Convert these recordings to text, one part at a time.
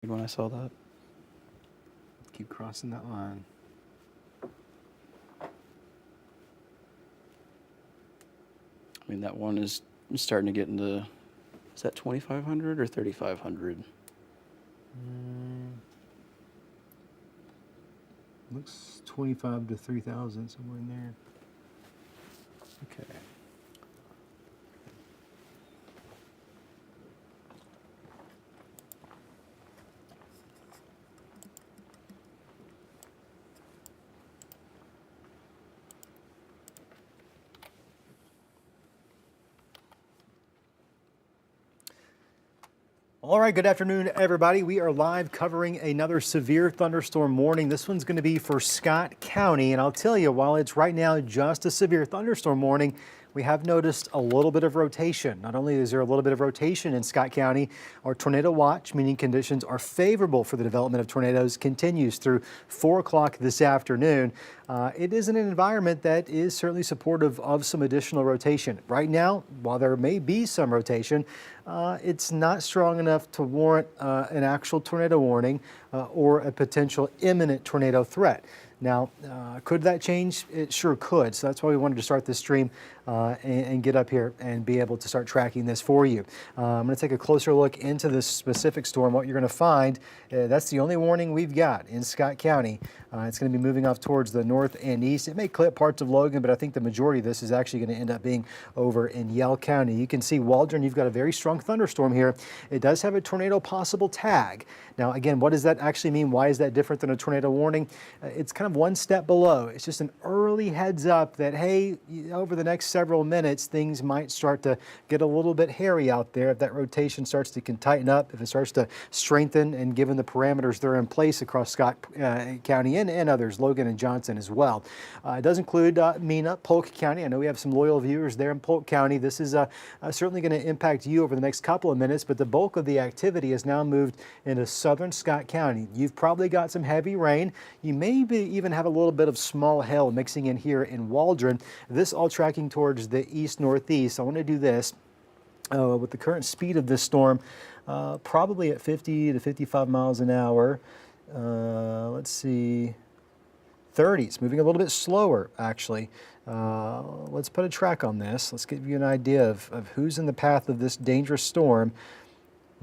when I saw that. Keep crossing that line. I mean, that one is starting to get into, is that 2,500 or 3,500? Looks 25 to 3,000, somewhere in there. Okay. All right, good afternoon, everybody. We are live covering another severe thunderstorm warning. This one's going to be for Scott County, and I'll tell you, while it's right now just a severe thunderstorm warning, we have noticed a little bit of rotation. Not only is there a little bit of rotation in Scott County, our tornado watch, meaning conditions are favorable for the development of tornadoes, continues through 4 o'clock this afternoon. It is in an environment that is certainly supportive of some additional rotation. Right now, while there may be some rotation, it's not strong enough to warrant an actual tornado warning or a potential imminent tornado threat. Now, could that change? It sure could. So that's why we wanted to start this stream and get up here and be able to start tracking this for you. I'm going to take a closer look into this specific storm. What you're going to find, that's the only warning we've got in Scott County. It's going to be moving off towards the north and east. It may clip parts of Logan, but I think the majority of this is actually going to end up being over in Yell County. You can see Waldron, you've got a very strong thunderstorm here. It does have a tornado possible tag. Now, again, what does that actually mean? Why is that different than a tornado warning? It's kind of one step below. It's just an early heads up that, hey, over the next several minutes, things might start to get a little bit hairy out there if that rotation starts to tighten up, if it starts to strengthen, and given the parameters that are in place across Scott County and others, Logan and Johnson as well. It does include Mena, Polk County. I know we have some loyal viewers there in Polk County. This is certainly going to impact you over the next couple of minutes, but the bulk of the activity has now moved into southern Scott County. You've probably got some heavy rain. You may even have a little bit of small hail mixing in here in Waldron. This all tracking towards the east-northeast. I want to do this with the current speed of this storm, probably at 50 to 55 miles an hour. Let's see, 30s, moving a little bit slower, actually. Let's put a track on this. Let's give you an idea of who's in the path of this dangerous storm.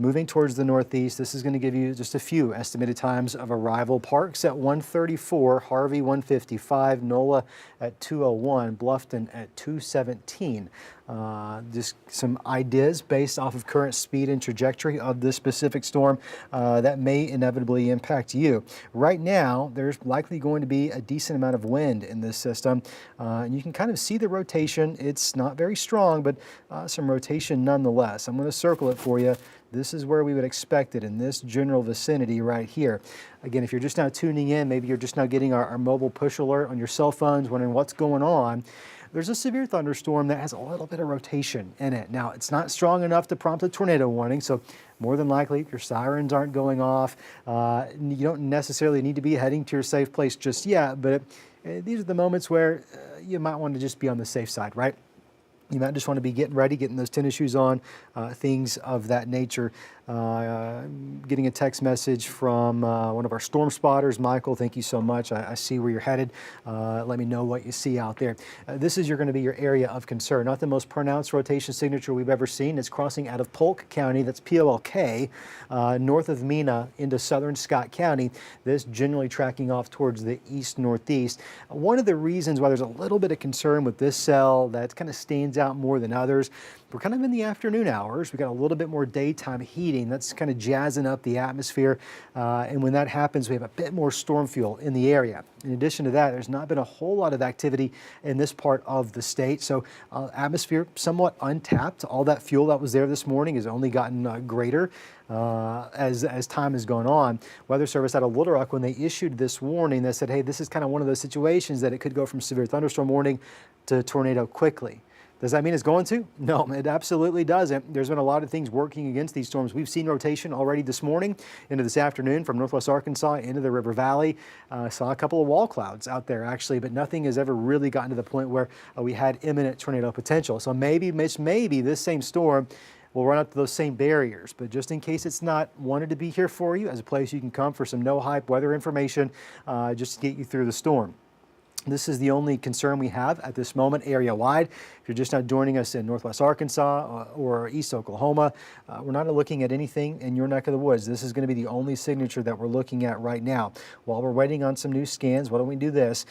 Moving towards the northeast, this is going to give you just a few estimated times of arrival. Parks at 1:34, Harvey 1:55, NOLA at 2:01, Bluffton at 2:17. Just some ideas based off of current speed and trajectory of this specific storm that may inevitably impact you. Right now, there's likely going to be a decent amount of wind in this system, and you can kind of see the rotation. It's not very strong, but some rotation nonetheless. I'm going to circle it for you. This is where we would expect it, in this general vicinity right here. Again, if you're just now tuning in, maybe you're just now getting our mobile push alert on your cell phones, wondering what's going on. There's a severe thunderstorm that has a little bit of rotation in it. Now, it's not strong enough to prompt a tornado warning, so more than likely your sirens aren't going off. You don't necessarily need to be heading to your safe place just yet, but these are the moments where you might want to just be on the safe side, right? You might just want to be getting ready, getting those tennis shoes on, things of that nature. Getting a text message from one of our storm spotters, Michael. Thank you so much. I see where you're headed. Let me know what you see out there. This is going to be your area of concern. Not the most pronounced rotation signature we've ever seen. It's crossing out of Polk County. That's POLK, north of Mena into southern Scott County. This generally tracking off towards the east-northeast. One of the reasons why there's a little bit of concern with this cell that kind of stands out more than others, we're kind of in the afternoon hours. We got a little bit more daytime heating. That's kind of jazzing up the atmosphere. And when that happens, we have a bit more storm fuel in the area. In addition to that, there's not been a whole lot of activity in this part of the state. So atmosphere somewhat untapped. All that fuel that was there this morning has only gotten greater as time has gone on. Weather Service out of Little Rock, when they issued this warning, they said, hey, this is kind of one of those situations that it could go from severe thunderstorm warning to tornado quickly. Does that mean it's going to? No, it absolutely doesn't. There's been a lot of things working against these storms. We've seen rotation already this morning into this afternoon from northwest Arkansas into the River Valley. Saw a couple of wall clouds out there actually, but nothing has ever really gotten to the point where we had imminent tornado potential. So maybe this same storm will run up to those same barriers. But just in case it's not, wanted to be here for you as a place you can come for some no hype weather information, just to get you through the storm. This is the only concern we have at this moment area-wide. If you're just now joining us in Northwest Arkansas or East Oklahoma, we're not looking at anything in your neck of the woods. This is going to be the only signature that we're looking at right now. While we're waiting on some new scans, why don't we do this?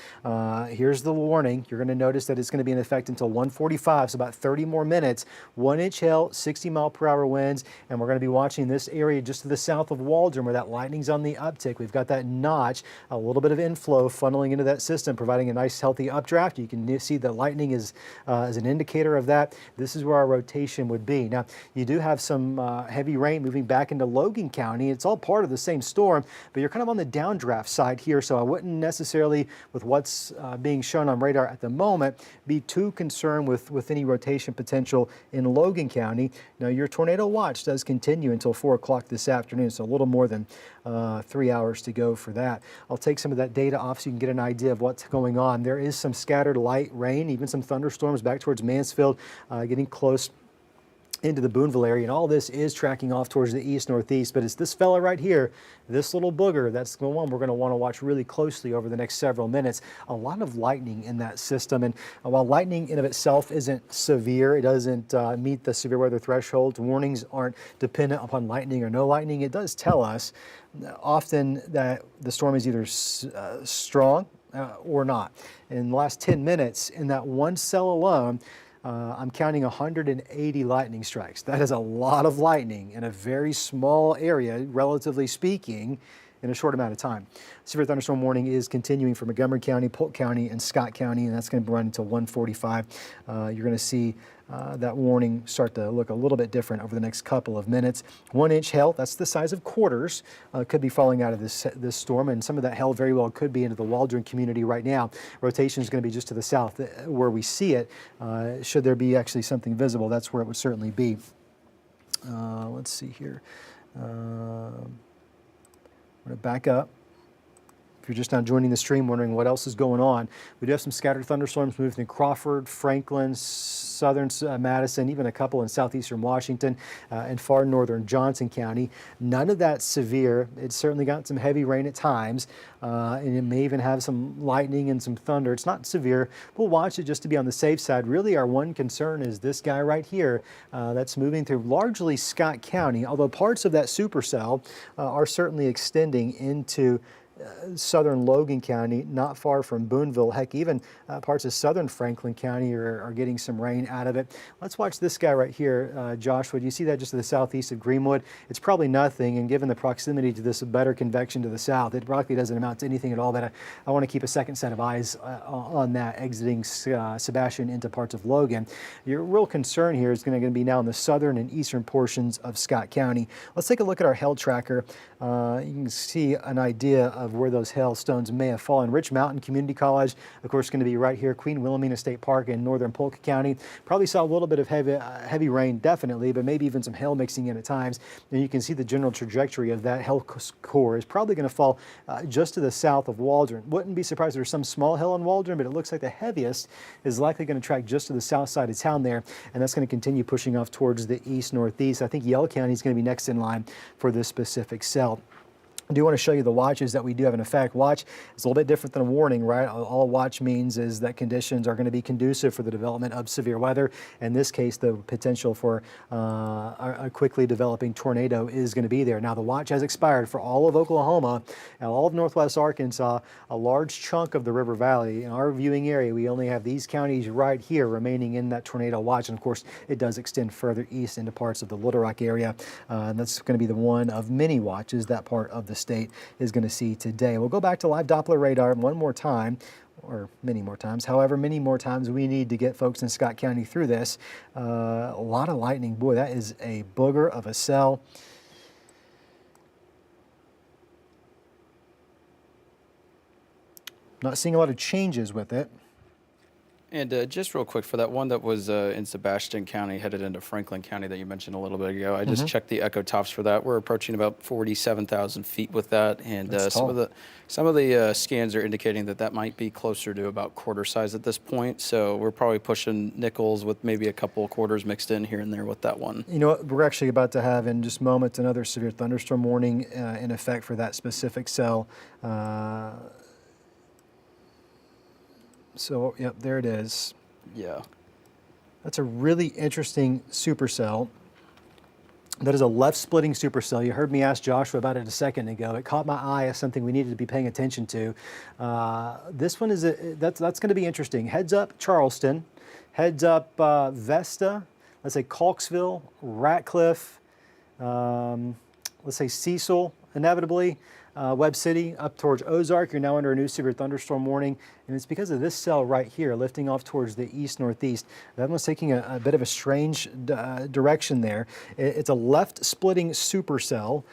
Here's the warning. You're going to notice that it's going to be in effect until 1:45, so about 30 more minutes. 1-inch hail, 60-mile-per-hour winds, and we're going to be watching this area just to the south of Waldron where that lightning's on the uptick. We've got that notch, a little bit of inflow funneling into that system, providing a nice healthy updraft. You can see the lightning is an indicator of that. This is where our rotation would be. Now, you do have some heavy rain moving back into Logan County. It's all part of the same storm, but you're kind of on the downdraft side here, so I wouldn't necessarily, with what's being shown on radar at the moment, be too concerned with any rotation potential in Logan County. Now, your tornado watch does continue until 4 o'clock this afternoon, so a little more than 3 hours to go for that. I'll take some of that data off so you can get an idea of what's going on. There is some scattered light rain, even some thunderstorms back towards Mansfield, getting close into the Boonville area, and all this is tracking off towards the east-northeast, but it's this fella right here, this little booger, that's the one we're going to want to watch really closely over the next several minutes. A lot of lightning in that system, and while lightning in of itself isn't severe, it doesn't meet the severe weather threshold, warnings aren't dependent upon lightning or no lightning, it does tell us often that the storm is either strong or not. In the last 10 minutes, in that one cell alone, I'm counting 180 lightning strikes. That is a lot of lightning in a very small area, relatively speaking, in a short amount of time. Severe thunderstorm warning is continuing for Montgomery County, Polk County, and Scott County, and that's going to run until 1:45. You're going to see that warning start to look a little bit different over the next couple of minutes. 1-inch hail, that's the size of quarters, could be falling out of this storm, and some of that hail very well could be into the Waldron community right now. Rotation is going to be just to the south where we see it. Should there be actually something visible, that's where it would certainly be. Let's see here. I'm going to back up. If you're just now joining the stream, wondering what else is going on, we do have some scattered thunderstorms moving through Crawford, Franklin, southern Madison, even a couple in southeastern Washington and far northern Johnson County. None of that severe. It's certainly got some heavy rain at times, and it may even have some lightning and some thunder. It's not severe. We'll watch it just to be on the safe side. Really, our one concern is this guy right here that's moving through largely Scott County, although parts of that supercell are certainly extending into southern Logan County, not far from Boonville. Heck, even parts of southern Franklin County are getting some rain out of it. Let's watch this guy right here, Joshua. Do you see that just to the southeast of Greenwood? It's probably nothing, and given the proximity to this better convection to the south, it probably doesn't amount to anything at all, but I want to keep a second set of eyes on that exiting Sebastian into parts of Logan. Your real concern here is going to be now in the southern and eastern portions of Scott County. Let's take a look at our hail tracker. You can see an idea of where those hailstones may have fallen. Rich Mountain Community College, of course, going to be right here. Queen Wilhelmina State Park in northern Polk County. Probably saw a little bit of heavy rain, definitely, but maybe even some hail mixing in at times. And you can see the general trajectory of that hail core is probably going to fall just to the south of Waldron. Wouldn't be surprised if there's some small hail in Waldron, but it looks like the heaviest is likely going to track just to the south side of town there, and that's going to continue pushing off towards the east-northeast. I think Yell County is going to be next in line for this specific cell. I do want to show you the watches that we do have in effect. Watch is a little bit different than a warning, right? All a watch means is that conditions are going to be conducive for the development of severe weather. In this case, the potential for a quickly developing tornado is going to be there. Now, the watch has expired for all of Oklahoma and all of northwest Arkansas, a large chunk of the River Valley. In our viewing area, we only have these counties right here remaining in that tornado watch. And of course, it does extend further east into parts of the Little Rock area. And that's going to be the one of many watches that part of the state is going to see today. We'll go back to live Doppler radar one more time, or many more times. However many more times we need to get folks in Scott County through this. A lot of lightning. Boy, that is a booger of a cell. Not seeing a lot of changes with it. And just real quick, for that one that was in Sebastian County, headed into Franklin County that you mentioned a little bit ago, I just checked the echo tops for that. We're approaching about 47,000 feet with that, and That's some of tall. the scans are indicating that that might be closer to about quarter size at this point. So we're probably pushing nickels with maybe a couple of quarters mixed in here and there with that one. You know what? We're actually about to have in just moments another severe thunderstorm warning in effect for that specific cell. So, yep, there it is. Yeah. That's a really interesting supercell. That is a left-splitting supercell. You heard me ask Joshua about it a second ago. It caught my eye as something we needed to be paying attention to. This one is that's going to be interesting. Heads up Charleston, heads up Vesta. Let's say Calksville, Ratcliffe. Let's say Cecil, inevitably. Webb City up towards Ozark. You're now under a new severe thunderstorm warning, and it's because of this cell right here lifting off towards the east-northeast. That one's taking a bit of a strange direction there. It's a left-splitting supercell,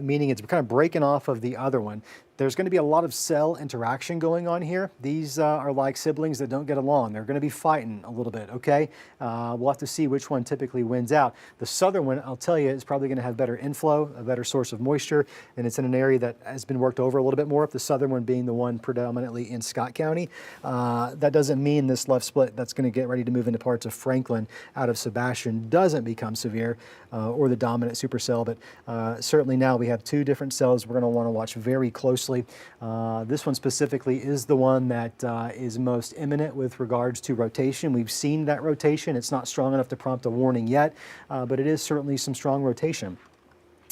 meaning it's kind of breaking off of the other one. There's going to be a lot of cell interaction going on here. These are like siblings that don't get along. They're going to be fighting a little bit, okay? We'll have to see which one typically wins out. The southern one, I'll tell you, is probably going to have better inflow, a better source of moisture, and it's in an area that has been worked over a little bit more, the southern one being the one predominantly in Scott County. That doesn't mean this left split that's going to get ready to move into parts of Franklin out of Sebastian doesn't become severe or the dominant supercell, but certainly now we have two different cells we're going to want to watch very closely. This one specifically is the one that is most imminent with regards to rotation. We've seen that rotation. It's not strong enough to prompt a warning yet, but it is certainly some strong rotation.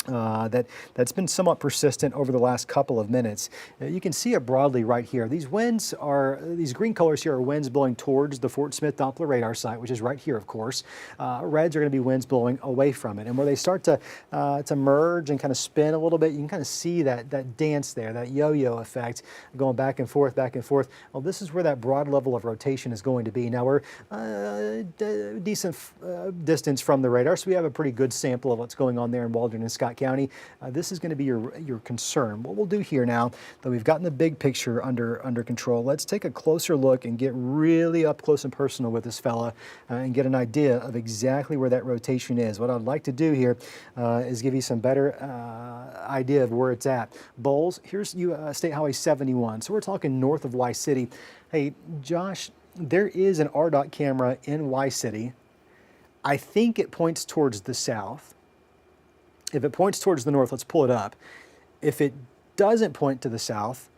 That's been somewhat persistent over the last couple of minutes. You can see it broadly right here. These green colors here are winds blowing towards the Fort Smith Doppler radar site, which is right here, of course. Reds are going to be winds blowing away from it. And where they start to merge and kind of spin a little bit, you can kind of see that dance there, that yo-yo effect going back and forth, back and forth. Well, this is where that broad level of rotation is going to be. Now, we're decent distance from the radar, so we have a pretty good sample of what's going on there in Waldron and Scott County. This is going to be your concern. What we'll do here now that we've gotten the big picture under control, let's take a closer look and get really up close and personal with this fella and get an idea of exactly where that rotation is. What I'd like to do here is give you some better idea of where it's at. Bowles, here's State Highway 71. So we're talking north of Y City. Hey, Josh, there is an RDOT camera in Y City. I think it points towards the south. If it points towards the north, let's pull it up. If it doesn't point to the south,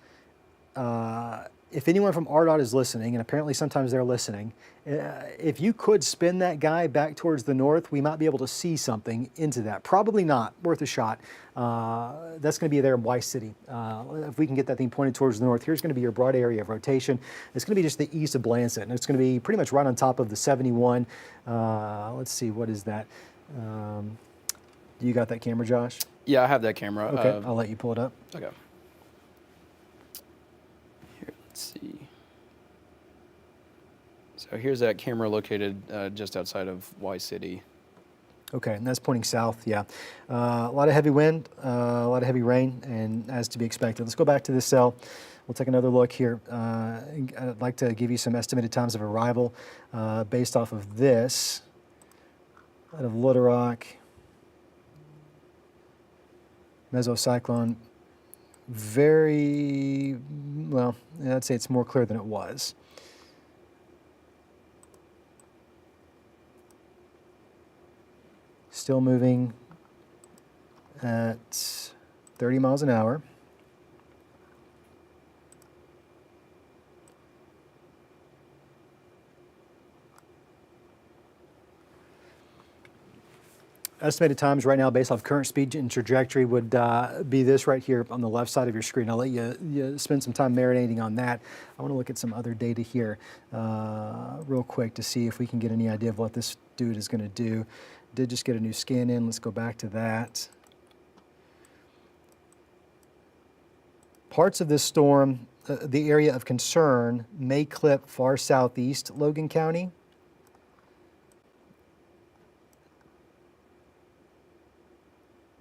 if anyone from RDOT is listening, and apparently sometimes they're listening, if you could spin that guy back towards the north, we might be able to see something into that. Probably not, worth a shot. That's going to be there in Y City. If we can get that thing pointed towards the north, here's going to be your broad area of rotation. It's going to be just the east of Blansett, and it's going to be pretty much right on top of the 71. Let's see, what is that? You got that camera, Josh? Yeah, I have that camera. Okay, I'll let you pull it up. Okay. Here, let's see. So here's that camera located just outside of Y City. Okay, and that's pointing south, yeah. A lot of heavy wind, a lot of heavy rain, and as to be expected. Let's go back to this cell. We'll take another look here. I'd like to give you some estimated times of arrival based off of this out of Little Rock. Mesocyclone, very, well, I'd say it's more clear than it was. Still moving at 30 miles an hour. Estimated times right now based off current speed and trajectory would be this right here on the left side of your screen. I'll let you spend some time marinating on that. I want to look at some other data here real quick to see if we can get any idea of what this dude is going to do. Did just get a new scan in. Let's go back to that. Parts of this storm, the area of concern, may clip far southeast Logan County.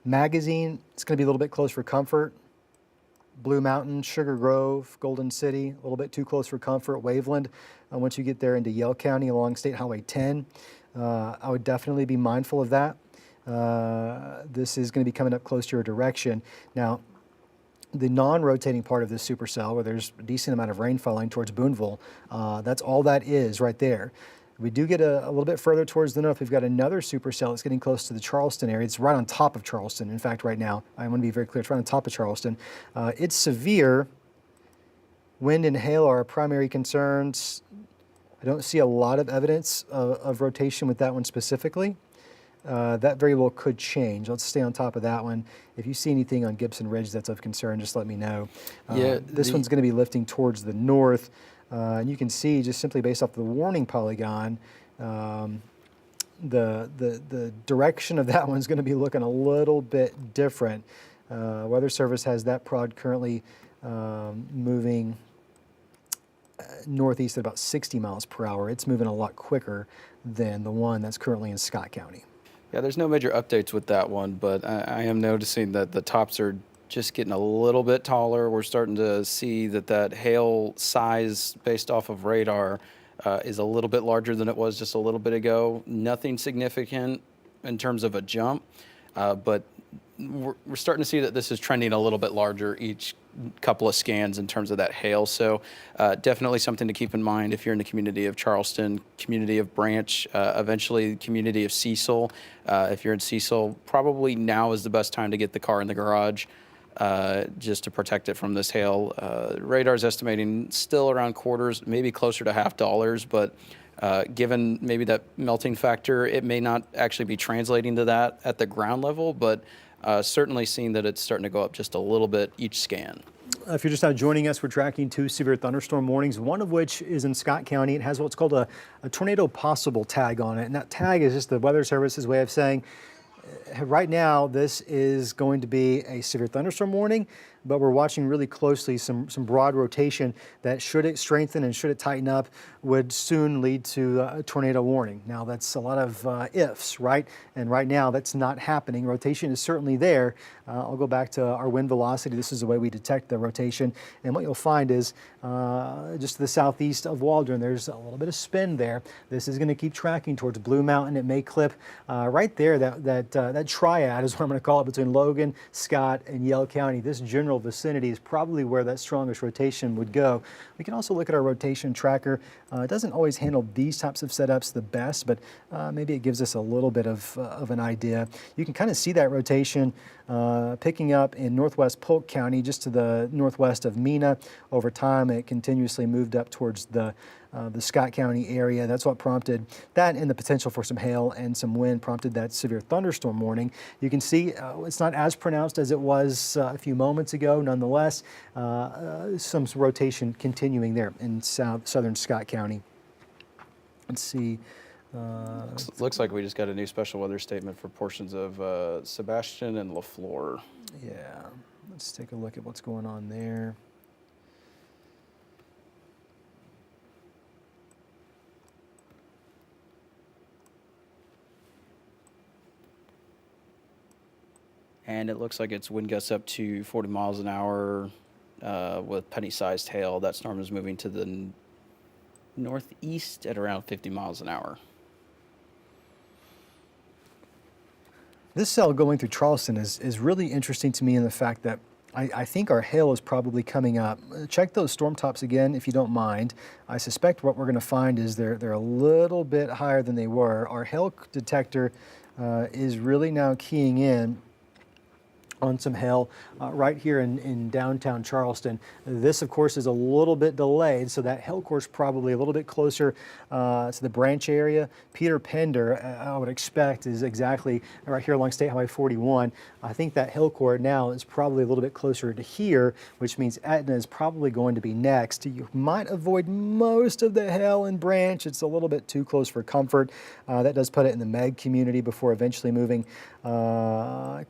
Magazine, it's going to be a little bit close for comfort. Blue Mountain, Sugar Grove, Golden City, a little bit too close for comfort. Waveland, once you get there into Yell County along State Highway 10, I would definitely be mindful of that. This is going to be coming up close to your direction. Now, the non-rotating part of this supercell, where there's a decent amount of rain falling towards Boonville, that's all that is right there. We do get a little bit further towards the north. We've got another supercell that's getting close to the Charleston area. It's right on top of Charleston. In fact, right now, I want to be very clear, it's right on top of Charleston. It's severe. Wind and hail are our primary concerns. I don't see a lot of evidence of rotation with that one specifically. That very well could change. Let's stay on top of that one. If you see anything on Gibson Ridge that's of concern, just let me know. This one's going to be lifting towards the north. And you can see, just simply based off the warning polygon, the direction of that one's going to be looking a little bit different. Weather Service has that prod currently moving northeast at about 60 miles per hour. It's moving a lot quicker than the one that's currently in Scott County. Yeah, there's no major updates with that one, but I am noticing that the tops are just getting a little bit taller. We're starting to see that hail size based off of radar is a little bit larger than it was just a little bit ago. Nothing significant in terms of a jump, but we're starting to see that this is trending a little bit larger each couple of scans in terms of that hail. So definitely something to keep in mind if you're in the community of Charleston, community of Branch, eventually community of Cecil. If you're in Cecil, probably now is the best time to get the car in the garage just to protect it from this hail. Radar's estimating still around quarters, maybe closer to $50, but given maybe that melting factor, it may not actually be translating to that at the ground level, but certainly seeing that it's starting to go up just a little bit each scan. If you're just now joining us, we're tracking 2 severe thunderstorm warnings, one of which is in Scott County. It has what's called a tornado possible tag on it, and that tag is just the Weather Service's way of saying, right now, this is going to be a severe thunderstorm warning, but we're watching really closely some broad rotation that, should it strengthen and should it tighten up, would soon lead to a tornado warning. Now, that's a lot of ifs, right? And right now, that's not happening. Rotation is certainly there. I'll go back to our wind velocity. This is the way we detect the rotation. And what you'll find is just to the southeast of Waldron, there's a little bit of spin there. This is going to keep tracking towards Blue Mountain. It may clip right there. That triad is what I'm going to call it, between Logan, Scott, and Yell County. This general vicinity is probably where that strongest rotation would go. We can also look at our rotation tracker. It doesn't always handle these types of setups the best, but maybe it gives us a little bit of an idea. You can kind of see that rotation picking up in northwest Polk County, just to the northwest of Mena. Over time, it continuously moved up towards the Scott County area. That's what prompted that, and the potential for some hail and some wind prompted that severe thunderstorm warning. You can see it's not as pronounced as it was a few moments ago. Nonetheless, some rotation continuing there in southern Scott County. Let's see. Looks like we just got a new special weather statement for portions of Sebastian and LaFleur. Yeah, let's take a look at what's going on there. And it looks like it's wind gusts up to 40 miles an hour with penny-sized hail. That storm is moving to the northeast at around 50 miles an hour. This cell going through Charleston is really interesting to me in the fact that I think our hail is probably coming up. Check those storm tops again if you don't mind. I suspect what we're going to find is they're a little bit higher than they were. Our hail detector is really now keying in on some hail right here in downtown Charleston. This, of course, is a little bit delayed, so that hail course probably a little bit closer to the Branch area. Peter Pender, I would expect, is exactly right here along State Highway 41. I think that hail core now is probably a little bit closer to here, which means Etna is probably going to be next. You might avoid most of the hail in Branch. It's a little bit too close for comfort. That does put it in the Meg community before eventually moving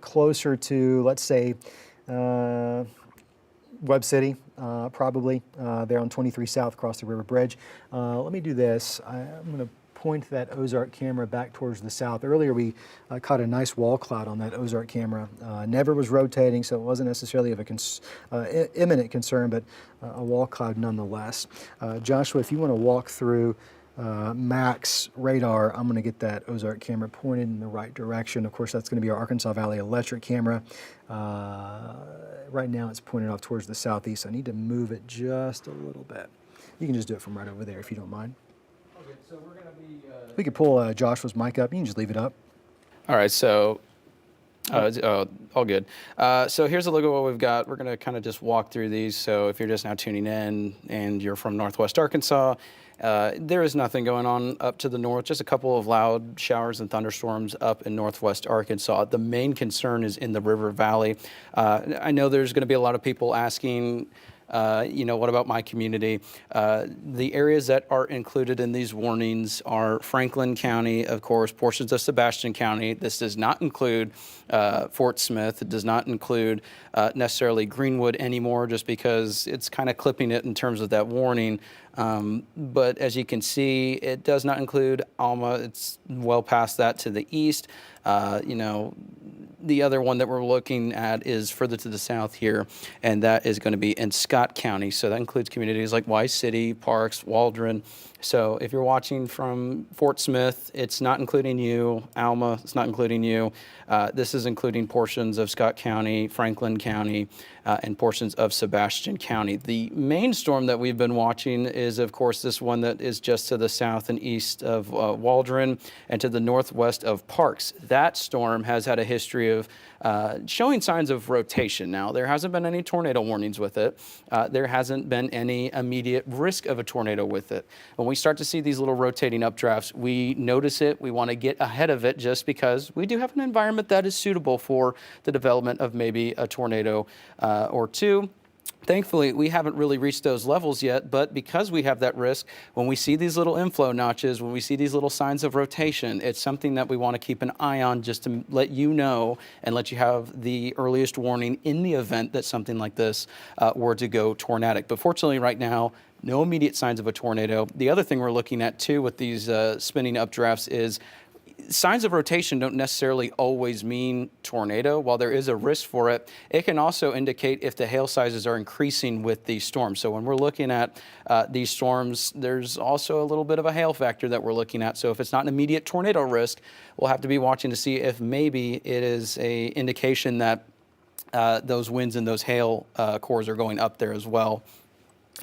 closer to, let's say, Webb City, probably there on 23 South across the River Bridge. Let me do this. I'm going to point that Ozark camera back towards the south. Earlier we caught a nice wall cloud on that Ozark camera. Never was rotating, so it wasn't necessarily of a imminent concern, but a wall cloud nonetheless. Joshua, if you want to walk through max radar, I'm going to get that Ozark camera pointed in the right direction. Of course, that's going to be our Arkansas Valley electric camera. Right now it's pointed off towards the southeast. I need to move it just a little bit. You can just do it from right over there if you don't mind. Okay, so we're going to be... We could pull Joshua's mic up. You can just leave it up. All right, so... all good. So here's a look at what we've got. We're going to kind of just walk through these. So if you're just now tuning in and you're from Northwest Arkansas, there is nothing going on up to the north, just a couple of loud showers and thunderstorms up in Northwest Arkansas. The main concern is in the River Valley. I know there's going to be a lot of people asking, what about my community? The areas that are included in these warnings are Franklin County, of course, portions of Sebastian County. This does not include Fort Smith. It does not include necessarily Greenwood anymore, just because it's kind of clipping it in terms of that warning. But as you can see, it does not include Alma. It's well past that to the east. The other one that we're looking at is further to the south here, and that is going to be in Scott County. So that includes communities like Wise City, Parks, Waldron. So if you're watching from Fort Smith, it's not including you. Alma, it's not including you. This is including portions of Scott County, Franklin County, and portions of Sebastian County. The main storm that we've been watching is, of course, this one that is just to the south and east of Waldron and to the northwest of Parks. That storm has had a history of showing signs of rotation. Now, there hasn't been any tornado warnings with it. There hasn't been any immediate risk of a tornado with it. When we start to see these little rotating updrafts, we notice it. We want to get ahead of it just because we do have an environment that is suitable for the development of maybe a tornado or two. Thankfully, we haven't really reached those levels yet, but because we have that risk, when we see these little inflow notches, when we see these little signs of rotation, it's something that we want to keep an eye on just to let you know and let you have the earliest warning in the event that something like this were to go tornadic. But fortunately, right now, no immediate signs of a tornado. The other thing we're looking at, too, with these spinning updrafts is signs of rotation don't necessarily always mean tornado. While there is a risk for it, it can also indicate if the hail sizes are increasing with these storms. So when we're looking at these storms, there's also a little bit of a hail factor that we're looking at. So if it's not an immediate tornado risk, we'll have to be watching to see if maybe it is a indication that those winds and those hail cores are going up there as well.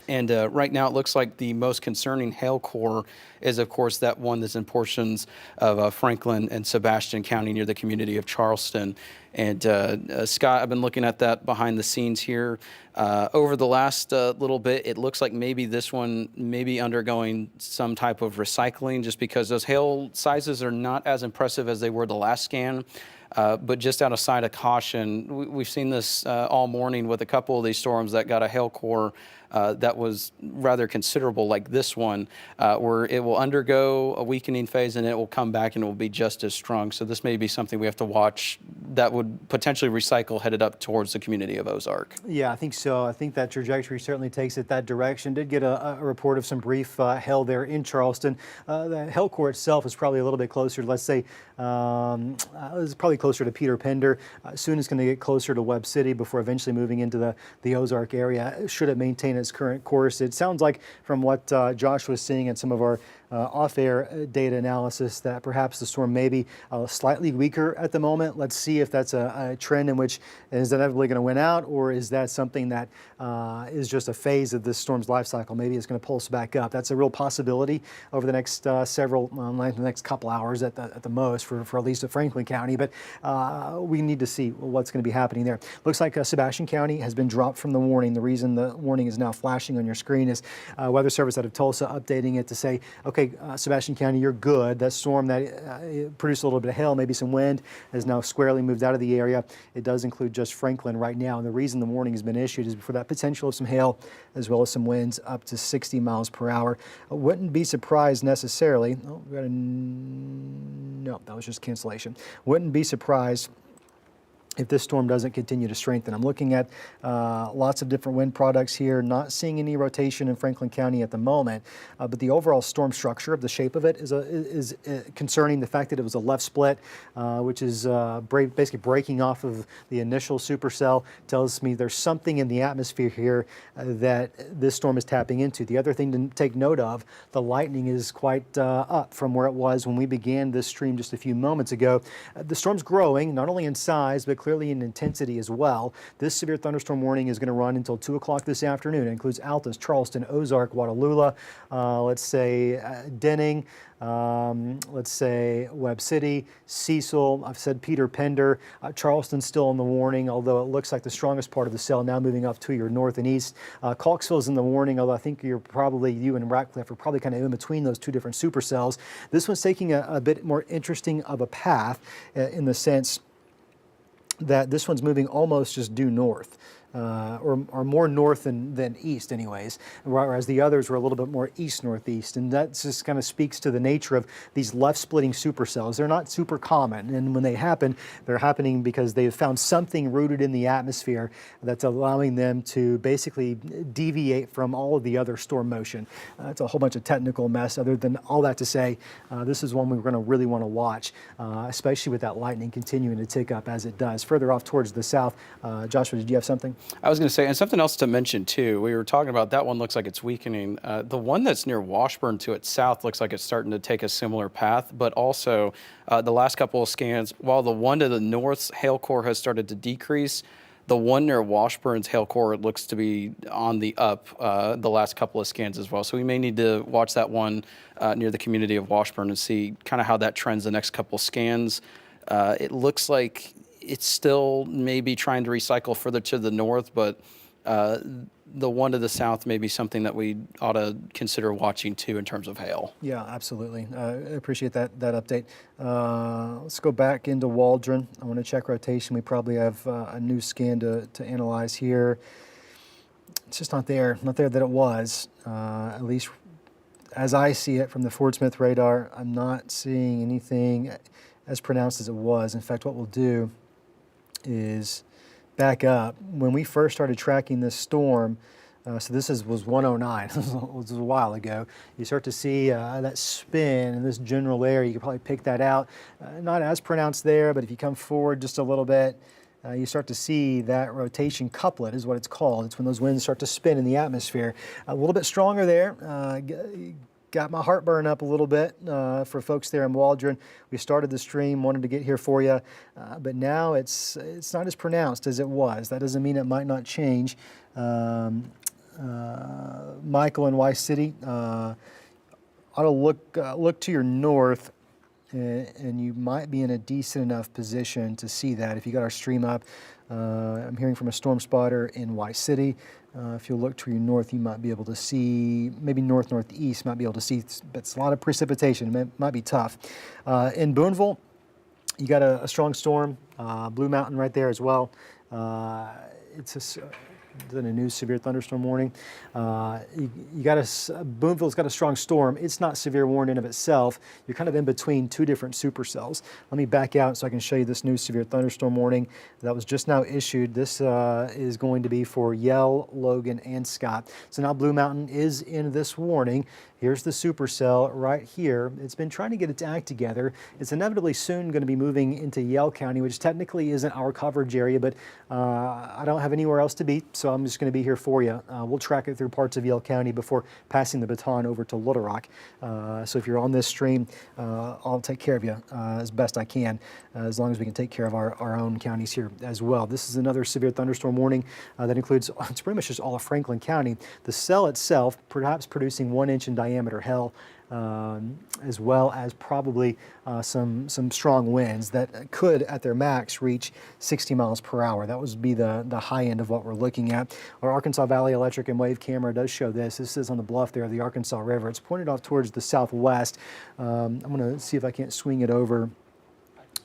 And right now, it looks like the most concerning hail core is, of course, that one that's in portions of Franklin and Sebastian County near the community of Charleston. And Scott, I've been looking at that behind the scenes here. Over the last little bit, it looks like maybe this one may be undergoing some type of recycling just because those hail sizes are not as impressive as they were the last scan. But just out of sight of caution, we've seen this all morning with a couple of these storms that got a hail core that was rather considerable, like this one, where it will undergo a weakening phase and it will come back and it will be just as strong. So this may be something we have to watch that would potentially recycle headed up towards the community of Ozark. Yeah, I think so. I think that trajectory certainly takes it that direction. Did get a report of some brief hail there in Charleston. The hail core itself is probably a little bit closer, let's say, it's probably closer to Peter Pender. Soon it's going to get closer to Webb City before eventually moving into the Ozark area. Should it maintain its current course? It sounds like from what Josh was seeing and some of our off-air data analysis that perhaps the storm may be slightly weaker at the moment. Let's see if that's a trend in which is inevitably going to win out, or is that something that is just a phase of this storm's life cycle. Maybe it's going to pulse back up. That's a real possibility over the next the next couple hours at the most for at least Franklin County. But we need to see what's going to be happening there. Looks like Sebastian County has been dropped from the warning. The reason the warning is now flashing on your screen is Weather Service out of Tulsa updating it to say, okay, Sebastian County, you're good. That storm that produced a little bit of hail, maybe some wind, has now squarely moved out of the area. It does include just Franklin right now. And the reason the warning has been issued is for that potential of some hail as well as some winds up to 60 miles per hour. I wouldn't be surprised necessarily. Oh, no, that was just cancellation. Wouldn't be surprised if this storm doesn't continue to strengthen. I'm looking at lots of different wind products here, not seeing any rotation in Franklin County at the moment, but the overall storm structure of the shape of it is concerning. The fact that it was a left split, which is basically breaking off of the initial supercell, tells me there's something in the atmosphere here that this storm is tapping into. The other thing to take note of, the lightning is quite up from where it was when we began this stream just a few moments ago. The storm's growing, not only in size, but clearly in intensity as well. This severe thunderstorm warning is going to run until 2 o'clock this afternoon. It includes Altus, Charleston, Ozark, Watalula, let's say Denning, let's say Webb City, Cecil. I've said Peter Pender. Charleston's still in the warning, although it looks like the strongest part of the cell now moving up to your north and east. Clarksville's in the warning, although I think you and Ratcliffe are probably kind of in between those two different supercells. This one's taking a bit more interesting of a path in the sense that this one's moving almost just due north. Or more north than east anyways, whereas the others were a little bit more east-northeast, and that just kind of speaks to the nature of these left-splitting supercells. They're not super common, and when they happen, they're happening because they've found something rooted in the atmosphere that's allowing them to basically deviate from all of the other storm motion. It's a whole bunch of technical mess. Other than all that to say, this is one we're going to really want to watch, especially with that lightning continuing to tick up as it does. Further off towards the south, Joshua, did you have something? I was going to say, and something else to mention too, we were talking about that one looks like it's weakening. The one that's near Washburn to its south looks like it's starting to take a similar path, but also the last couple of scans, while the one to the north's hail core has started to decrease, the one near Washburn's hail core looks to be on the up the last couple of scans as well. So we may need to watch that one near the community of Washburn and see kind of how that trends the next couple scans. It looks like it's still maybe trying to recycle further to the north, but the one to the south may be something that we ought to consider watching too in terms of hail. Yeah, absolutely. I appreciate that update. Let's go back into Waldron. I want to check rotation. We probably have a new scan to analyze here. It's just not there that it was, at least as I see it from the Fort Smith radar. I'm not seeing anything as pronounced as it was. In fact, what we'll do is back up. When we first started tracking this storm, so this was 109, this was a while ago, you start to see that spin in this general area. You can probably pick that out. Not as pronounced there, but if you come forward just a little bit, you start to see that rotation couplet is what it's called. It's when those winds start to spin in the atmosphere. A little bit stronger there. Got my heartburn up a little bit for folks there in Waldron. We started the stream, wanted to get here for you, but now it's not as pronounced as it was. That doesn't mean it might not change. Michael in Y City, ought to look to your north, and you might be in a decent enough position to see that. If you got our stream up, I'm hearing from a storm spotter in Y City. If you look to your north, you might be able to see, maybe northeast, might be able to see, but it's a lot of precipitation. It might be tough. In Boonville, you got a strong storm, Blue Mountain right there as well. It's a new severe thunderstorm warning. Boonville's got a strong storm. It's not severe warning in of itself. You're kind of in between two different supercells. Let me back out so I can show you this new severe thunderstorm warning that was just now issued. This is going to be for Yell, Logan, and Scott. So now Blue Mountain is in this warning. Here's the supercell right here. It's been trying to get its act together. It's inevitably soon going to be moving into Yell County, which technically isn't our coverage area, but I don't have anywhere else to be, so I'm just going to be here for you. We'll track it through parts of Yell County before passing the baton over to Little Rock. So if you're on this stream, I'll take care of you as best I can, as long as we can take care of our own counties here as well. This is another severe thunderstorm warning that includes, it's pretty much just all of Franklin County. The cell itself, perhaps producing 1 inch in diameter hail, as well as probably some strong winds that could, at their max, reach 60 miles per hour. That would be the high end of what we're looking at. Our Arkansas Valley Electric and Wave camera does show this. This is on the bluff there of the Arkansas River. It's pointed off towards the southwest. I'm going to see if I can't swing it over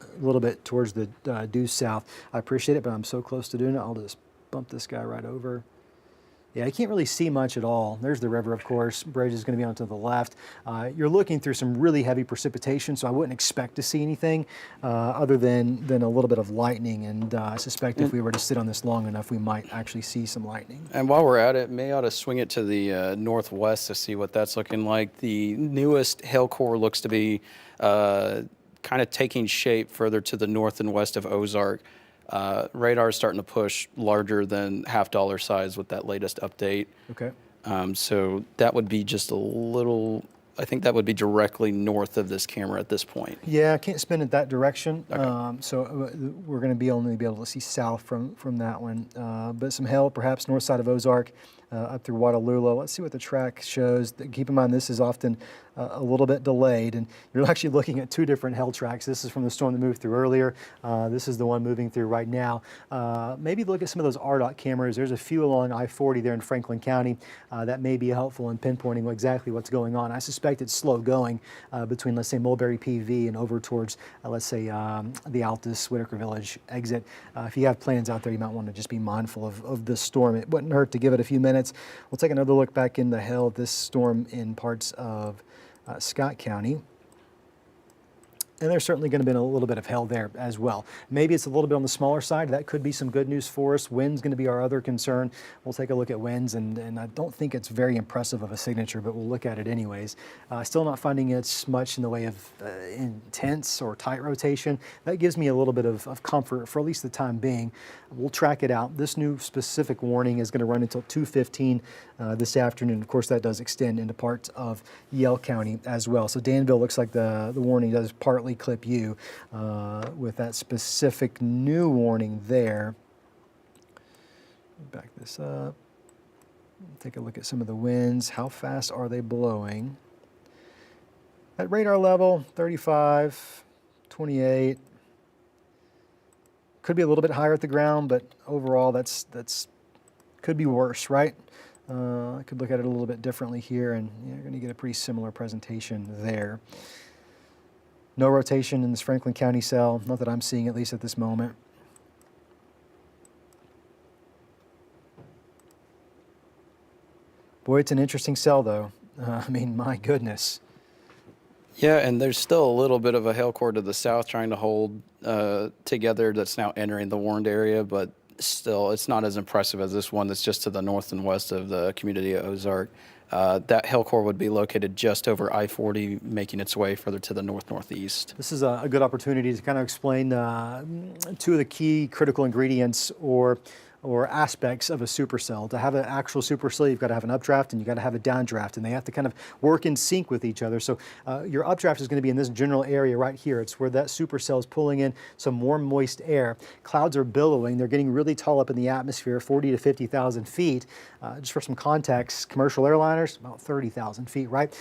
a little bit towards the due south. I appreciate it, but I'm so close to doing it, I'll just bump this guy right over. Yeah, you can't really see much at all. There's the river, of course. Bridge is going to be on to the left. You're looking through some really heavy precipitation, so I wouldn't expect to see anything other than a little bit of lightning. And I suspect if we were to sit on this long enough, we might actually see some lightning. And while we're at it, may ought to swing it to the northwest to see what that's looking like. The newest hail core looks to be kind of taking shape further to the north and west of Ozark. Radar is starting to push larger than half-dollar size with that latest update. Okay. So that would be just a little, I think that would be directly north of this camera at this point. Yeah, I can't spin it that direction. Okay. So we're going to be only be able to see south from that one. But some hail, perhaps north side of Ozark, up through Watalula. Let's see what the track shows. Keep in mind, this is often a little bit delayed, and you're actually looking at two different hail tracks. This is from the storm that moved through earlier. This is the one moving through right now. Maybe look at some of those RDOT cameras. There's a few along I-40 there in Franklin County that may be helpful in pinpointing exactly what's going on. I suspect it's slow going between, let's say, Mulberry PV and over towards, let's say, the Altus Whitaker Village exit. If you have plans out there, you might want to just be mindful of this storm. It wouldn't hurt to give it a few minutes. We'll take another look back in the hail of this storm in parts of Scott County. And there's certainly going to be a little bit of hail there as well. Maybe it's a little bit on the smaller side. That could be some good news for us. Wind's going to be our other concern. We'll take a look at winds, and I don't think it's very impressive of a signature, but we'll look at it anyways. Still not finding it's much in the way of intense or tight rotation. That gives me a little bit of comfort for at least the time being. We'll track it out. This new specific warning is going to run until 2:15 this afternoon. Of course, that does extend into parts of Yell County as well. So Danville looks like the warning does partly clip you with that specific new warning there. Back this up. Take a look at some of the winds. How fast are they blowing? At radar level, 35, 28. Could be a little bit higher at the ground, but overall that's could be worse, right? I could look at it a little bit differently here, and you're going to get a pretty similar presentation there. No rotation in this Franklin County cell, not that I'm seeing, at least at this moment. Boy, it's an interesting cell, though. I mean, my goodness. Yeah, and there's still a little bit of a hail core to the south trying to hold together that's now entering the warned area, but still it's not as impressive as this one that's just to the north and west of the community of Ozark. That hail core would be located just over I-40, making its way further to the north-northeast. This is a good opportunity to kind of explain two of the key critical ingredients or aspects of a supercell. To have an actual supercell, you've got to have an updraft and you've got to have a downdraft, and they have to kind of work in sync with each other. So your updraft is going to be in this general area right here. It's where that supercell is pulling in some warm, moist air. Clouds are billowing. They're getting really tall up in the atmosphere, 40 to 50,000 feet. Just for some context, commercial airliners, about 30,000 feet, right?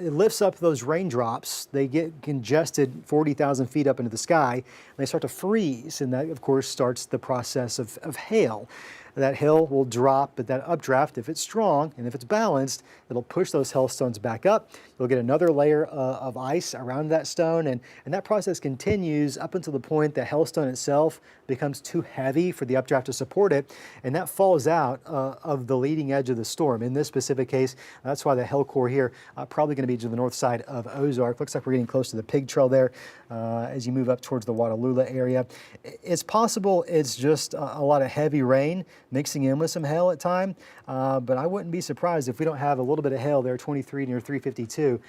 It lifts up those raindrops. They get congested 40,000 feet up into the sky, and they start to freeze, and that, of course, starts the process of hail. That hail will drop, but that updraft, if it's strong and if it's balanced, it'll push those hailstones back up. You'll get another layer of ice around that stone, and that process continues up until the point that hailstone itself becomes too heavy for the updraft to support it, and that falls out of the leading edge of the storm. In this specific case, that's why the hail core here probably going to be to the north side of Ozark. Looks like we're getting close to the pig trail there as you move up towards the Watalula area. It's possible it's just a lot of heavy rain mixing in with some hail at time, but I wouldn't be surprised if we don't have a little bit of hail there, 23 near 352.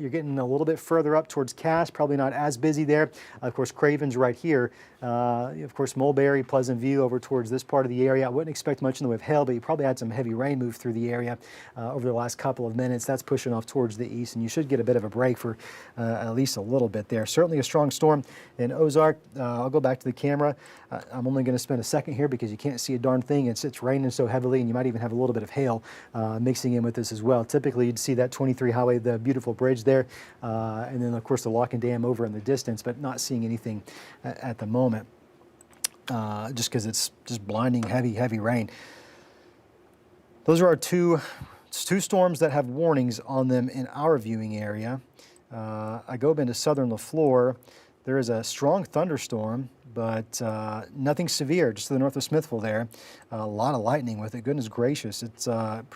You're getting a little bit further up towards Cass, probably not as busy there. Of course, Craven's right here. Of course, Mulberry, Pleasant View over towards this part of the area. I wouldn't expect much in the way of hail, but you probably had some heavy rain move through the area over the last couple of minutes. That's pushing off towards the east, and you should get a bit of a break for at least a little bit there. Certainly a strong storm in Ozark. I'll go back to the camera. I'm only going to spend a second here because you can't see a darn thing. It's raining so heavily, and you might even have a little bit of hail mixing in with this as well. Typically, you'd see that 23 highway, the beautiful bridge there, and then, of course, the Lock and Dam over in the distance, but not seeing anything at the moment. Just because it's just blinding, heavy rain. Those are our two storms that have warnings on them in our viewing area. I go up into southern LaFleur. There is a strong thunderstorm, but nothing severe, just to the north of Smithville there. A lot of lightning with it, goodness gracious. It's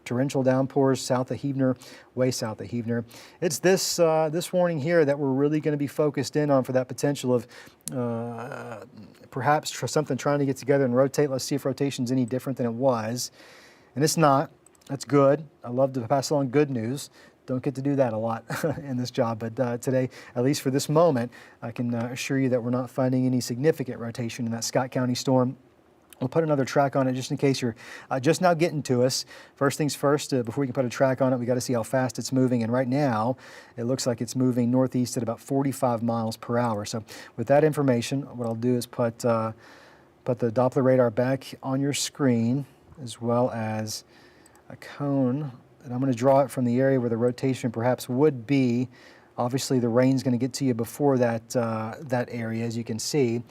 torrential downpours south of Heavener, way south of Heavener. It's this warning here that we're really going to be focused in on for that potential of perhaps something trying to get together and rotate. Let's see if rotation's any different than it was. And it's not. That's good. I love to pass along good news. Don't get to do that a lot in this job, but today, at least for this moment, I can assure you that we're not finding any significant rotation in that Scott County storm. We'll put another track on it just in case you're just now getting to us. First things first, before we can put a track on it, we got to see how fast it's moving. And right now, it looks like it's moving northeast at about 45 miles per hour. So with that information, what I'll do is put the Doppler radar back on your screen, as well as a cone. And I'm going to draw it from the area where the rotation perhaps would be. Obviously, the rain's going to get to you before that, that area, as you can see.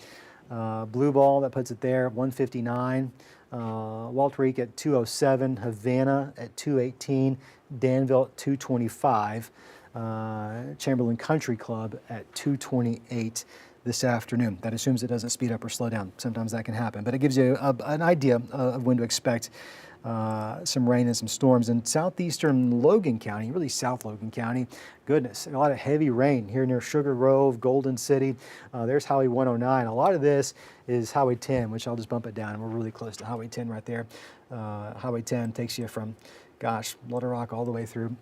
Blue ball, that puts it there, 159. Walter Reed at 207. Havana at 218. Danville at 225. Chamberlain Country Club at 228 this afternoon. That assumes it doesn't speed up or slow down. Sometimes that can happen, but it gives you an idea of when to expect some rain and some storms. In southeastern Logan County, really South Logan County, goodness, a lot of heavy rain here near Sugar Grove, Golden City. There's Highway 109. A lot of this is Highway 10, which I'll just bump it down. We're really close to Highway 10 right there. Highway 10 takes you from, gosh, Little Rock all the way through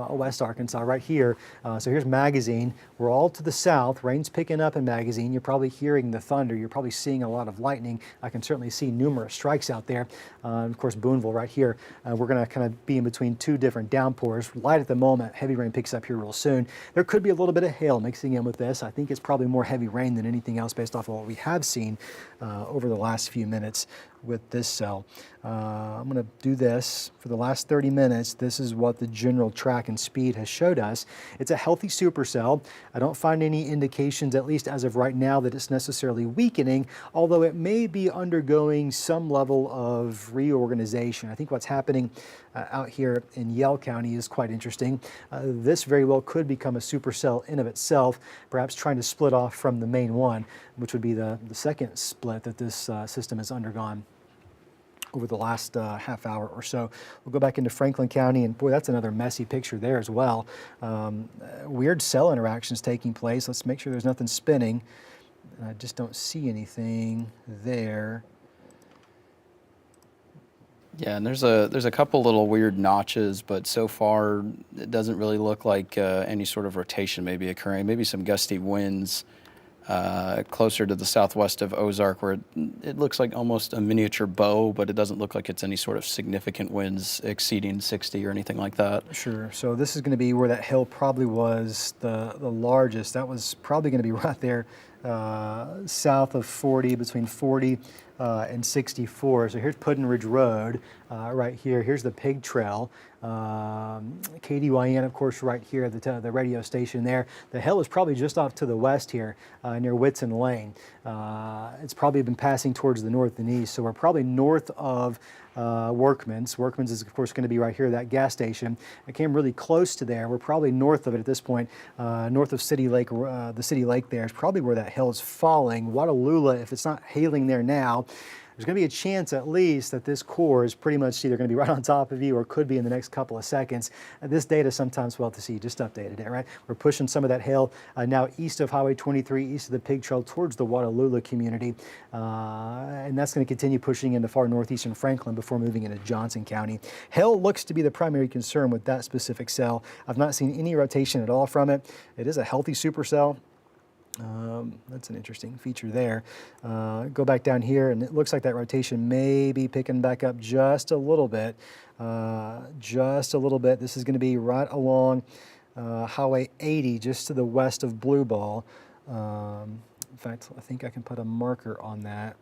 West Arkansas right here. So here's Magazine. We're all to the south. Rain's picking up in Magazine. You're probably hearing the thunder. You're probably seeing a lot of lightning. I can certainly see numerous strikes out there. Of course, Boonville right here. We're going to kind of be in between two different downpours. Light at the moment. Heavy rain picks up here real soon. There could be a little bit of hail mixing in with this. I think it's probably more heavy rain than anything else based off of what we have seen over the last few minutes with this cell. I'm going to do this for the last 30 minutes. This is what the general track and speed has showed us. It's a healthy supercell. I don't find any indications, at least as of right now, that it's necessarily weakening, although it may be undergoing some level of reorganization. I think what's happening out here in Yell County is quite interesting. This very well could become a supercell in of itself, perhaps trying to split off from the main one, which would be the second split that this system has undergone over the last half hour or so. We'll go back into Franklin County, and boy, that's another messy picture there as well. Weird cell interactions taking place. Let's make sure there's nothing spinning. I just don't see anything there. Yeah, and there's a couple little weird notches, but so far it doesn't really look like any sort of rotation may be occurring. Maybe some gusty winds closer to the southwest of Ozark, where it looks like almost a miniature bow, but it doesn't look like it's any sort of significant winds exceeding 60 or anything like that. Sure. So this is going to be where that hill probably was the largest. That was probably going to be right there south of 40, between 40 and 64. So here's Puddin Ridge Road right here. Here's the Pig Trail. KDYN, of course, right here, the radio station there. The hill is probably just off to the west here near Whitson Lane. It's probably been passing towards the north and east, so we're probably north of Workman's. Workman's is, of course, going to be right here, that gas station. It came really close to there. We're probably north of it at this point, north of City Lake. The City Lake there is probably where that hill is falling. Watalula, if it's not hailing there now, there's going to be a chance at least that this core is pretty much either going to be right on top of you or could be in the next couple of seconds. This data sometimes well to see, just updated it, right? We're pushing some of that hail now east of Highway 23, east of the Pig Trail towards the Watalula community. And that's going to continue pushing into far northeastern Franklin before moving into Johnson County. Hail looks to be the primary concern with that specific cell. I've not seen any rotation at all from it. It is a healthy supercell. That's an interesting feature there. Go back down here, and it looks like that rotation may be picking back up just a little bit. Just a little bit. This is going to be right along Highway 80, just to the west of Blue Ball. In fact, I think I can put a marker on that.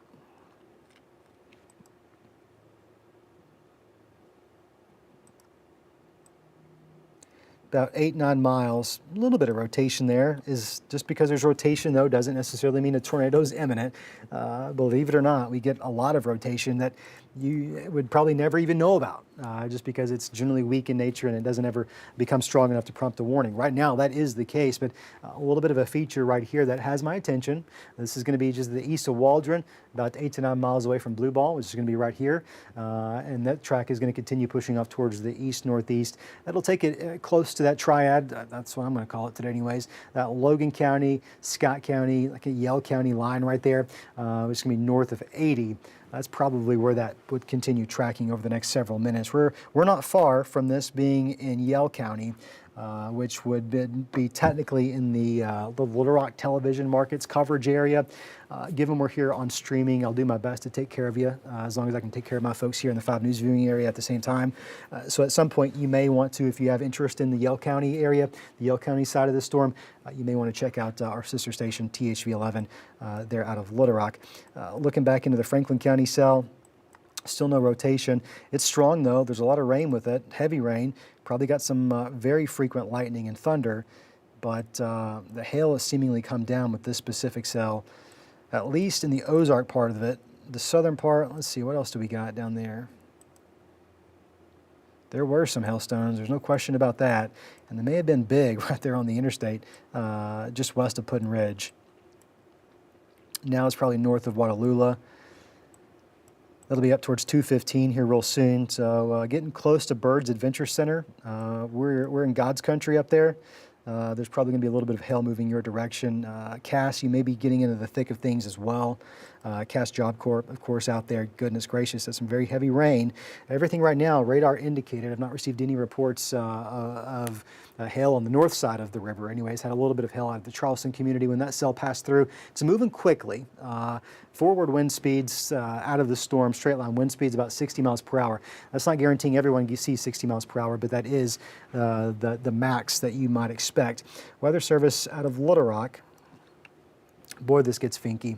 About 8-9 miles, a little bit of rotation there. Is just because there's rotation, though, doesn't necessarily mean a tornado is imminent. Believe it or not, we get a lot of rotation that you would probably never even know about, just because it's generally weak in nature and it doesn't ever become strong enough to prompt a warning. Right now, that is the case, but a little bit of a feature right here that has my attention. This is going to be just the east of Waldron, about 8 to 9 miles away from Blue Ball, which is going to be right here, and that track is going to continue pushing off towards the east-northeast. That'll take it close to that triad. That's what I'm going to call it today anyways. That Logan County, Scott County, like a Yell County line right there, which is going to be north of 80. That's probably where that would continue tracking over the next several minutes. We're not far from this being in Yell County, which would be technically in the Little Rock television markets coverage area. Given we're here on streaming, I'll do my best to take care of you, as long as I can take care of my folks here in the 5 News viewing area at the same time. So at some point you may want to, if you have interest in the Yell County area, the Yell County side of the storm, you may want to check out our sister station, THV 11, there out of Little Rock. Looking back into the Franklin County cell, still no rotation. It's strong though. There's a lot of rain with it, heavy rain. Probably got some very frequent lightning and thunder, but the hail has seemingly come down with this specific cell, at least in the Ozark part of it. The southern part, let's see, what else do we got down there? There were some hailstones, there's no question about that, and they may have been big right there on the interstate, just west of Puddin Ridge. Now it's probably north of Watalula. That'll be up towards 215 here real soon. So getting close to Bird's Adventure Center. We're in God's country up there. There's probably going to be a little bit of hail moving your direction. Cass, you may be getting into the thick of things as well. Cass Job Corp, of course, out there. Goodness gracious, that's some very heavy rain. Everything right now, radar indicated. I've not received any reports of hail on the north side of the river. Anyways, had a little bit of hail out of the Charleston community when that cell passed through. It's moving quickly. Forward wind speeds out of the storm, straight line wind speeds about 60 miles per hour. That's not guaranteeing everyone sees 60 miles per hour, but that is the max that you might expect. Weather Service out of Little Rock. Boy, this gets finky.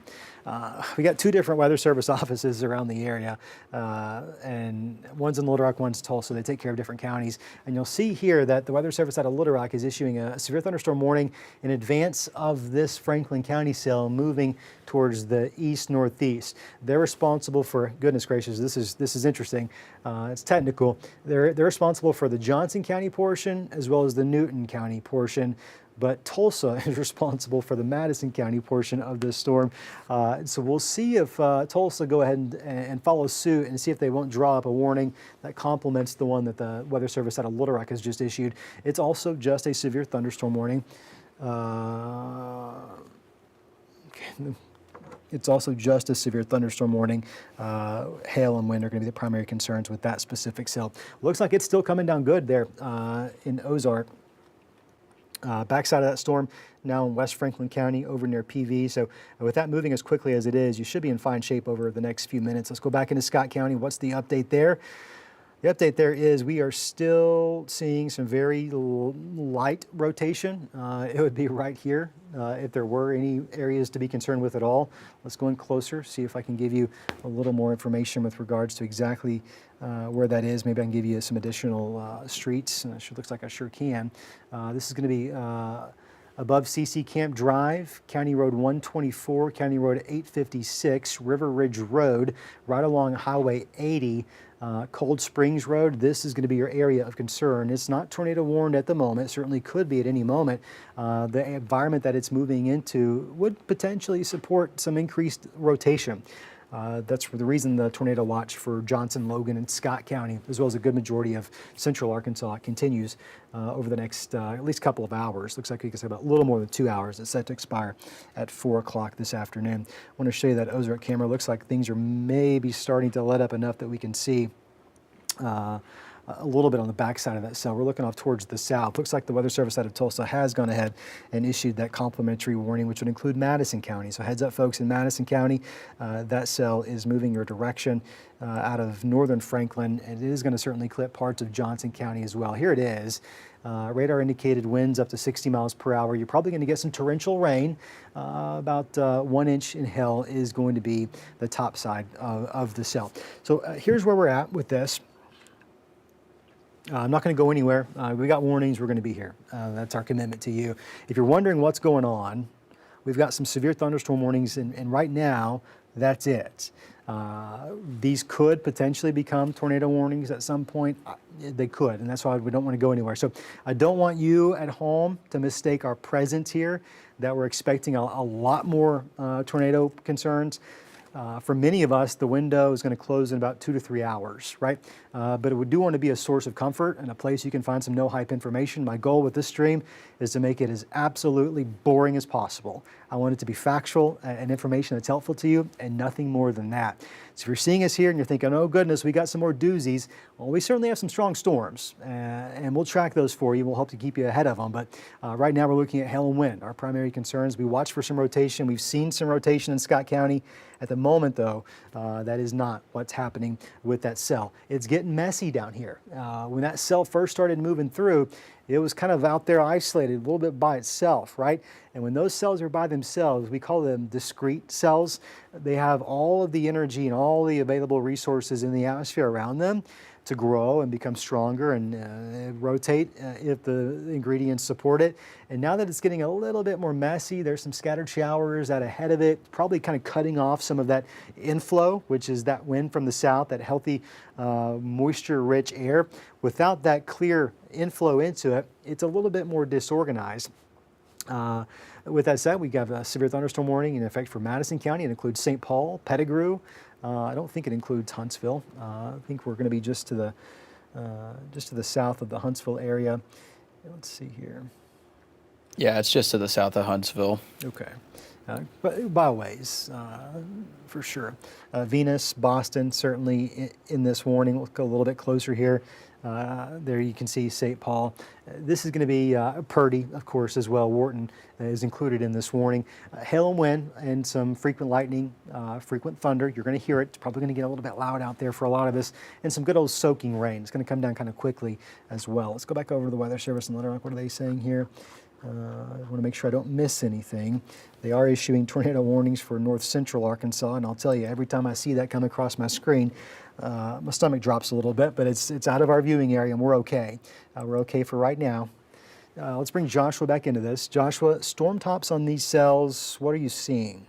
We got 2 different Weather Service offices around the area, and one's in Little Rock, one's Tulsa. They take care of different counties. And you'll see here that the Weather Service out of Little Rock is issuing a severe thunderstorm warning in advance of this Franklin County cell moving towards the east-northeast. They're responsible for, goodness gracious, this is interesting. It's technical. They're responsible for the Johnson County portion as well as the Newton County portion. But Tulsa is responsible for the Madison County portion of this storm. So we'll see if Tulsa go ahead and follow suit and see if they won't draw up a warning that complements the one that the Weather Service out of Little Rock has just issued. It's also just a severe thunderstorm warning. It's also just a severe thunderstorm warning. Hail and wind are going to be the primary concerns with that specific cell. Looks like it's still coming down good there in Ozark. Backside of that storm now in West Franklin County over near PV. So with that moving as quickly as it is, you should be in fine shape over the next few minutes. Let's go back into Scott County. What's the update there? The update there is we are still seeing some very light rotation. It would be right here if there were any areas to be concerned with at all. Let's go in closer, see if I can give you a little more information with regards to exactly where that is. Maybe I can give you some additional streets. It sure looks like I sure can. This is going to be above CC Camp Drive, County Road 124, County Road 856, River Ridge Road, right along Highway 80, Cold Springs Road. This is going to be your area of concern. It's not tornado warned at the moment. It certainly could be at any moment. The environment that it's moving into would potentially support some increased rotation. That's for the reason the tornado watch for Johnson, Logan, and Scott County, as well as a good majority of central Arkansas, continues over the next at least couple of hours. Looks like we can say about a little more than 2 hours. It's set to expire at 4 o'clock this afternoon. I want to show you that Ozark camera. Looks like things are maybe starting to let up enough that we can see a little bit on the backside of that cell. We're looking off towards the south. Looks like the Weather Service out of Tulsa has gone ahead and issued that complimentary warning, which would include Madison County. So heads up, folks, in Madison County, that cell is moving your direction out of northern Franklin, and it is going to certainly clip parts of Johnson County as well. Here it is. Radar indicated winds up to 60 miles per hour. You're probably going to get some torrential rain. About 1 inch in hail is going to be the top side of the cell. So here's where we're at with this. I'm not going to go anywhere. We got warnings. We're going to be here. That's our commitment to you. If you're wondering what's going on, we've got some severe thunderstorm warnings, and right now That's it. These could potentially become tornado warnings at some point. They could, and that's why we don't want to go anywhere. So I don't want you at home to mistake our presence here, that we're expecting a lot more tornado concerns. For many of us, the window is going to close in about 2 to 3 hours, right? But we do want to be a source of comfort and a place you can find some no-hype information. My goal with this stream is to make it as absolutely boring as possible. I want it to be factual and information that's helpful to you, and nothing more than that. So if you're seeing us here and you're thinking, oh goodness, we got some more doozies, well, we certainly have some strong storms, and we'll track those for you. We'll hope to keep you ahead of them. But right now we're looking at hail and wind, our primary concerns. We watch for some rotation. We've seen some rotation in Scott County. At the moment, though, that is not what's happening with that cell. It's getting messy down here. When that cell first started moving through, it was kind of out there isolated, a little bit by itself, right? And when those cells are by themselves, we call them discrete cells. They have all of the energy and all the available resources in the atmosphere around them to grow and become stronger and rotate if the ingredients support it. And now that it's getting a little bit more messy, there's some scattered showers out ahead of it, probably kind of cutting off some of that inflow, which is that wind from the south, that healthy, moisture-rich air. Without that clear inflow into it, it's a little bit more disorganized. With that said, we got a severe thunderstorm warning in effect for Madison County. It includes St. Paul, Pettigrew. I don't think it includes Huntsville. I think we're going to be just to the south of the Huntsville area. Let's see here. Yeah, it's just to the south of Huntsville. Okay. But by ways, for sure. Venus, Boston, certainly in this warning. We'll go a little bit closer here. There you can see St. Paul. This is going to be Purdy, of course, as well. Wharton is included in this warning. Hail and wind and some frequent lightning, frequent thunder. You're going to hear it. It's probably going to get a little bit loud out there for a lot of us. And some good old soaking rain. It's going to come down kind of quickly as well. Let's go back over to the Weather Service and Little Rock. What are they saying here? I want to make sure I don't miss anything. They are issuing tornado warnings for north central Arkansas, and I'll tell you, every time I see that come across my screen, my stomach drops a little bit, but it's out of our viewing area, and we're okay. We're okay for right now. Let's bring Joshua back into this. Joshua, storm tops on these cells, what are you seeing?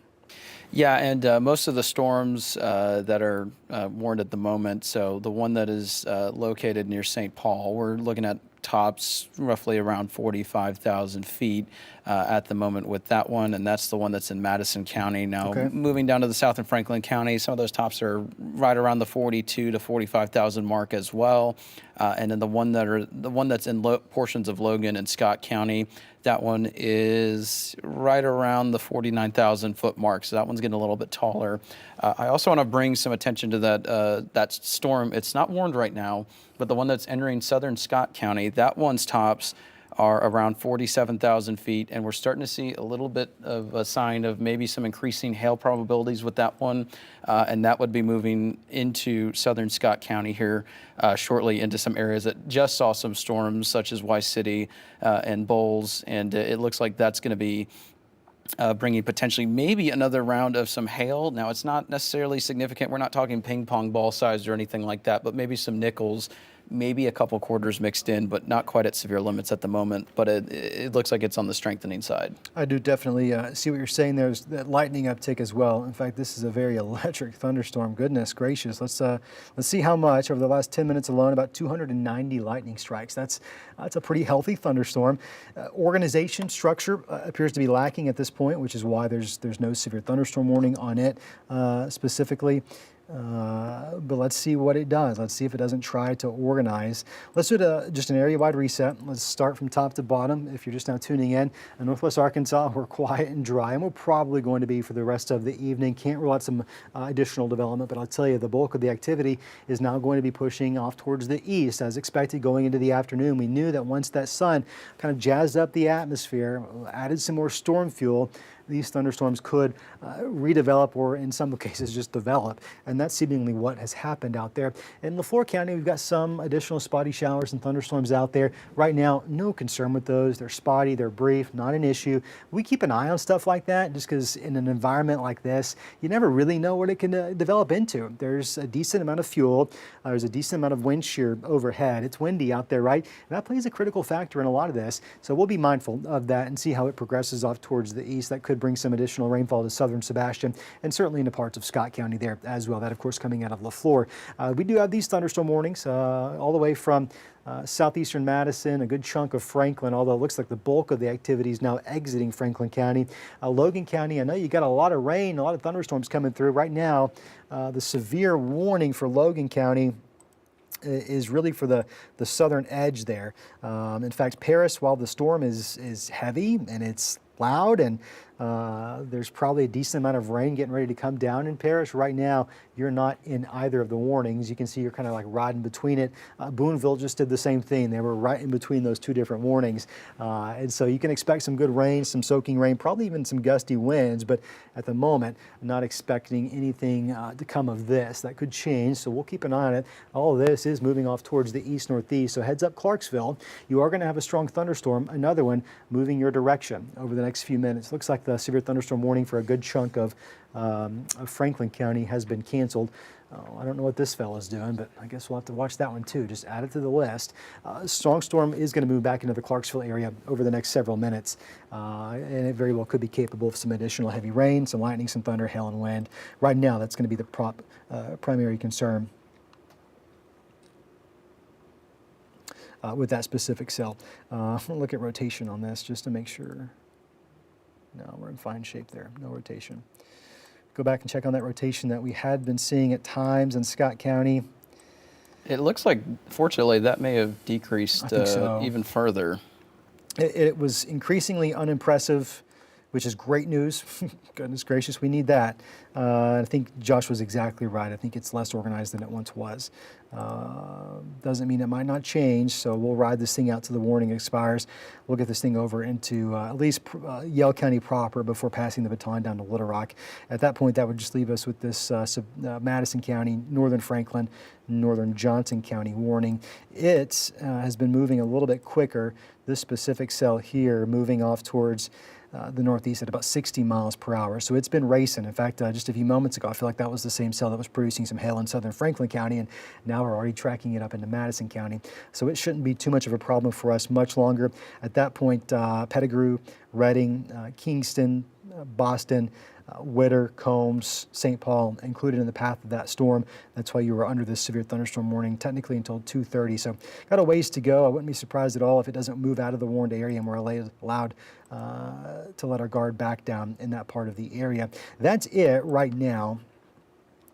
Yeah, and most of the storms that are warned at the moment, so the one that is located near St. Paul, we're looking at tops roughly around 45,000 feet at the moment with that one, and that's the one that's in Madison County. Now, Okay. moving down to the south in Franklin County, some of those tops are right around the 42 to 45,000 mark as well. And then the one that's in portions of Logan and Scott County, that one is right around the 49,000 foot mark. So that one's getting a little bit taller. I also want to bring some attention to that storm. It's not warned right now, but the one that's entering southern Scott County, that one's tops are around 47,000 feet, and we're starting to see a little bit of a sign of maybe some increasing hail probabilities with that one, and that would be moving into southern Scott County here shortly into some areas that just saw some storms such as Weiss City and Bowles, and it looks like that's going to be bringing potentially maybe another round of some hail. Now, it's not necessarily significant. We're not talking ping pong ball sized or anything like that, but maybe some nickels, maybe a couple quarters mixed in, but not quite at severe limits at the moment. But it looks like it's on the strengthening side. I do definitely see what you're saying. There's that lightning uptick as well. In fact, this is a very electric thunderstorm. Goodness gracious. Let's see how much over the last 10 minutes alone. About 290 lightning strikes. That's a pretty healthy thunderstorm. Organization structure appears to be lacking at this point, which is why there's no severe thunderstorm warning on it specifically. But let's see what it does. Let's see if it doesn't try to organize. Let's do just an area-wide reset. Let's start from top to bottom. If you're just now tuning in Northwest Arkansas, we're quiet and dry, and we're probably going to be for the rest of the evening. Can't rule out some additional development, but I'll tell you, the bulk of the activity is now going to be pushing off towards the east, as expected going into the afternoon. We knew that once that sun kind of jazzed up the atmosphere, added some more storm fuel, these thunderstorms could redevelop, or in some cases just develop, and that's seemingly what has happened out there. In LaFleur County, we've got some additional spotty showers and thunderstorms out there. Right now, no concern with those. They're spotty, they're brief, not an issue. We keep an eye on stuff like that just because in an environment like this, you never really know what it can develop into. There's a decent amount of fuel. There's a decent amount of wind shear overhead. It's windy out there, right? And that plays a critical factor in a lot of this. So we'll be mindful of that and see how it progresses off towards the east. That could could bring some additional rainfall to southern Sebastian and certainly into parts of Scott County there as well. That, of course, coming out of LaFleur. We do have these thunderstorm warnings all the way from southeastern Madison, a good chunk of Franklin, although it looks like the bulk of the activity is now exiting Franklin County. Logan County, I know you got a lot of rain, a lot of thunderstorms coming through. Right now, the severe warning for Logan County is really for the southern edge there. In fact, Paris, while the storm is heavy and it's loud and there's probably a decent amount of rain getting ready to come down in Paris. Right now, you're not in either of the warnings. You can see you're kind of like riding between it. Boonville just did the same thing. They were right in between those two different warnings. And so you can expect some good rain, some soaking rain, probably even some gusty winds. But at the moment, I'm not expecting anything to come of this. That could change, so we'll keep an eye on it. All of this is moving off towards the east-northeast. So heads up Clarksville. You are going to have a strong thunderstorm, another one moving your direction over the next few minutes. Looks like the severe thunderstorm warning for a good chunk of Franklin County has been canceled. I don't know what this fella's doing, but I guess we'll have to watch that one too. Just add it to the list. Strong storm is going to move back into the Clarksville area over the next several minutes, and it very well could be capable of some additional heavy rain, some lightning, some thunder, hail, and wind. Right now, that's going to be the primary concern with that specific cell. I'm going to look at rotation on this just to make sure. No, we're in fine shape there. No rotation. Go back and check on that rotation that we had been seeing at times in Scott County. It looks like, fortunately, that may have decreased even further. It was increasingly unimpressive, which is great news. Goodness gracious, we need that. I think Josh was exactly right. I think it's less organized than it once was. Doesn't mean it might not change, so we'll ride this thing out till the warning expires. We'll get this thing over into at least Yale County proper before passing the baton down to Little Rock. At that point, that would just leave us with this Madison County, northern Franklin, northern Johnson County warning. It has been moving a little bit quicker. This specific cell here moving off towards the northeast at about 60 miles per hour. So it's been racing. In fact, just a few moments ago, I feel like that was the same cell that was producing some hail in southern Franklin County, and now we're already tracking it up into Madison County. So it shouldn't be too much of a problem for us much longer. At that point, Pettigrew, Reading, Kingston, Boston, Witter, Combs, St. Paul included in the path of that storm. That's why you were under this severe thunderstorm warning technically until 2:30. So got a ways to go. I wouldn't be surprised at all if it doesn't move out of the warned area and we're allowed to let our guard back down in that part of the area. That's it right now.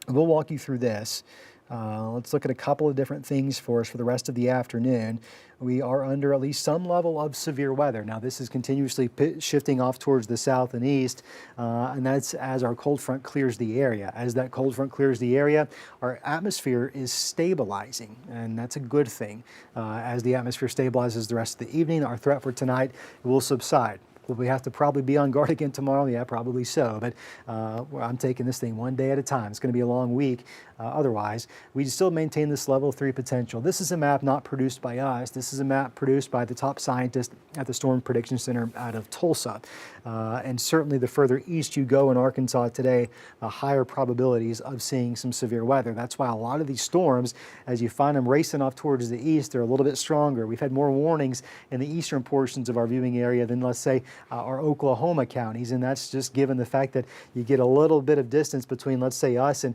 We'll walk you through this. Let's look at a couple of different things for us for the rest of the afternoon. We are under at least some level of severe weather. Now, this is continuously shifting off towards the south and east, and that's as our cold front clears the area. As that cold front clears the area, our atmosphere is stabilizing, and that's a good thing. As the atmosphere stabilizes the rest of the evening, our threat for tonight will subside. Will we have to probably be on guard again tomorrow? Yeah, probably so. But I'm taking this thing one day at a time. It's going to be a long week. Otherwise, we still maintain this level 3 potential. This is a map not produced by us. This is a map produced by the top scientist at the Storm Prediction Center out of Tulsa. And certainly the further east you go in Arkansas today, the higher probabilities of seeing some severe weather. That's why a lot of these storms, as you find them racing off towards the east, they're a little bit stronger. We've had more warnings in the eastern portions of our viewing area than, let's say, our Oklahoma counties, and that's just given the fact that you get a little bit of distance between, let's say, us and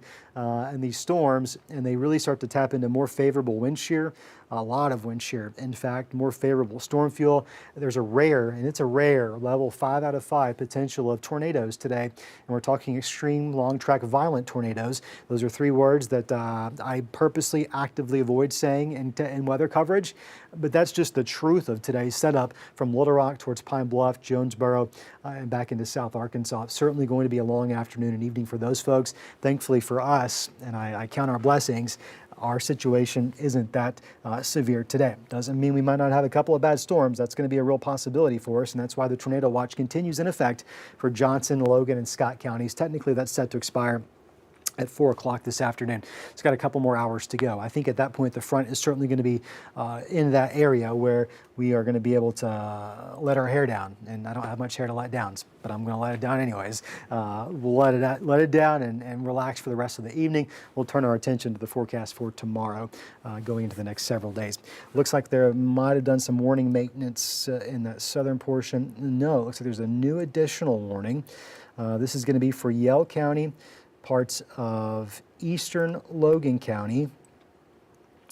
these storms, and they really start to tap into more favorable wind shear, a lot of wind shear. In fact, more favorable storm fuel. There's a rare, and it's a rare, level 5 out of 5 potential of tornadoes today, and we're talking extreme, long-track, violent tornadoes. Those are 3 words that I purposely, actively avoid saying in weather coverage, but that's just the truth of today's setup from Little Rock towards Pine Bluff, Jonesboro, and back into South Arkansas. It's certainly going to be a long afternoon and evening for those folks. Thankfully for us, and I count our blessings, our situation isn't that severe today. Doesn't mean we might not have a couple of bad storms. That's going to be a real possibility for us, and that's why the tornado watch continues in effect for Johnson, Logan, and Scott counties. Technically, that's set to expire at 4 o'clock this afternoon. It's got a couple more hours to go. I think at that point the front is certainly going to be in that area where we are going to be able to let our hair down. And I don't have much hair to let down, but I'm going to let it down anyways. We'll let it down and relax for the rest of the evening. We'll turn our attention to the forecast for tomorrow going into the next several days. Looks like there might have done some warning maintenance in that southern portion. No, it looks like there's a new additional warning. This is going to be for Yell County, parts of eastern Logan County.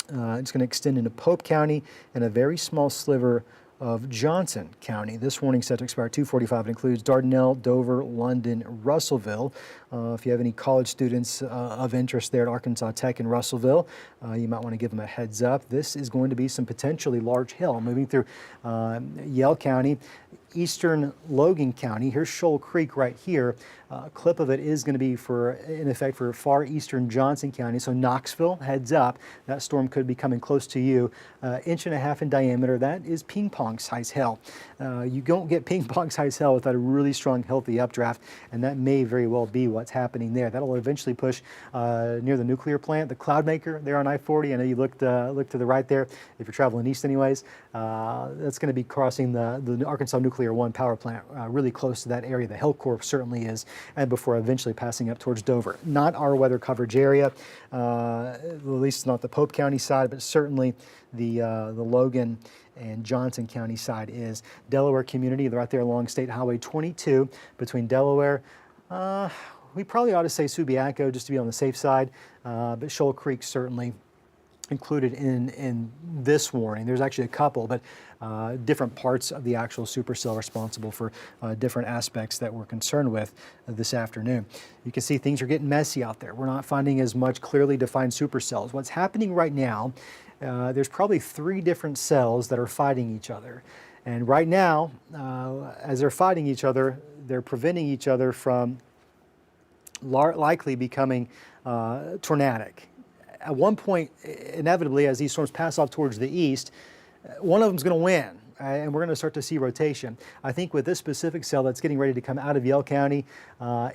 It's going to extend into Pope County and a very small sliver of Johnson County. This warning set to expire 2/45. It includes Dardanelle, Dover, London, Russellville. If you have any college students of interest there at Arkansas Tech in Russellville, you might want to give them a heads up. This is going to be some potentially large hail moving through Yell County, eastern Logan County. Here's Shoal Creek right here. A clip of it is going to be in effect for far eastern Johnson County. So Knoxville, heads up, that storm could be coming close to you. 1.5 inches in diameter. That is ping pong size hail. You don't get ping pong size hail without a really strong, healthy updraft, and that may very well be what's happening there. That'll eventually push near the nuclear plant, the Cloudmaker there on I-40. I know you look to the right there if you're traveling east anyways. That's going to be crossing the Arkansas Nuclear 1 power plant really close to that area. The Hellcorp certainly is, and before eventually passing up towards Dover. Not our weather coverage area, at least not the Pope County side, but certainly the Logan and Johnson County side is. Delaware community right there along State Highway 22 between Delaware. We probably ought to say Subiaco just to be on the safe side, but Shoal Creek certainly included in this warning. There's actually a couple, but different parts of the actual supercell responsible for different aspects that we're concerned with this afternoon. You can see things are getting messy out there. We're not finding as much clearly defined supercells. What's happening right now, there's probably 3 different cells that are fighting each other. And right now, as they're fighting each other, they're preventing each other from likely becoming tornadic. At one point, inevitably, as these storms pass off towards the east, one of them's going to win, and we're going to start to see rotation. I think with this specific cell that's getting ready to come out of Yell County,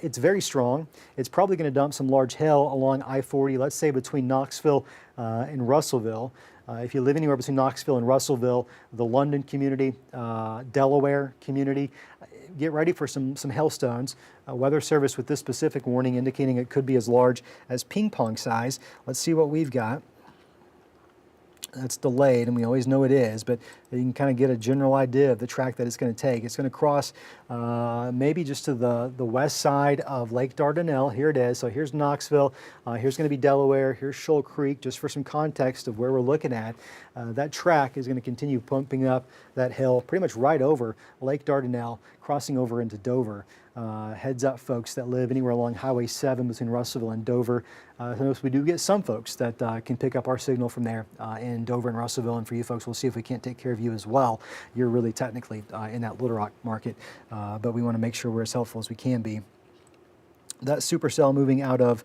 it's very strong. It's probably going to dump some large hail along I-40, let's say between Knoxville and Russellville. If you live anywhere between Knoxville and Russellville, the London community, Delaware community, get ready for some hailstones. Weather Service with this specific warning indicating it could be as large as ping pong size. Let's see what we've got. That's delayed, and we always know it is, but you can kind of get a general idea of the track that it's going to take. It's going to cross maybe just to the west side of Lake Dardanelle. Here it is. So here's Knoxville. Here's going to be Delaware. Here's Shoal Creek, just for some context of where we're looking at. That track is going to continue pumping up that hill pretty much right over Lake Dardanelle, crossing over into Dover. Heads up, folks that live anywhere along Highway 7 between Russellville and Dover. Notice we do get some folks that can pick up our signal from there in Dover and Russellville. And for you folks, we'll see if we can't take care of you as well. You're really technically in that Little Rock market, but we want to make sure we're as helpful as we can be. That supercell moving out of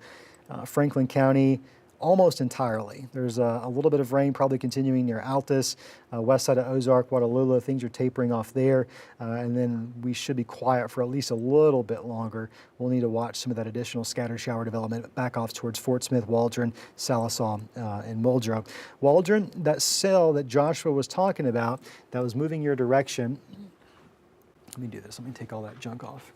Franklin County almost entirely. There's a little bit of rain probably continuing near Altus, west side of Ozark, Watalula. Things are tapering off there, and then we should be quiet for at least a little bit longer. We'll need to watch some of that additional scattered shower development back off towards Fort Smith, Waldron, Salisaw, and Muldrow. Waldron, that cell that Joshua was talking about that was moving your direction. Let me do this. Let me take all that junk off.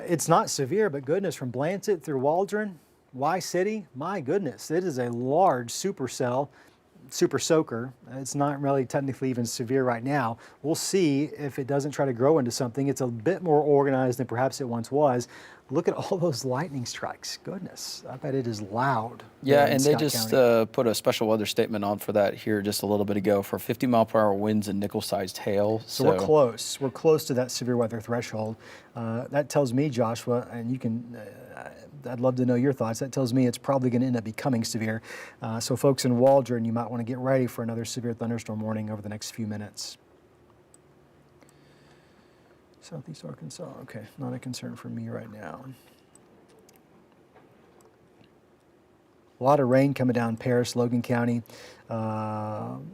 It's not severe, but goodness, from Blancett through Waldron, Y-City, my goodness, it is a large supercell, super soaker. It's not really technically even severe right now. We'll see if it doesn't try to grow into something. It's a bit more organized than perhaps it once was. Look at all those lightning strikes. Goodness, I bet it is loud. Yeah, and they just put a special weather statement on for that here just a little bit ago for 50-mile-per-hour winds and nickel-sized hail. So we're close. We're close to that severe weather threshold. That tells me, Joshua, and you can, I'd love to know your thoughts. That tells me it's probably going to end up becoming severe. So folks in Waldron, you might want to get ready for another severe thunderstorm warning over the next few minutes. Southeast Arkansas, okay, not a concern for me right now. A lot of rain coming down Paris, Logan County. It's going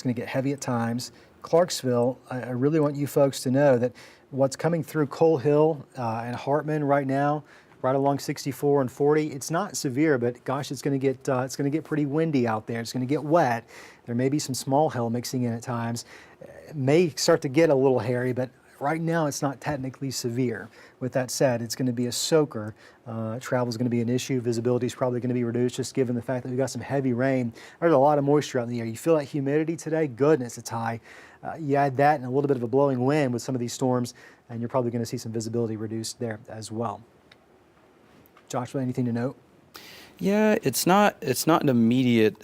to get heavy at times. Clarksville, I really want you folks to know that what's coming through Coal Hill and Hartman right now, right along 64 and 40. It's not severe, but gosh, it's going to get pretty windy out there. It's going to get wet. There may be some small hail mixing in at times. It may start to get a little hairy, but right now it's not technically severe. With that said, it's going to be a soaker. Travel is going to be an issue. Visibility is probably going to be reduced just given the fact that we've got some heavy rain. There's a lot of moisture out in the air. You feel that humidity today? Goodness, it's high. You add that and a little bit of a blowing wind with some of these storms, and you're probably going to see some visibility reduced there as well. Joshua, anything to note? Yeah, it's not an immediate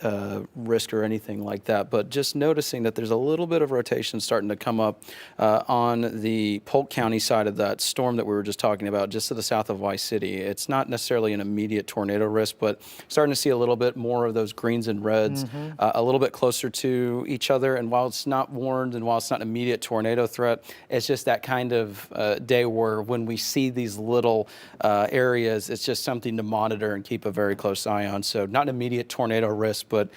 risk or anything like that, but just noticing that there's a little bit of rotation starting to come up on the Polk County side of that storm that we were just talking about, just to the south of Y City. It's not necessarily an immediate tornado risk, but starting to see a little bit more of those greens and reds a little bit closer to each other. And while it's not warned and while it's not an immediate tornado threat, it's just that kind of day where when we see these little areas, it's just something to monitor and keep a very close eye on. So not an immediate tornado risk, but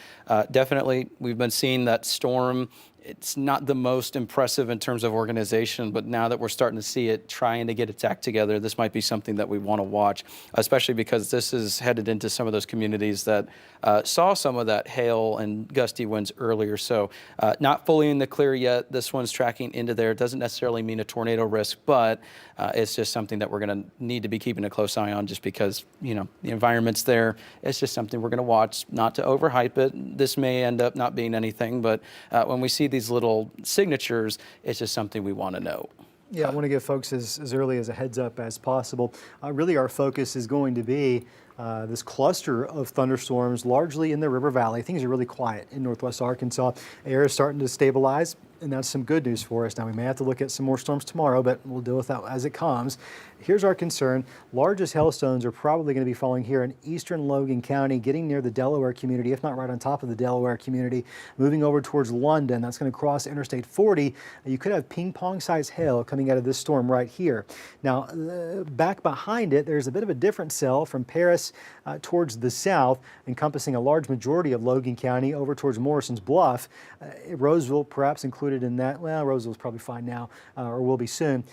definitely we've been seeing that storm. It's not the most impressive in terms of organization, but now that we're starting to see it trying to get its act together, this might be something that we want to watch, especially because this is headed into some of those communities that saw some of that hail and gusty winds earlier. So not fully in the clear yet. This one's tracking into there. It doesn't necessarily mean a tornado risk, but it's just something that we're going to need to be keeping a close eye on just because, you know, the environment's there. It's just something we're going to watch, not to overhype it. This may end up not being anything, but when we see these little signatures, it's just something we want to know. Yeah, I want to give folks as early as a heads up as possible. Really, our focus is going to be this cluster of thunderstorms, largely in the River Valley. Things are really quiet in northwest Arkansas. Air is starting to stabilize, and that's some good news for us. Now, we may have to look at some more storms tomorrow, but we'll deal with that as it comes. Here's our concern. Largest hailstones are probably going to be falling here in eastern Logan County, getting near the Delaware community, if not right on top of the Delaware community, moving over towards London. That's going to cross Interstate 40. You could have ping-pong-sized hail coming out of this storm right here. Now, back behind it, there's a bit of a different cell from Paris towards the south, encompassing a large majority of Logan County over towards Morrison's Bluff. Roseville perhaps included in that. Well, Roseville's probably fine now, or will be soon.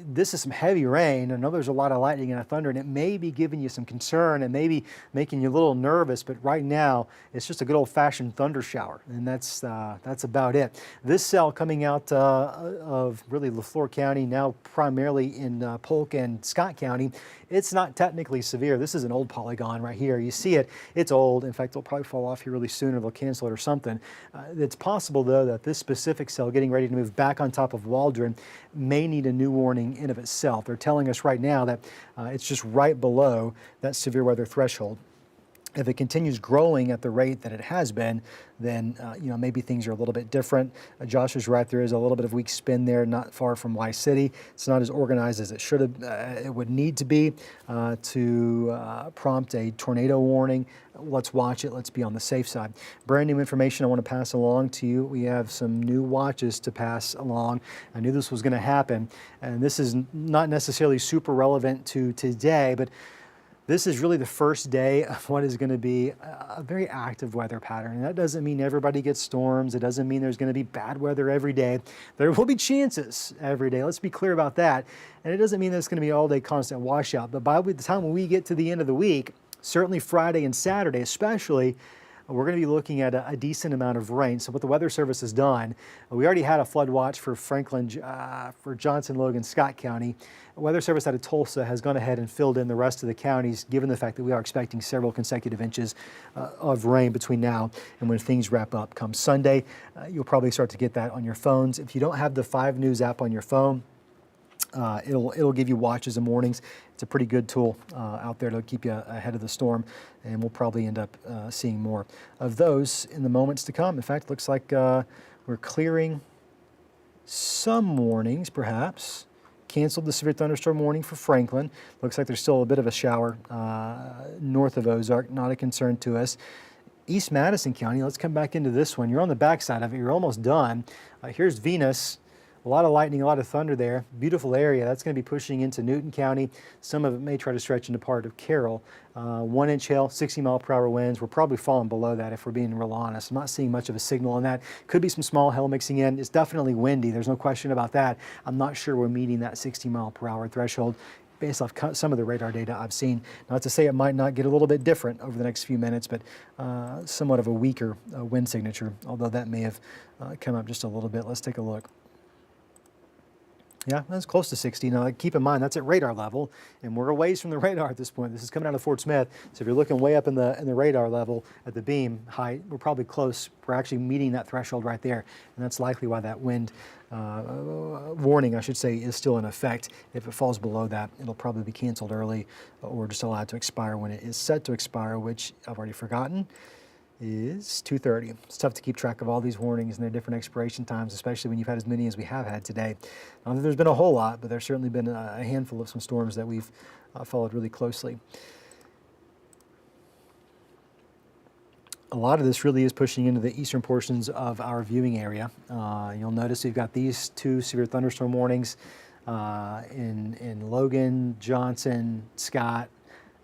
This is some heavy rain. I know there's a lot of lightning and thunder, and it may be giving you some concern and maybe making you a little nervous, but right now it's just a good old-fashioned thunder shower, and that's about it. This cell coming out of really LaFleur County, now primarily in Polk and Scott County, it's not technically severe. This is an old polygon right here. You see it, it's old. In fact, it'll probably fall off here really soon or they'll cancel it or something. It's possible, though, that this specific cell getting ready to move back on top of Waldron may need a new warning in of itself. They're telling us right now that it's just right below that severe weather threshold. If it continues growing at the rate that it has been, then you know, maybe things are a little bit different. Josh is right. There is a little bit of weak spin there, not far from Y City. It's not as organized as it should have. It would need to be to prompt a tornado warning. Let's watch it. Let's be on the safe side. Brand new information I want to pass along to you. We have some new watches to pass along. I knew this was going to happen, and this is not necessarily super relevant to today, but this is really the first day of what is going to be a very active weather pattern. And that doesn't mean everybody gets storms. It doesn't mean there's going to be bad weather every day. There will be chances every day. Let's be clear about that. And it doesn't mean that it's going to be all day constant washout. But by the time when we get to the end of the week, certainly Friday and Saturday especially, we're going to be looking at a decent amount of rain. So what the Weather Service has done, we already had a flood watch for Franklin, for Johnson, Logan, Scott County. The Weather Service out of Tulsa has gone ahead and filled in the rest of the counties, given the fact that we are expecting several consecutive inches of rain between now and when things wrap up come Sunday. You'll probably start to get that on your phones. If you don't have the 5 News app on your phone, it'll give you watches and warnings. It's a pretty good tool out there to keep you ahead of the storm, and we'll probably end up seeing more of those in the moments to come. In fact, it looks like we're clearing some warnings, perhaps. Canceled the severe thunderstorm warning for Franklin. Looks like there's still a bit of a shower north of Ozark, not a concern to us. East Madison County, let's come back into this one. You're on the backside of it. You're almost done. Here's Venus. A lot of lightning, a lot of thunder there. Beautiful area. That's going to be pushing into Newton County. Some of it may try to stretch into part of Carroll. 1-inch hail, 60-mile-per-hour winds. We're probably falling below that if we're being real honest. I'm not seeing much of a signal on that. Could be some small hail mixing in. It's definitely windy. There's no question about that. I'm not sure we're meeting that 60-mile-per-hour threshold based off some of the radar data I've seen. Not to say it might not get a little bit different over the next few minutes, but somewhat of a weaker wind signature, although that may have come up just a little bit. Let's take a look. Yeah, that's close to 60. Now, keep in mind, that's at radar level, and we're a ways from the radar at this point. This is coming out of Fort Smith, so if you're looking way up in the radar level at the beam height, we're probably close. We're actually meeting that threshold right there, and that's likely why that wind warning, I should say, is still in effect. If it falls below that, it'll probably be canceled early or just allowed to expire when it is set to expire, which I've already forgotten. Is 2:30. It's tough to keep track of all these warnings and their different expiration times, especially when you've had as many as we have had today. Not that there's been a whole lot, but there's certainly been a handful of some storms that we've followed really closely. A lot of this really is pushing into the eastern portions of our viewing area. You'll notice we've got these two severe thunderstorm warnings in Logan, Johnson, Scott,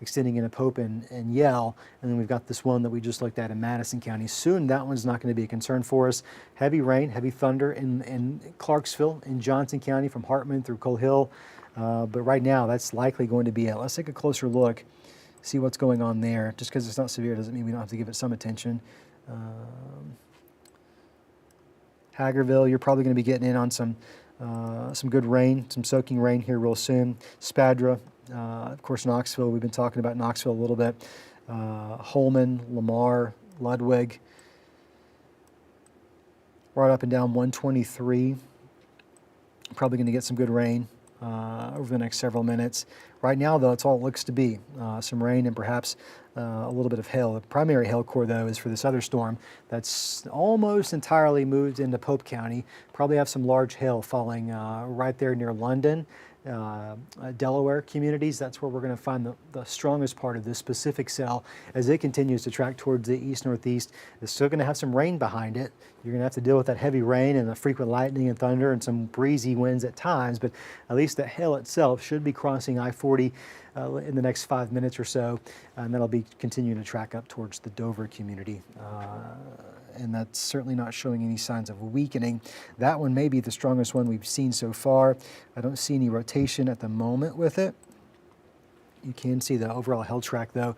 extending into Pope and Yell, and then we've got this one that we just looked at in Madison County. Soon that one's not going to be a concern for us. Heavy rain, heavy thunder in Clarksville, in Johnson County from Hartman through Coal Hill, but right now that's likely going to be it. Let's take a closer look, see what's going on there. Just because it's not severe doesn't mean we don't have to give it some attention. Hagerville, you're probably going to be getting in on some good rain, some soaking rain here real soon. Spadra, of course, Knoxville, we've been talking about Knoxville a little bit. Holman, Lamar, Ludwig, right up and down 123. Probably going to get some good rain over the next several minutes. Right now, though, it's all it looks to be. Some rain and perhaps a little bit of hail. The primary hail core, though, is for this other storm that's almost entirely moved into Pope County. Probably have some large hail falling right there near London. Delaware communities, that's where we're going to find the strongest part of this specific cell as it continues to track towards the east-northeast. It's still going to have some rain behind it. You're going to have to deal with that heavy rain and the frequent lightning and thunder and some breezy winds at times, but at least the hail itself should be crossing I-40 in the next 5 minutes or so, and that'll be continuing to track up towards the Dover community. And that's certainly not showing any signs of weakening. That one may be the strongest one we've seen so far. I don't see any rotation at the moment with it. You can see the overall hail track, though,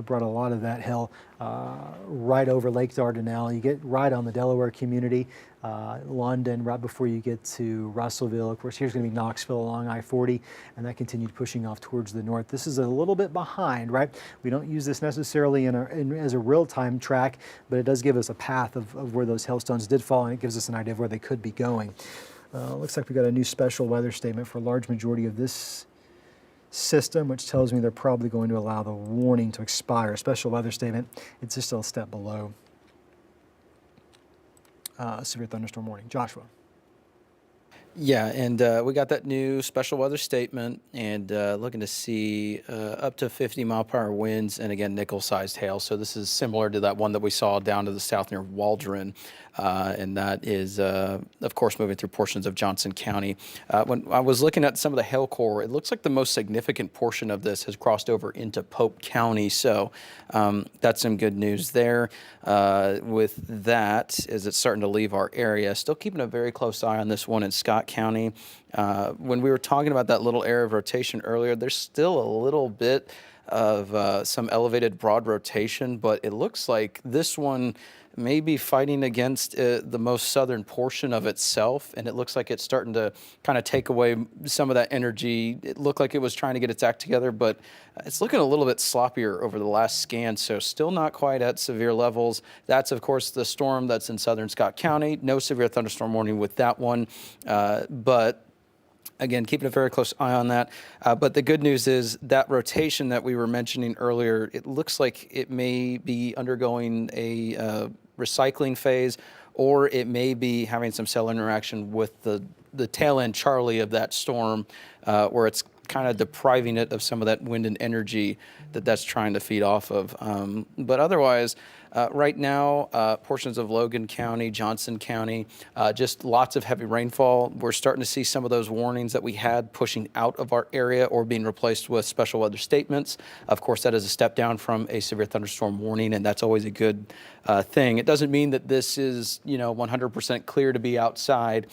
brought a lot of that hail right over Lake Dardanelle. You get right on the Delaware community, London, right before you get to Russellville. Of course, here's going to be Knoxville along I-40, and that continued pushing off towards the north. This is a little bit behind, right? We don't use this necessarily as a real-time track, but it does give us a path of where those hailstones did fall, and it gives us an idea of where they could be going. Looks like we got a new special weather statement for a large majority of this system, which tells me they're probably going to allow the warning to expire. Special weather statement, it's just still a step below severe thunderstorm warning. Joshua. Yeah, and we got that new special weather statement, and looking to see up to 50-mile-per-hour winds, and again, nickel-sized hail. So this is similar to that one that we saw down to the south near Waldron, and that is, of course, moving through portions of Johnson County. When I was looking at some of the hail core, it looks like the most significant portion of this has crossed over into Pope County, so that's some good news there. With that, as it's starting to leave our area, still keeping a very close eye on this one in Scott County. When we were talking about that little area of rotation earlier, there's still a little bit of some elevated broad rotation, but it looks like this one may be fighting against the most southern portion of itself, and it looks like it's starting to kind of take away some of that energy. It looked like it was trying to get its act together, but it's looking a little bit sloppier over the last scan, so still not quite at severe levels. That's, of course, the storm that's in southern Scott County. No severe thunderstorm warning with that one, but again, keeping a very close eye on that. But the good news is that rotation that we were mentioning earlier, it looks like it may be undergoing a recycling phase, or it may be having some cell interaction with the tail end Charlie of that storm, where it's kind of depriving it of some of that wind and energy that's trying to feed off of. But otherwise, right now, portions of Logan County, Johnson County, just lots of heavy rainfall. We're starting to see some of those warnings that we had pushing out of our area or being replaced with special weather statements. Of course, that is a step down from a severe thunderstorm warning, and that's always a good thing. It doesn't mean that this is, 100% clear to be outside.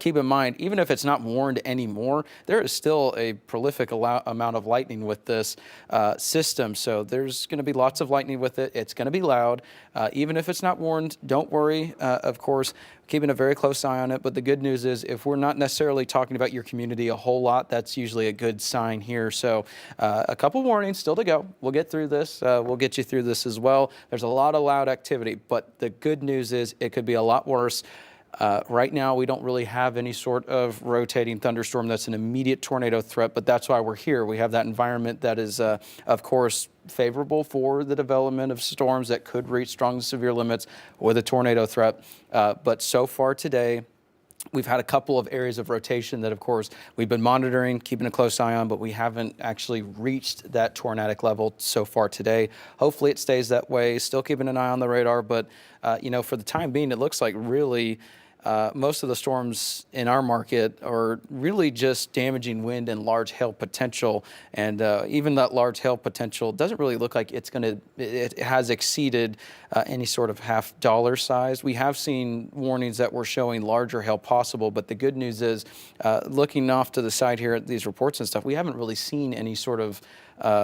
Keep in mind, even if it's not warned anymore, there is still a prolific amount of lightning with this system. So there's going to be lots of lightning with it. It's going to be loud. Even if it's not warned, don't worry. Of course, keeping a very close eye on it. But the good news is if we're not necessarily talking about your community a whole lot, that's usually a good sign here. So a couple warnings still to go. We'll get through this. We'll get you through this as well. There's a lot of loud activity, but the good news is it could be a lot worse. Right now, we don't really have any sort of rotating thunderstorm that's an immediate tornado threat, but that's why we're here. We have that environment that is, of course, favorable for the development of storms that could reach strong to severe limits with a tornado threat. But so far today, we've had a couple of areas of rotation that, of course, we've been monitoring, keeping a close eye on, but we haven't actually reached that tornadic level so far today. Hopefully it stays that way, still keeping an eye on the radar, but, for the time being, it looks like really most of the storms in our market are really just damaging wind and large hail potential. And even that large hail potential doesn't really look like it has exceeded any sort of $half size. We have seen warnings that were showing larger hail possible, but the good news is looking off to the side here at these reports and stuff, we haven't really seen any sort of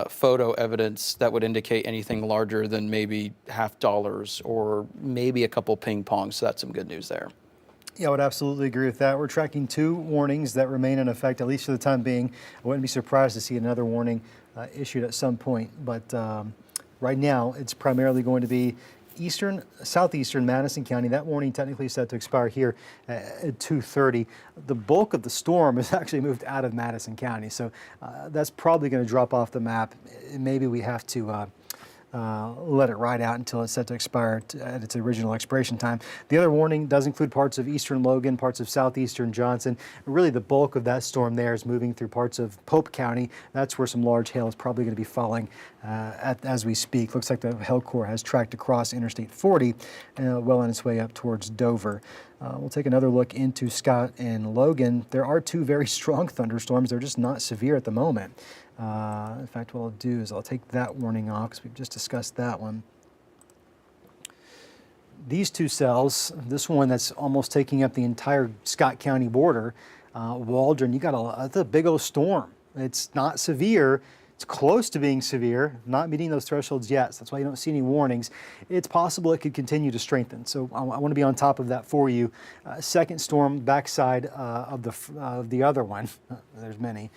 photo evidence that would indicate anything larger than maybe $half or maybe a couple ping pongs. So that's some good news there. Yeah, I would absolutely agree with that. We're tracking 2 warnings that remain in effect, at least for the time being. I wouldn't be surprised to see another warning issued at some point. But right now, it's primarily going to be southeastern Madison County. That warning technically is set to expire here at 2:30. The bulk of the storm is actually moved out of Madison County. So that's probably going to drop off the map. Maybe we have to let it ride out until it's set to expire at its original expiration time. The other warning does include parts of eastern Logan, parts of southeastern Johnson. Really, the bulk of that storm there is moving through parts of Pope County. That's where some large hail is probably going to be falling as we speak. Looks like the hail core has tracked across Interstate 40, well on its way up towards Dover. We'll take another look into Scott and Logan. There are 2 very strong thunderstorms. They're just not severe at the moment. In fact, what I'll do is I'll take that warning off because we've just discussed that one. These 2 cells, this one that's almost taking up the entire Scott County border, Waldron, you got that's a big old storm. It's not severe. It's close to being severe, not meeting those thresholds yet. So that's why you don't see any warnings. It's possible it could continue to strengthen. So I want to be on top of that for you. Second storm, backside of the other one. There's many.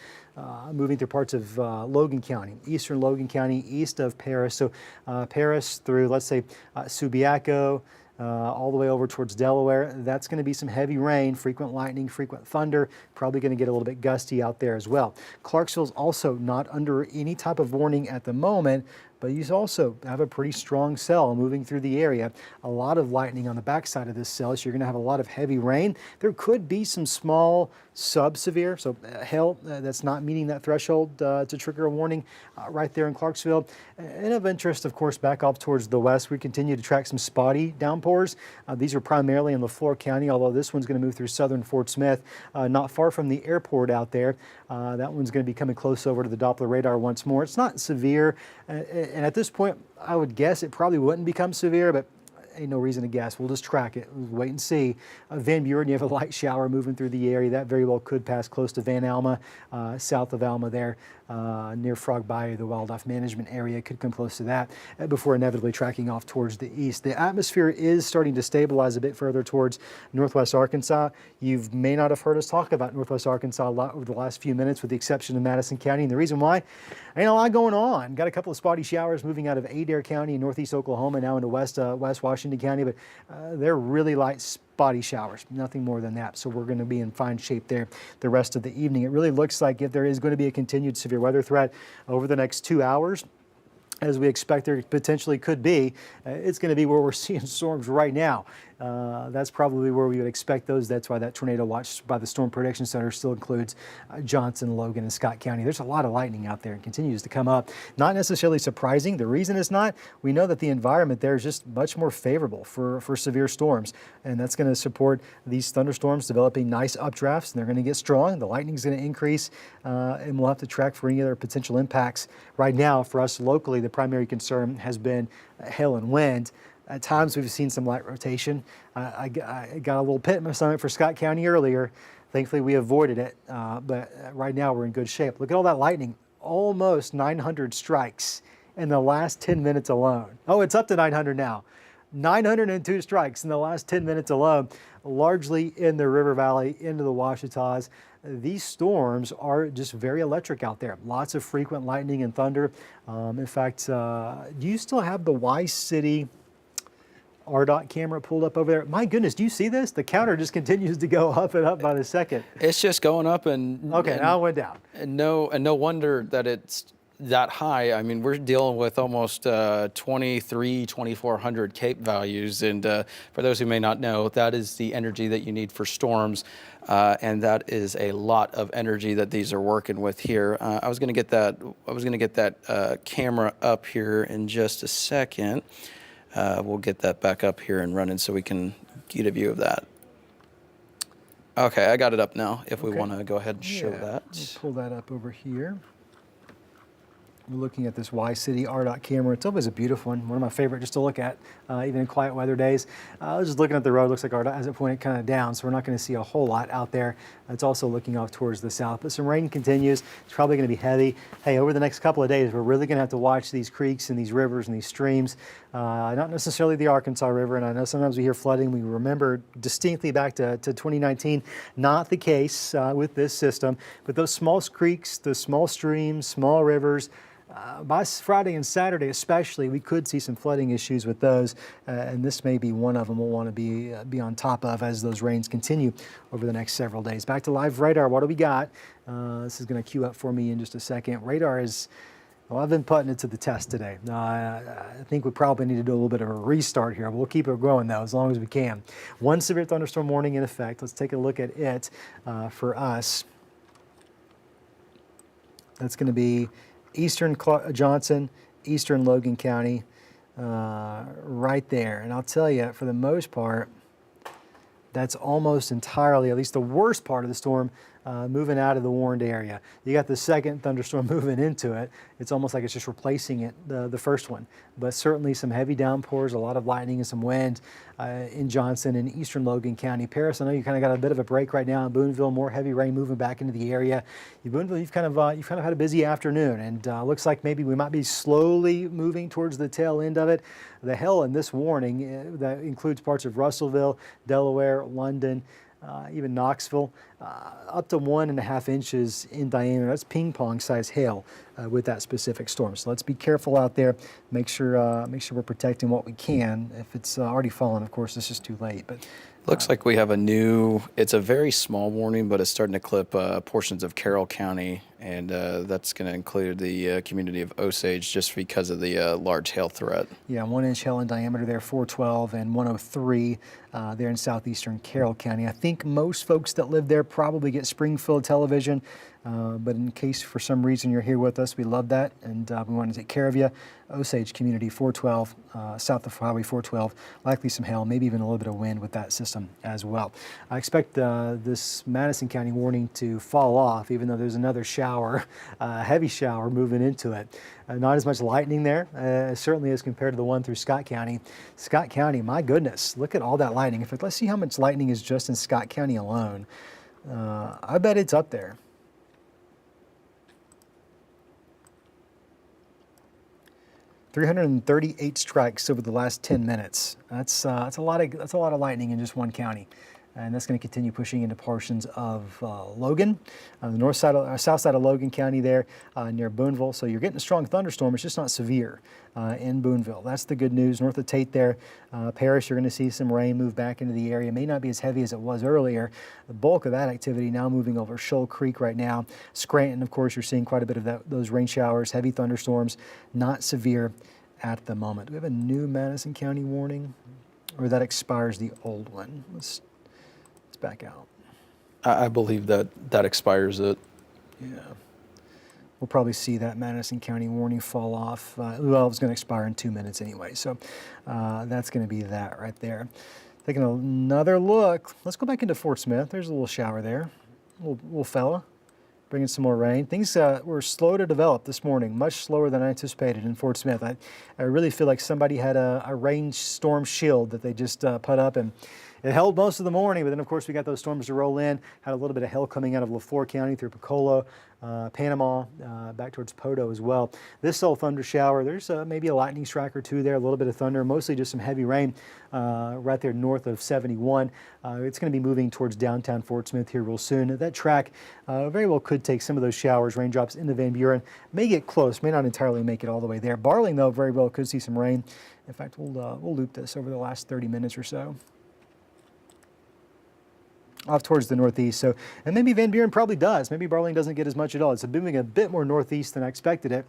Moving through parts of Logan County, eastern Logan County, east of Paris. So Paris through, let's say, Subiaco, all the way over towards Delaware. That's going to be some heavy rain, frequent lightning, frequent thunder, probably going to get a little bit gusty out there as well. Clarksville's also not under any type of warning at the moment, but you also have a pretty strong cell moving through the area. A lot of lightning on the backside of this cell, so you're going to have a lot of heavy rain. There could be some small sub-severe, so hail that's not meeting that threshold to trigger a warning right there in Clarksville. And of interest, of course, back up towards the west, we continue to track some spotty downpours. These are primarily in LaFleur County, although this one's going to move through southern Fort Smith, not far from the airport out there. That one's going to be coming close over to the Doppler radar once more. It's not severe, and at this point, I would guess it probably wouldn't become severe, but ain't no reason to guess. We'll just track it. We'll wait and see. Van Buren, you have a light shower moving through the area. That very well could pass close to Van Alma, south of Alma there, near Frog Bayou, the wildlife management area. Could come close to that before inevitably tracking off towards the east. The atmosphere is starting to stabilize a bit further towards northwest Arkansas. You may not have heard us talk about northwest Arkansas a lot over the last few minutes, with the exception of Madison County. And the reason why, ain't a lot going on. Got a couple of spotty showers moving out of Adair County in northeast Oklahoma, now into west Washington County, but they're really light spotty showers, nothing more than that. So we're going to be in fine shape there the rest of the evening. It really looks like if there is going to be a continued severe weather threat over the next 2 hours, as we expect there potentially could be, it's going to be where we're seeing storms right now. That's probably where we would expect those. That's why that tornado watch by the Storm Protection Center still includes Johnson, Logan, and Scott County. There's a lot of lightning out there and continues to come up. Not necessarily surprising. The reason it's not, we know that the environment there is just much more favorable for severe storms, and that's going to support these thunderstorms developing nice updrafts, and they're going to get strong. The lightning is going to increase, and we'll have to track for any other potential impacts. Right now, for us locally, the primary concern has been hail and wind. At times, we've seen some light rotation. I got a little pit in my stomach for Scott County earlier. Thankfully, we avoided it, but right now we're in good shape. Look at all that lightning, almost 900 strikes in the last 10 minutes alone. Oh, it's up to 900 now. 902 strikes in the last 10 minutes alone, largely in the River Valley, into the Ouachitas. These storms are just very electric out there. Lots of frequent lightning and thunder. In fact, do you still have the Y-City RDOT camera pulled up over there? My goodness, do you see this? The counter just continues to go up and up by the second. It's just going up and Okay, now it went down. And no wonder that it's that high. I mean, we're dealing with almost 2,400 CAPE values. And for those who may not know, that is the energy that you need for storms. And that is a lot of energy that these are working with here. I was going to get that camera up here in just a second. We'll get that back up here and running so we can get a view of that. Okay, I got it up now if we want to go ahead and show that. We'll pull that up over here. We're looking at this Y-City RDOT camera. It's always a beautiful one of my favorite just to look at, even in quiet weather days. I was just looking at the road. Looks like RDOT has it pointed kind of down, so we're not going to see a whole lot out there. It's also looking off towards the south, but some rain continues. It's probably going to be heavy. Hey, over the next couple of days, we're really going to have to watch these creeks and these rivers and these streams. Not necessarily the Arkansas River, and I know sometimes we hear flooding. We remember distinctly back to 2019. Not the case with this system, but those small creeks, the small streams, small rivers, by Friday and Saturday especially, we could see some flooding issues with those, and this may be one of them we'll want to be on top of as those rains continue over the next several days. Back to live radar. What do we got? This is going to queue up for me in just a second. Radar is, well, I've been putting it to the test today. I think we probably need to do a little bit of a restart here. We'll keep it going, though, as long as we can. One severe thunderstorm warning in effect. Let's take a look at it for us. That's going to be eastern Johnson, eastern Logan County, right there. And I'll tell you, for the most part, that's almost entirely, at least the worst part of the storm, moving out of the warned area. You got the second thunderstorm moving into it. It's almost like it's just replacing it, the first one. But certainly some heavy downpours, a lot of lightning and some wind in Johnson and eastern Logan County. Paris, I know you kind of got a bit of a break right now in Boonville. More heavy rain moving back into the area. Boonville, you've kind of had a busy afternoon, and looks like maybe we might be slowly moving towards the tail end of it. The hail in this warning that includes parts of Russellville, Delaware, London, even Knoxville, up to 1.5 inches in diameter. That's ping pong size hail with that specific storm. So let's be careful out there. Make sure we're protecting what we can. If it's already fallen, of course, this is too late. But looks like we have it's a very small warning, but it's starting to clip portions of Carroll County, and that's going to include the community of Osage just because of the large hail threat. Yeah, 1 inch hail in diameter there, 412 and 103 there in southeastern Carroll County. I think most folks that live there probably get Springfield television, but in case for some reason you're here with us, we love that, and we want to take care of you. Osage community, 412, south of Highway 412, likely some hail, maybe even a little bit of wind with that system as well. I expect this Madison County warning to fall off, even though there's another shower, heavy shower moving into it. Not as much lightning there, certainly as compared to the one through Scott County. Scott County, my goodness, look at all that lightning. In fact, let's see how much lightning is just in Scott County alone. I bet it's up there. .338 strikes over the last 10 minutes. That's a lot of lightning in just one county, and that's going to continue pushing into portions of Logan, on the south side of Logan County there near Boonville. So you're getting a strong thunderstorm. It's just not severe in Boonville. That's the good news. North of Tate there, Paris, you're going to see some rain move back into the area. May not be as heavy as it was earlier. The bulk of that activity now moving over Shoal Creek right now. Scranton, of course, you're seeing quite a bit of those rain showers, heavy thunderstorms, not severe at the moment. Do we have a new Madison County warning? or that expires the old one. Let's back out. I believe that expires it. Yeah. We'll probably see that Madison County warning fall off. Well, it's going to expire in 2 minutes anyway, so that's going to be that right there. Taking another look, let's go back into Fort Smith. There's a little shower there, little fella, bringing some more rain. Things were slow to develop this morning, much slower than I anticipated in Fort Smith. I really feel like somebody had a rainstorm shield that they just put up, and it held most of the morning, but then of course we got those storms to roll in. Had a little bit of hail coming out of LaFleur County through Picola, Panama, back towards Poto as well. This little thunder shower, there's maybe a lightning strike or two there, a little bit of thunder, mostly just some heavy rain right there north of 71. It's going to be moving towards downtown Fort Smith here real soon. That track very well could take some of those showers, raindrops into Van Buren. May get close, may not entirely make it all the way there. Barling, though, very well could see some rain. In fact, we'll loop this over the last 30 minutes or so. Off towards the northeast. So, and maybe Van Buren probably does. Maybe Barling doesn't get as much at all. It's moving a bit more northeast than I expected it.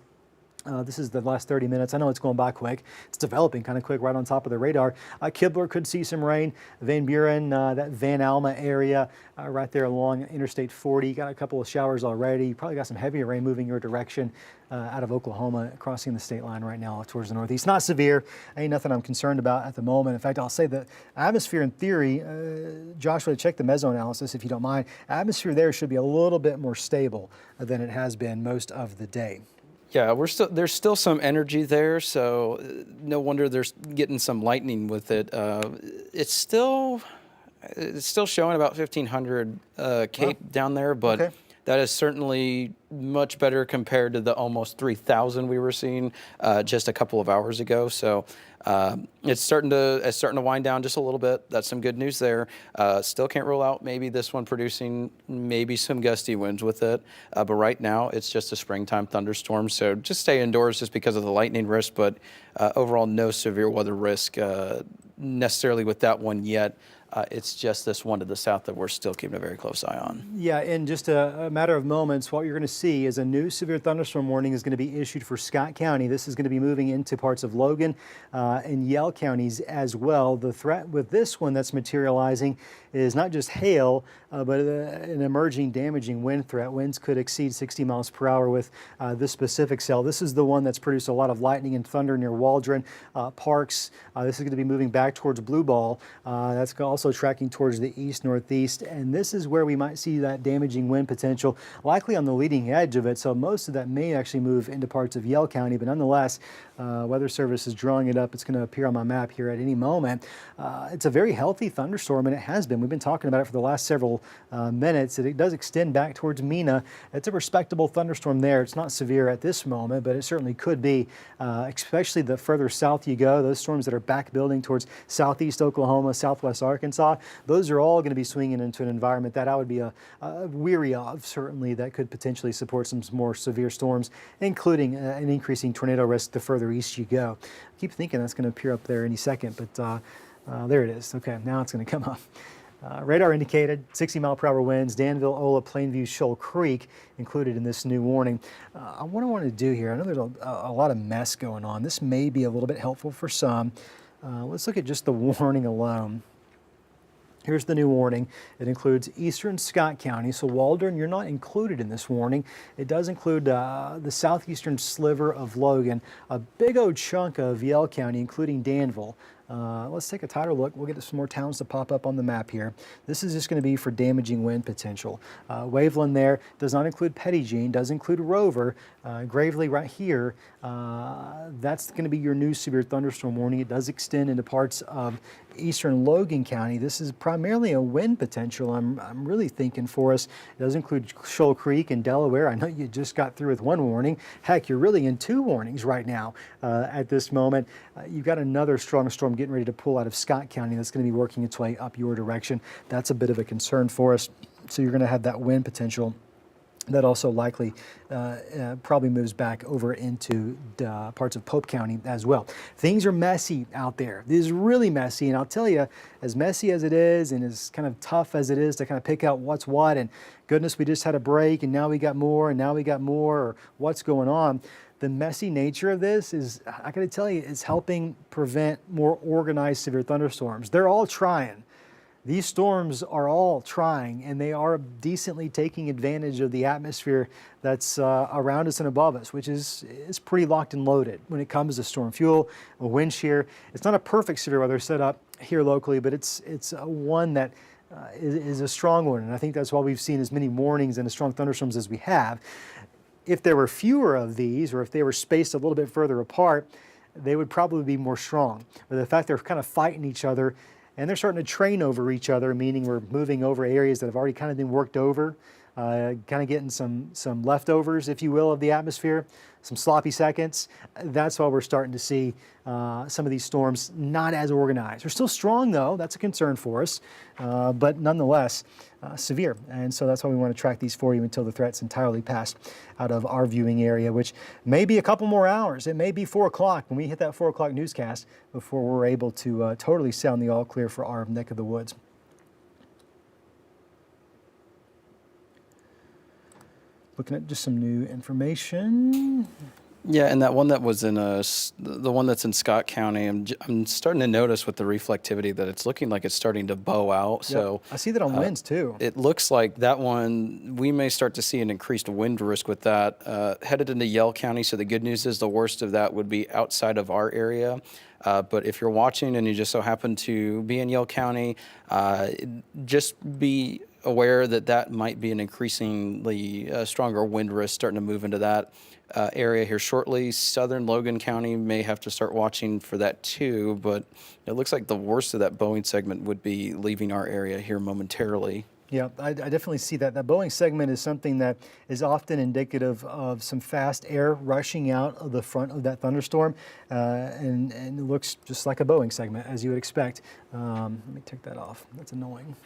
This is the last 30 minutes. I know it's going by quick. It's developing kind of quick right on top of the radar. Kibler could see some rain. Van Buren, that Van Alma area right there along Interstate 40. Got a couple of showers already. You probably got some heavier rain moving your direction out of Oklahoma, crossing the state line right now towards the northeast. Not severe. Ain't nothing I'm concerned about at the moment. In fact, I'll say the atmosphere in theory, Joshua, check the meso analysis if you don't mind. Atmosphere there should be a little bit more stable than it has been most of the day. Yeah, there's still some energy there, so no wonder there's getting some lightning with it. It's still showing about 1,500 Cape down there, but okay. That is certainly much better compared to the almost 3,000 we were seeing just a couple of hours ago. So it's starting to wind down just a little bit. That's some good news there. Still can't rule out maybe this one producing maybe some gusty winds with it. But right now it's just a springtime thunderstorm. So just stay indoors just because of the lightning risk. But overall, no severe weather risk necessarily with that one yet. It's just this one to the south that we're still keeping a very close eye on. Yeah, in just a matter of moments, what you're going to see is a new severe thunderstorm warning is going to be issued for Scott County. This is going to be moving into parts of Logan and Yell counties as well. The threat with this one that's materializing is not just hail, but an emerging damaging wind threat. Winds could exceed 60 miles per hour with this specific cell. This is the one that's produced a lot of lightning and thunder near Waldron, Parks. This is going to be moving back towards Blue Ball. That's also tracking towards the east-northeast, and this is where we might see that damaging wind potential, likely on the leading edge of it. So most of that may actually move into parts of Yell County, but nonetheless, Weather Service is drawing it up. It's going to appear on my map here at any moment. It's a very healthy thunderstorm, and it has been. We've been talking about it for the last several minutes. It does extend back towards Mena. It's a respectable thunderstorm there. It's not severe at this moment, but it certainly could be, especially the further south you go. Those storms that are back building towards southeast Oklahoma, southwest Arkansas, those are all going to be swinging into an environment that I would be weary of, certainly, that could potentially support some more severe storms, including an increasing tornado risk the further east you go. I keep thinking that's going to appear up there any second, but there it is. Okay, now it's going to come up. Radar indicated 60-mile-per-hour winds, Danville, Ola, Plainview, Shoal Creek included in this new warning. What I want to do here, I know there's a lot of mess going on. This may be a little bit helpful for some. Let's look at just the warning alone. Here's the new warning. It includes eastern Scott County. So Waldron, you're not included in this warning. It does include the southeastern sliver of Logan, a big old chunk of Yell County, including Danville. Let's take a tighter look. We'll get some more towns to pop up on the map here. This is just going to be for damaging wind potential. Waveland there does not include Pettigene, does include Rover. Gravely right here, that's going to be your new severe thunderstorm warning. It does extend into parts of eastern Logan County. This is primarily a wind potential, I'm really thinking, for us. It does include Shoal Creek and Delaware. I know you just got through with one warning. Heck, you're really in two warnings right now at this moment. You've got another strong storm getting ready to pull out of Scott County that's going to be working its way up your direction. That's a bit of a concern for us. So you're going to have that wind potential. That also likely probably moves back over into parts of Pope County as well. Things are messy out there. This is really messy, and I'll tell you, as messy as it is and as kind of tough as it is to kind of pick out what's what, and goodness, we just had a break, and now we got more, and now we got more, or what's going on, the messy nature of this is, I got to tell you, it's helping prevent more organized severe thunderstorms. They're all trying. These storms are all trying, and they are decently taking advantage of the atmosphere that's around us and above us, which is pretty locked and loaded when it comes to storm fuel, wind shear. It's not a perfect severe weather setup here locally, but it's one that is a strong one, and I think that's why we've seen as many warnings and as strong thunderstorms as we have. If there were fewer of these, or if they were spaced a little bit further apart, they would probably be more strong. But the fact they're kind of fighting each other, and they're starting to train over each other, meaning we're moving over areas that have already kind of been worked over, kind of getting some leftovers, if you will, of the atmosphere, some sloppy seconds. That's why we're starting to see some of these storms not as organized. They're still strong, though. That's a concern for us, but nonetheless severe. And so that's why we want to track these for you until the threat's entirely passed out of our viewing area, which may be a couple more hours. It may be 4 o'clock when we hit that 4 o'clock newscast before we're able to totally sound the all clear for our neck of the woods. Looking at just some new information. Yeah, and that one that was in the one that's in Scott County, I'm starting to notice with the reflectivity that it's looking like it's starting to bow out. So I see that on winds too. it looks like that one, we may start to see an increased wind risk with that headed into Yell County. So the good news is the worst of that would be outside of our area. But if you're watching and you just so happen to be in Yell County, just be aware that that might be an increasingly stronger wind risk starting to move into that area here shortly. Southern Logan County may have to start watching for that too, but it looks like the worst of that Boeing segment would be leaving our area here momentarily. Yeah, I definitely see that. That Boeing segment is something that is often indicative of some fast air rushing out of the front of that thunderstorm, and it looks just like a Boeing segment, as you would expect. Let me take that off. That's annoying.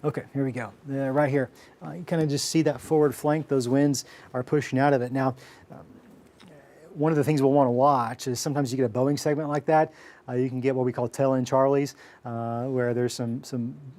Okay, here we go. Right here. You kind of just see that forward flank. Those winds are pushing out of it. Now, one of the things we'll want to watch is sometimes you get a Boeing segment like that. You can get what we call tail-end Charlies, where there's some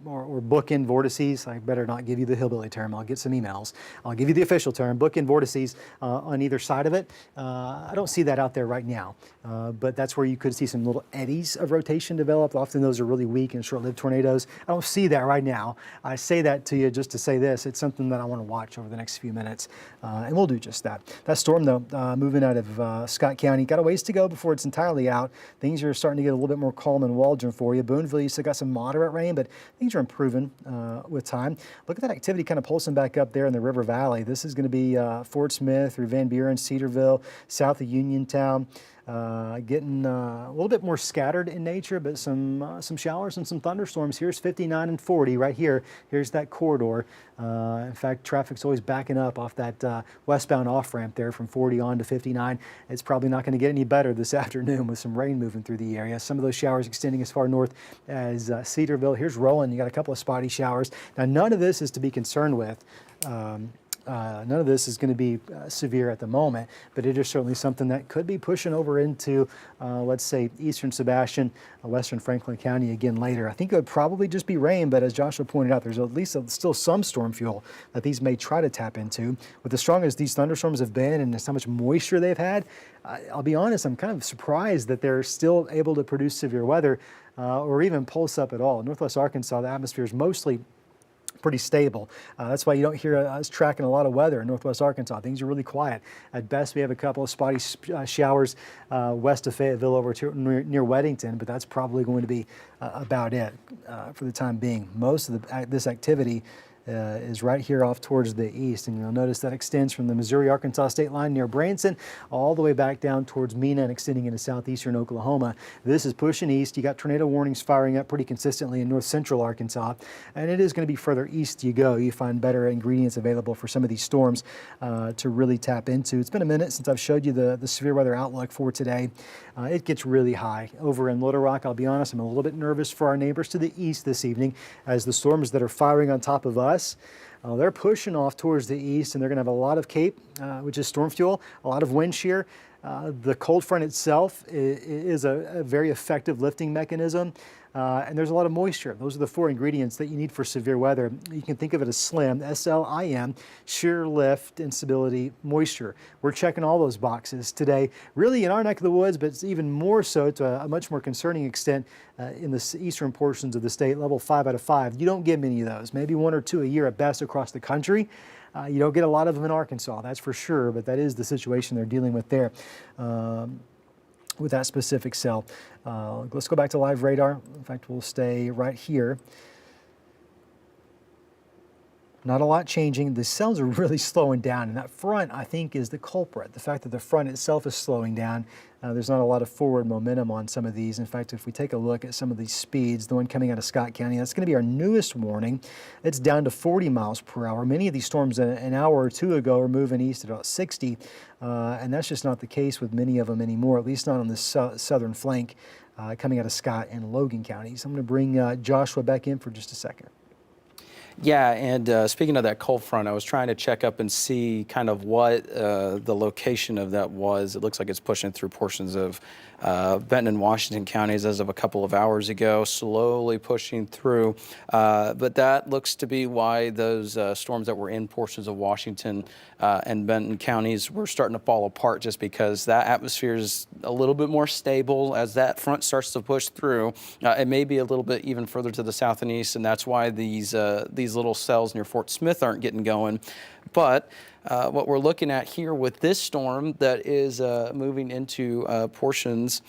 or bookend vortices. I better not give you the hillbilly term. I'll get some emails. I'll give you the official term, bookend vortices on either side of it. I don't see that out there right now, but that's where you could see some little eddies of rotation develop. Often those are really weak and short-lived tornadoes. I don't see that right now. I say that to you just to say this. It's something that I want to watch over the next few minutes, and we'll do just that. That storm, though, moving out of Scott County, got a ways to go before it's entirely out. Things are starting to get a little bit more calm in Waldron for you. Boonville, you still got some moderate rain, but things are improving with time. Look at that activity kind of pulsing back up there in the River Valley. This is going to be Fort Smith through Van Buren, Cedarville, south of Uniontown. Getting a little bit more scattered in nature, but some showers and some thunderstorms. Here's 59 and 40 right here. Here's that corridor. In fact, traffic's always backing up off that westbound off-ramp there from 40 on to 59. It's probably not going to get any better this afternoon with some rain moving through the area. Some of those showers extending as far north as Cedarville. Here's Rowan. You got a couple of spotty showers. Now, none of this is to be concerned with. None of this is going to be severe at the moment, but it is certainly something that could be pushing over into, let's say, eastern Sebastian, western Franklin County again later. I think it would probably just be rain, but as Joshua pointed out, there's at least still some storm fuel that these may try to tap into. With as strong as these thunderstorms have been and how much moisture they've had, I'll be honest, I'm kind of surprised that they're still able to produce severe weather or even pulse up at all. In Northwest Arkansas, the atmosphere is mostly pretty stable. That's why you don't hear us tracking a lot of weather in Northwest Arkansas. Things are really quiet. At best, we have a couple of spotty showers west of Fayetteville over to near Weddington, but that's probably going to be about it for the time being. Most of this activity is right here off towards the east, and you'll notice that extends from the Missouri-Arkansas state line near Branson all the way back down towards Mena and extending into southeastern Oklahoma. This is pushing east. You got tornado warnings firing up pretty consistently in north central Arkansas, and it is going to be further east you go. You find better ingredients available for some of these storms to really tap into. It's been a minute since I've showed you the severe weather outlook for today. It gets really high over in Little Rock. I'll be honest, I'm a little bit nervous for our neighbors to the east this evening as the storms that are firing on top of us, they're pushing off towards the east, and they're going to have a lot of CAPE, which is storm fuel, a lot of wind shear. The cold front itself is a very effective lifting mechanism, and there's a lot of moisture. Those are the four ingredients that you need for severe weather. You can think of it as SLIM, S-L-I-M, shear, lift, instability, moisture. We're checking all those boxes today, really in our neck of the woods, but it's even more so to a much more concerning extent in the eastern portions of the state, level 5 out of 5. You don't get many of those, maybe 1 or 2 a year at best across the country. You don't get a lot of them in Arkansas, that's for sure, but that is the situation they're dealing with there with that specific cell. Let's go back to live radar. In fact, we'll stay right here. Not a lot changing. The cells are really slowing down, and that front, I think, is the culprit. The fact that the front itself is slowing down. There's not a lot of forward momentum on some of these. In fact, if we take a look at some of these speeds, the one coming out of Scott County, that's going to be our newest warning. It's down to 40 miles per hour. Many of these storms an hour or two ago were moving east at about 60, and that's just not the case with many of them anymore, at least not on the southern flank coming out of Scott and Logan counties. I'm going to bring Joshua back in for just a second. Yeah, and speaking of that cold front, I was trying to check up and see kind of what the location of that was. It looks like it's pushing through portions of Benton and Washington counties as of a couple of hours ago, slowly pushing through. But that looks to be why those storms that were in portions of Washington and Benton counties were starting to fall apart, just because that atmosphere is a little bit more stable as that front starts to push through. It may be a little bit even further to the south and east, and that's why these little cells near Fort Smith aren't getting going. But what we're looking at here with this storm that is moving into portions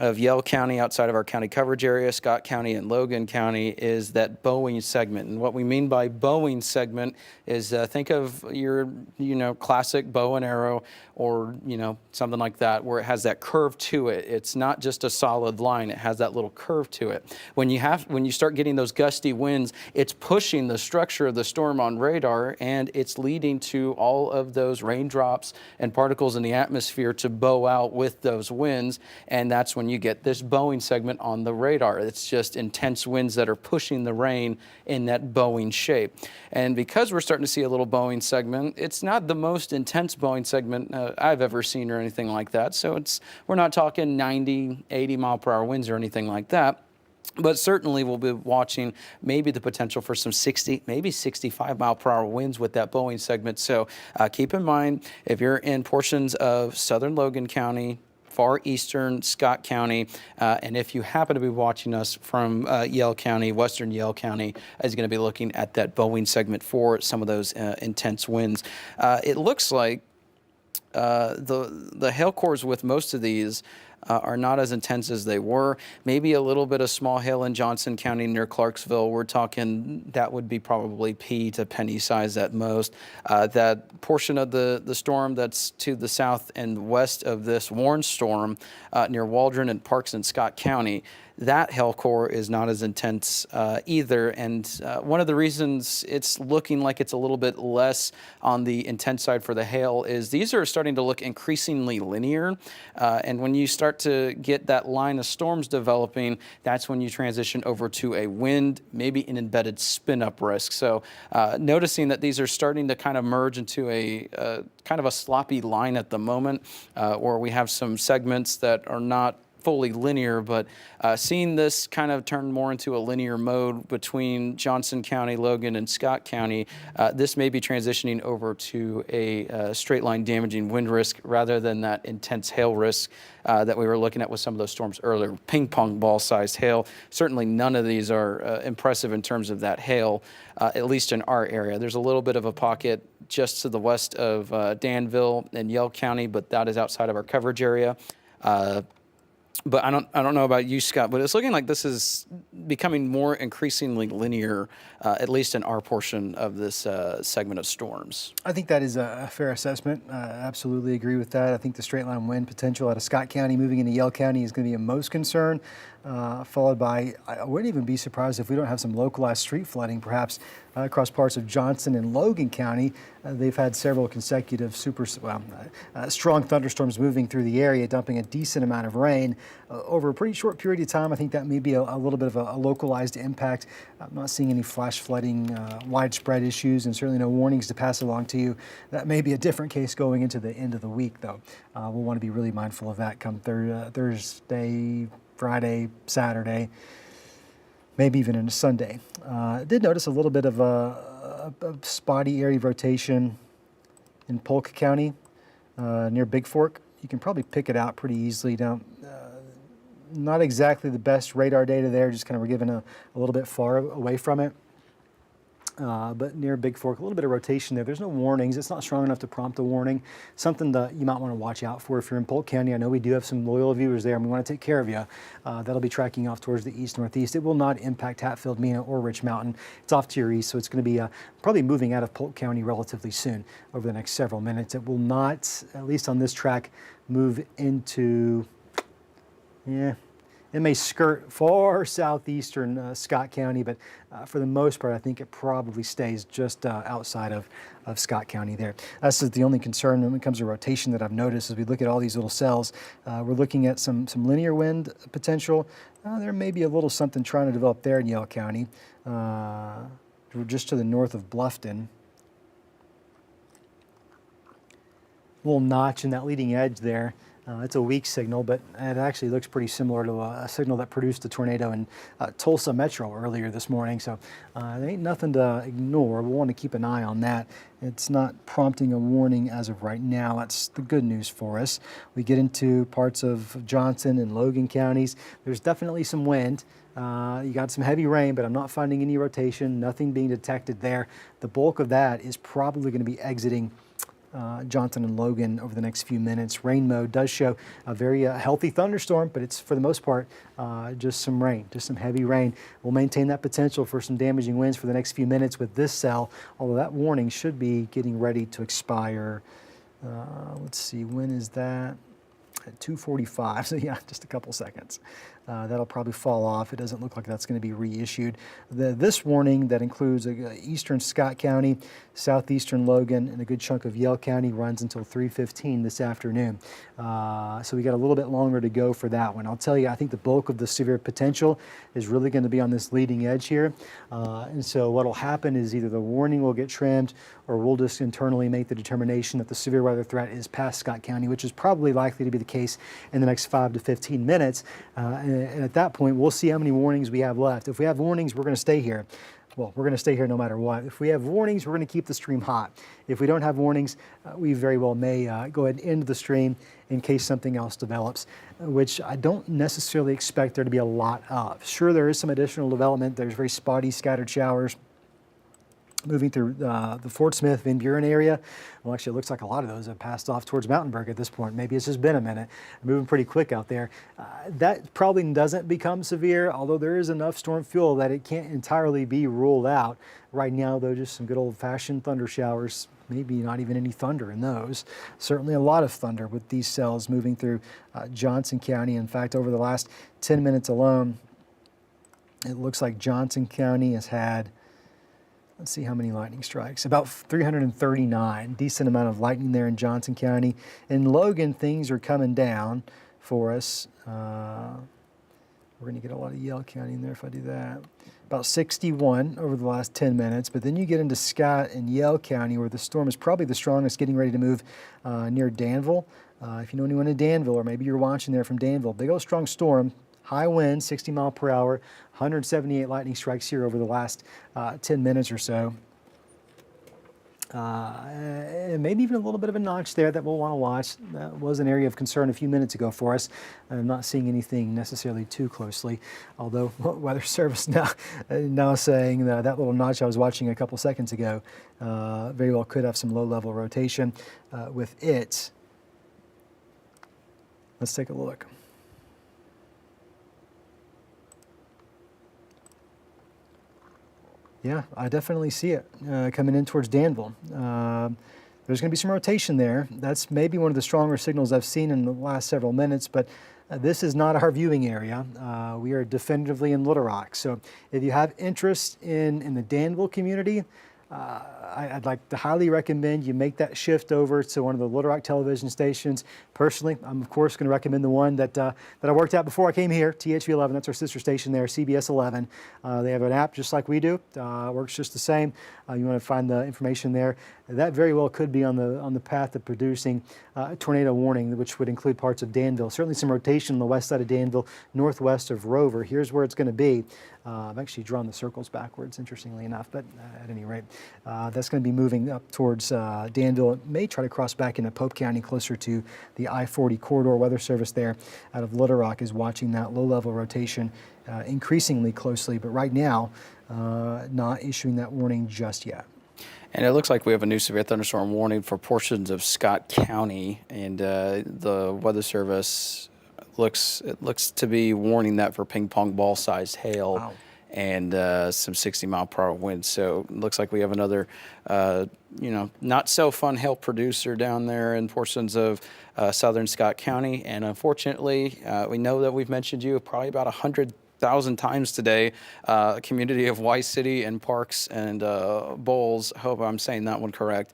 of Yell County outside of our county coverage area, Scott County and Logan County, is that bowing segment. And what we mean by bowing segment is think of your, classic bow and arrow, or, something like that, where it has that curve to it. It's not just a solid line. It has that little curve to it. When you start getting those gusty winds, it's pushing the structure of the storm on radar, and it's leading to all of those raindrops and particles in the atmosphere to bow out with those winds. And that's when you get this bowing segment on the radar. It's just intense winds that are pushing the rain in that bowing shape. And because we're starting to see a little bowing segment, it's not the most intense bowing segment I've ever seen or anything like that. So we're not talking 90, 80 mile per hour winds or anything like that. But certainly we'll be watching maybe the potential for some 60, maybe 65 mile per hour winds with that bowing segment. So keep in mind, if you're in portions of southern Logan County, far eastern Scott County, and if you happen to be watching us from Yell County, western Yell County, is going to be looking at that bowing segment for some of those intense winds. It looks like the hail cores with most of these are not as intense as they were. Maybe a little bit of small hail in Johnson County near Clarksville. We're talking that would be probably pea to penny size at most. That portion of the storm that's to the south and west of this Warren storm near Waldron and Parks in Scott County, that hail core is not as intense either. And one of the reasons it's looking like it's a little bit less on the intense side for the hail is these are starting to look increasingly linear. And when you start to get that line of storms developing, that's when you transition over to a wind, maybe an embedded spin-up risk. So noticing that these are starting to kind of merge into a kind of a sloppy line at the moment, where we have some segments that are not fully linear, but seeing this kind of turn more into a linear mode between Johnson County, Logan, and Scott County, this may be transitioning over to a straight line damaging wind risk rather than that intense hail risk that we were looking at with some of those storms earlier. Ping pong ball sized hail. Certainly none of these are impressive in terms of that hail, at least in our area. There's a little bit of a pocket just to the west of Danville and Yell County, but that is outside of our coverage area. But I don't know about you, Scott, but it's looking like this is becoming more increasingly linear, at least in our portion of this segment of storms. I think that is a fair assessment. Absolutely agree with that. I think the straight line wind potential out of Scott County moving into Yell County is going to be of most concern. followed by, I wouldn't even be surprised if we don't have some localized street flooding, perhaps across parts of Johnson and Logan County. They've had several consecutive strong thunderstorms moving through the area, dumping a decent amount of rain over a pretty short period of time. I think that may be a little bit of a localized impact. I'm not seeing any flash flooding, widespread issues, and certainly no warnings to pass along to you. That may be a different case going into the end of the week, though. We'll want to be really mindful of that come Thursday, Friday, Saturday, maybe even into Sunday. I did notice a little bit of a spotty area of rotation in Polk County near Big Fork. You can probably pick it out pretty easily. Now, not exactly the best radar data there, just kind of we're given a little bit far away from it. But near Big Fork, a little bit of rotation there. There's no warnings. It's not strong enough to prompt a warning. Something that you might want to watch out for if you're in Polk County. I know we do have some loyal viewers there, and we want to take care of you. That'll be tracking off towards the east-northeast. It will not impact Hatfield, Mena, or Rich Mountain. It's off to your east, so it's going to be probably moving out of Polk County relatively soon over the next several minutes. It will not, at least on this track, move into, it may skirt far southeastern Scott County, but for the most part, I think it probably stays just outside of Scott County there. That's the only concern when it comes to rotation that I've noticed as we look at all these little cells. We're looking at some linear wind potential. There may be a little something trying to develop there in Yale County. We're just to the north of Bluffton. Little notch in that leading edge there. It's a weak signal, but it actually looks pretty similar to a signal that produced a tornado in Tulsa Metro earlier this morning. So there ain't nothing to ignore. We'll want to keep an eye on that. It's not prompting a warning as of right now. That's the good news for us. We get into parts of Johnson and Logan counties. There's definitely some wind. You got some heavy rain, but I'm not finding any rotation, nothing being detected there. The bulk of that is probably going to be exiting Johnson and Logan over the next few minutes. Rain mode does show a very healthy thunderstorm, but it's for the most part just some rain, just some heavy rain. We'll maintain that potential for some damaging winds for the next few minutes with this cell, although that warning should be getting ready to expire. Let's see, when is that? At 2:45, so yeah, just a couple seconds. That'll probably fall off. It doesn't look like that's going to be reissued. This warning that includes eastern Scott County, southeastern Logan, and a good chunk of Yale County runs until 3:15 this afternoon. So we got a little bit longer to go for that one. I'll tell you, I think the bulk of the severe potential is really going to be on this leading edge here. And so what'll happen is either the warning will get trimmed or we'll just internally make the determination that the severe weather threat is past Scott County, which is probably likely to be the case in the next 5 to 15 minutes. And at that point, we'll see how many warnings we have left. If we have warnings, we're going to stay here. Well, we're going to stay here no matter what. If we have warnings, we're going to keep the stream hot. If we don't have warnings, we very well may go ahead and end the stream in case something else develops, which I don't necessarily expect there to be a lot of. Sure, there is some additional development. There's very spotty scattered showers moving through the Fort Smith, Van Buren area. Well, actually, it looks like a lot of those have passed off towards Mountainburg at this point. Maybe it's just been a minute. Moving pretty quick out there. That probably doesn't become severe, although there is enough storm fuel that it can't entirely be ruled out. Right now, though, just some good old-fashioned thunder showers. Maybe not even any thunder in those. Certainly a lot of thunder with these cells moving through Johnson County. In fact, over the last 10 minutes alone, it looks like Johnson County has had, let's see how many lightning strikes. About 339. Decent amount of lightning there in Johnson County. In Logan, things are coming down for us. We're going to get a lot of Yale County in there if I do that. About 61 over the last 10 minutes. But then you get into Scott and Yale County where the storm is probably the strongest, getting ready to move near Danville. If you know anyone in Danville, or maybe you're watching there from Danville, big old strong storm. High wind, 60 mile per hour, 178 lightning strikes here over the last 10 minutes or so. And maybe even a little bit of a notch there that we'll want to watch. That was an area of concern a few minutes ago for us. I'm not seeing anything necessarily too closely, although Weather Service now saying that little notch I was watching a couple seconds ago very well could have some low-level rotation with it. Let's take a look. Yeah, I definitely see it coming in towards Danville. There's going to be some rotation there. That's maybe one of the stronger signals I've seen in the last several minutes, but This is not our viewing area. We are definitively in Little Rock. So if you have interest in the Danville community, I'd like to highly recommend you make that shift over to one of the Little Rock television stations. Personally, I'm of course going to recommend the one that I worked at before I came here, THV 11. That's our sister station there, CBS 11. They have an app just like we do. Works just the same. You want to find the information there. That very well could be on the path of producing a tornado warning, which would include parts of Danville. Certainly some rotation on the west side of Danville, northwest of Rover. Here's where it's going to be. I've actually drawn the circles backwards, interestingly enough, but at any rate, that's going to be moving up towards Danville. It may try to cross back into Pope County, closer to the I-40 corridor. Weather Service there out of Little Rock is watching that low-level rotation increasingly closely, but right now, not issuing that warning just yet. And it looks like we have a new severe thunderstorm warning for portions of Scott County, and the Weather Service looks to be warning that for ping pong ball sized hail. Wow. And some 60-mile-per-hour winds. So it looks like we have another, not so fun hail producer down there in portions of southern Scott County. And unfortunately, we know that we've mentioned you probably about 100,000 times today. Community of Y City and Parks and Bowls. Hope I'm saying that one correct.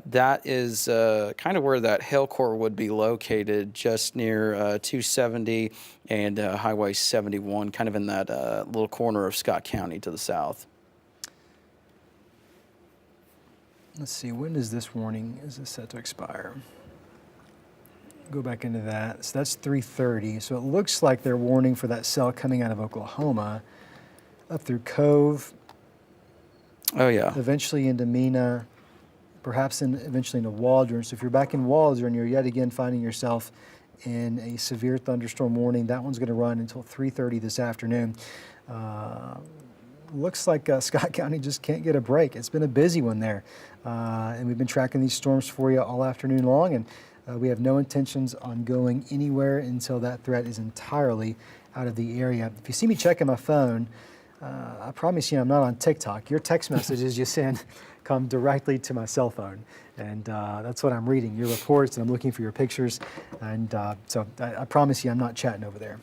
That is kind of where that hail core would be located, just near 270 and Highway 71, kind of in that little corner of Scott County to the south. Let's see, when is this warning? Is this set to expire? Go back into that. So that's 3:30. So it looks like they're warning for that cell coming out of Oklahoma up through Cove. Oh, yeah. Eventually into Mena, perhaps eventually into Waldron. So if you're back in Waldron, you're yet again finding yourself in a severe thunderstorm warning. That one's going to run until 3:30 this afternoon. Looks like Scott County just can't get a break. It's been a busy one there. And we've been tracking these storms for you all afternoon long. And we have no intentions on going anywhere until that threat is entirely out of the area. If you see me checking my phone, I promise you I'm not on TikTok. Your text messages you send come directly to my cell phone. And that's what I'm reading, your reports, and I'm looking for your pictures. And so I promise you I'm not chatting over there.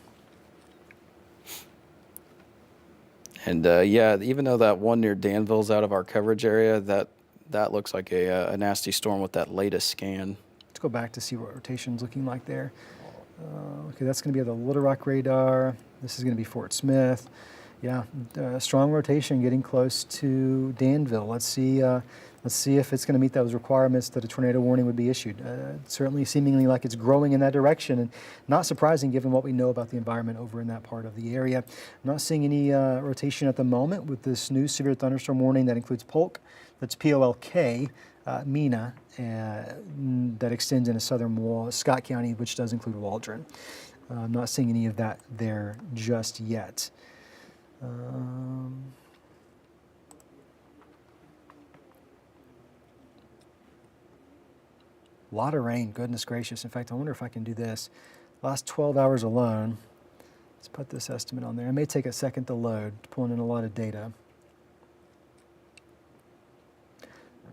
And yeah, even though that one near Danville's out of our coverage area, that looks like a nasty storm with that latest scan. Let's go back to see what rotation's looking like there. Okay, that's going to be the Little Rock radar. This is going to be Fort Smith. Yeah, strong rotation getting close to Danville. Let's see if it's going to meet those requirements that a tornado warning would be issued. Certainly seemingly like it's growing in that direction, and not surprising given what we know about the environment over in that part of the area. I'm not seeing any rotation at the moment with this new severe thunderstorm warning that includes Polk, that's P-O-L-K, Mena, that extends into southern Scott County, which does include Waldron. I'm not seeing any of that there just yet. A lot of rain, goodness gracious. In fact, I wonder if I can do this. Last 12 hours alone, let's put this estimate on there. It may take a second to load, pulling in a lot of data.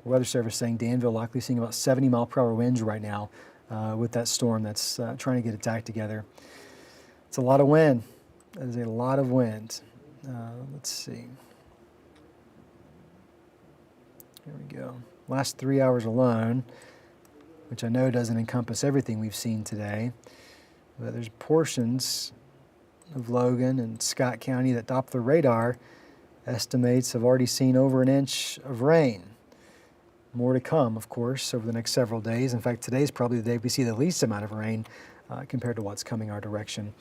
Weather Service saying Danville likely seeing about 70-mile-per-hour winds right now with that storm that's trying to get its act together. It's a lot of wind. That is a lot of wind. Let's see. Here we go. Last 3 hours alone, which I know doesn't encompass everything we've seen today, but there's portions of Logan and Scott County that Doppler radar estimates have already seen over an inch of rain. More to come, of course, over the next several days. In fact, today's probably the day we see the least amount of rain compared to what's coming our direction.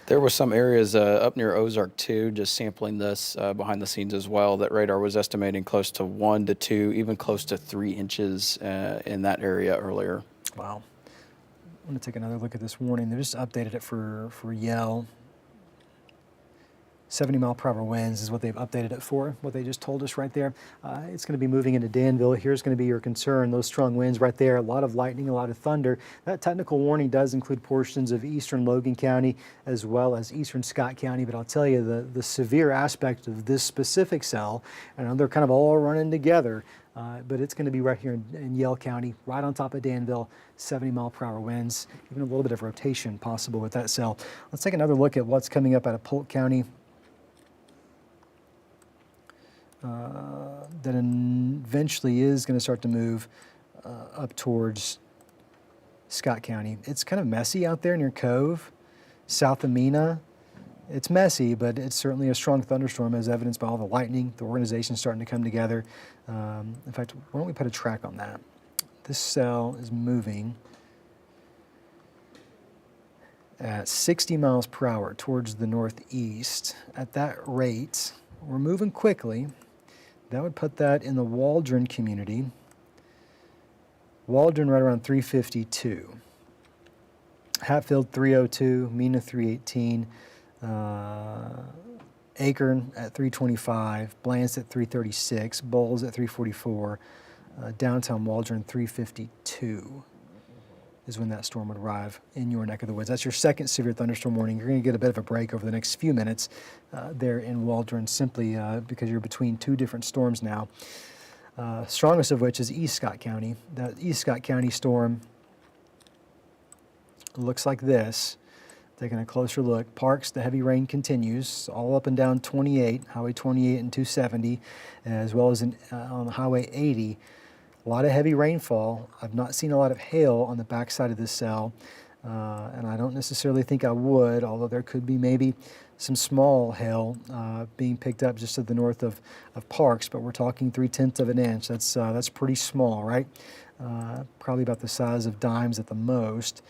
There were some areas up near Ozark, too, just sampling this behind the scenes as well, that radar was estimating close to 1 to 2, even close to 3 inches in that area earlier. Wow. I'm going to take another look at this warning. They just updated it for Yell. 70-mile-per-hour winds is what they've updated it for, what they just told us right there. It's going to be moving into Danville. Here's going to be your concern, those strong winds right there, a lot of lightning, a lot of thunder. That technical warning does include portions of eastern Logan County as well as eastern Scott County, but I'll tell you the severe aspect of this specific cell, and they're kind of all running together, but it's going to be right here in Yell County, right on top of Danville, 70-mile-per-hour winds, even a little bit of rotation possible with that cell. Let's take another look at what's coming up out of Polk County. That eventually is going to start to move up towards Scott County. It's kind of messy out there near Cove, south of Mena. It's messy, but it's certainly a strong thunderstorm, as evidenced by all the lightning. The organization's starting to come together. In fact, why don't we put a track on that? This cell is moving at 60 miles per hour towards the northeast. At that rate, we're moving quickly. That would put that in the Waldron community. Waldron right around 352. Hatfield 302, Mena 318, Akron at 325, Blance at 336, Bowles at 344, downtown Waldron 352 is when that storm would arrive in your neck of the woods. That's your second severe thunderstorm warning. You're going to get a bit of a break over the next few minutes there in Waldron, simply because you're between two different storms now. Strongest of which is East Scott County. That East Scott County storm looks like this. Taking a closer look, Parks, the heavy rain continues all up and down 28, Highway 28 and 270, as well as on Highway 80. A lot of heavy rainfall. I've not seen a lot of hail on the backside of this cell, and I don't necessarily think I would, although there could be maybe some small hail being picked up just to the north of Parks, but we're talking 3/10 of an inch. That's pretty small, right? Probably about the size of dimes at the most.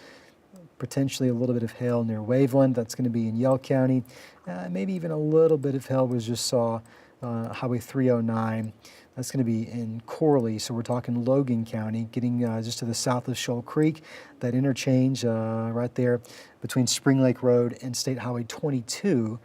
Potentially a little bit of hail near Waveland. That's going to be in Yell County. Maybe even a little bit of hail was just saw Highway 309. That's going to be in Corley, so we're talking Logan County, getting just to the south of Shoal Creek. That interchange right there between Spring Lake Road and State Highway 22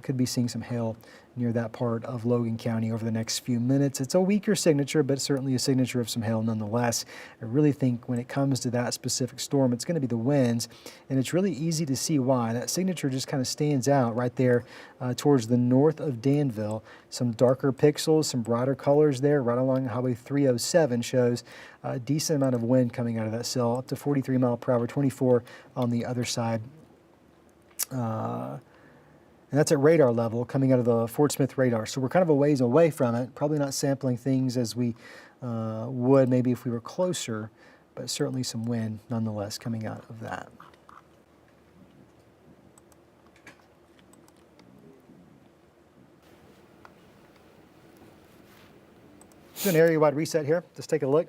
could be seeing some hail near that part of Logan County over the next few minutes. It's a weaker signature, but certainly a signature of some hail nonetheless. I really think when it comes to that specific storm, it's going to be the winds, and it's really easy to see why. That signature just kind of stands out right there towards the north of Danville. Some darker pixels, some brighter colors there, right along Highway 307 shows a decent amount of wind coming out of that cell, up to 43 mile per hour, 24 on the other side. And that's at radar level coming out of the Fort Smith radar. So we're kind of a ways away from it, probably not sampling things as we would maybe if we were closer, but certainly some wind nonetheless coming out of that. Do an area-wide reset here. Just take a look.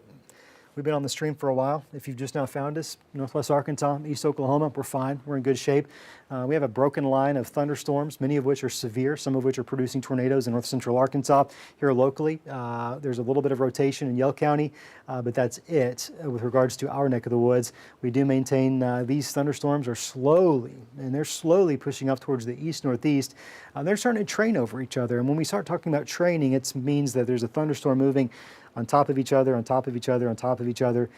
We've been on the stream for a while. If you've just now found us, Northwest Arkansas, East Oklahoma, we're fine. We're in good shape. We have a broken line of thunderstorms, many of which are severe, some of which are producing tornadoes in north central Arkansas. Here locally, there's a little bit of rotation in Yell County, but that's it with regards to our neck of the woods. We do maintain these thunderstorms are slowly, and they're slowly pushing up towards the east-northeast. They're starting to train over each other, and when we start talking about training, it means that there's a thunderstorm moving on top of each other, on top of each other, on top of each other,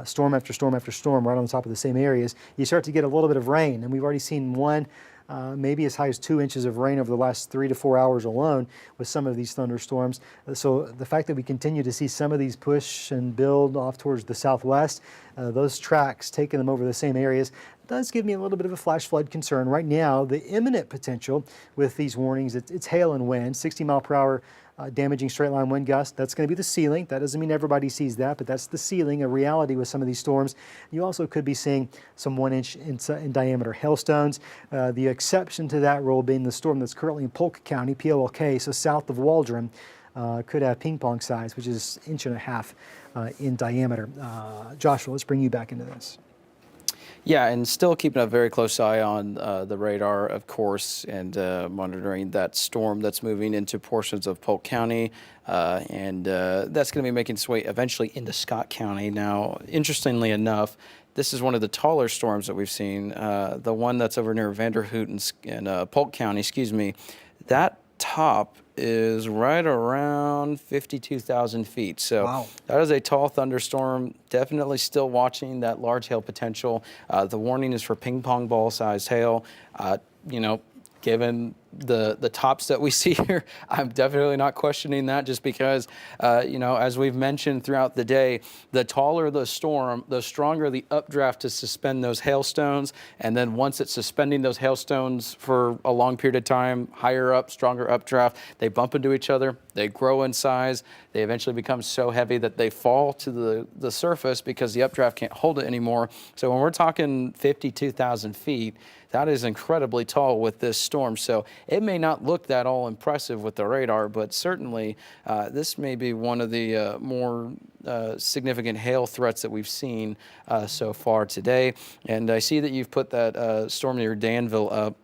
storm after storm after storm, right on top of the same areas. You start to get a little bit of rain, and we've already seen one, maybe as high as 2 inches of rain over the last 3 to 4 hours alone with some of these thunderstorms. So the fact that we continue to see some of these push and build off towards the southwest, those tracks taking them over the same areas, does give me a little bit of a flash flood concern. Right now, the imminent potential with these warnings, it's hail and wind, 60 mile per hour damaging straight line wind gust. That's going to be the ceiling. That doesn't mean everybody sees that, but that's the ceiling, a reality with some of these storms. You also could be seeing some 1 inch in diameter hailstones. The exception to that rule being the storm that's currently in Polk County, POLK, so south of Waldron, could have ping pong size, which is 1.5 inches in diameter. Joshua, let's bring you back into this. Yeah, and still keeping a very close eye on the radar, of course, and monitoring that storm that's moving into portions of Polk County, and that's going to be making its way eventually into Scott County. Now, interestingly enough, this is one of the taller storms that we've seen. The one that's over near Vanderhoot in Polk County, that top is right around 52,000 feet. So wow. That is a tall thunderstorm. Definitely still watching that large hail potential. The warning is for ping pong ball sized hail. Given the tops that we see here, I'm definitely not questioning that, just because, as we've mentioned throughout the day, the taller the storm, the stronger the updraft to suspend those hailstones. And then once it's suspending those hailstones for a long period of time, higher up, stronger updraft, they bump into each other, they grow in size, they eventually become so heavy that they fall to the surface because the updraft can't hold it anymore. So when we're talking 52,000 feet, that is incredibly tall with this storm. So it may not look that all impressive with the radar, but certainly this may be one of the more significant hail threats that we've seen so far today. And I see that you've put that storm near Danville up.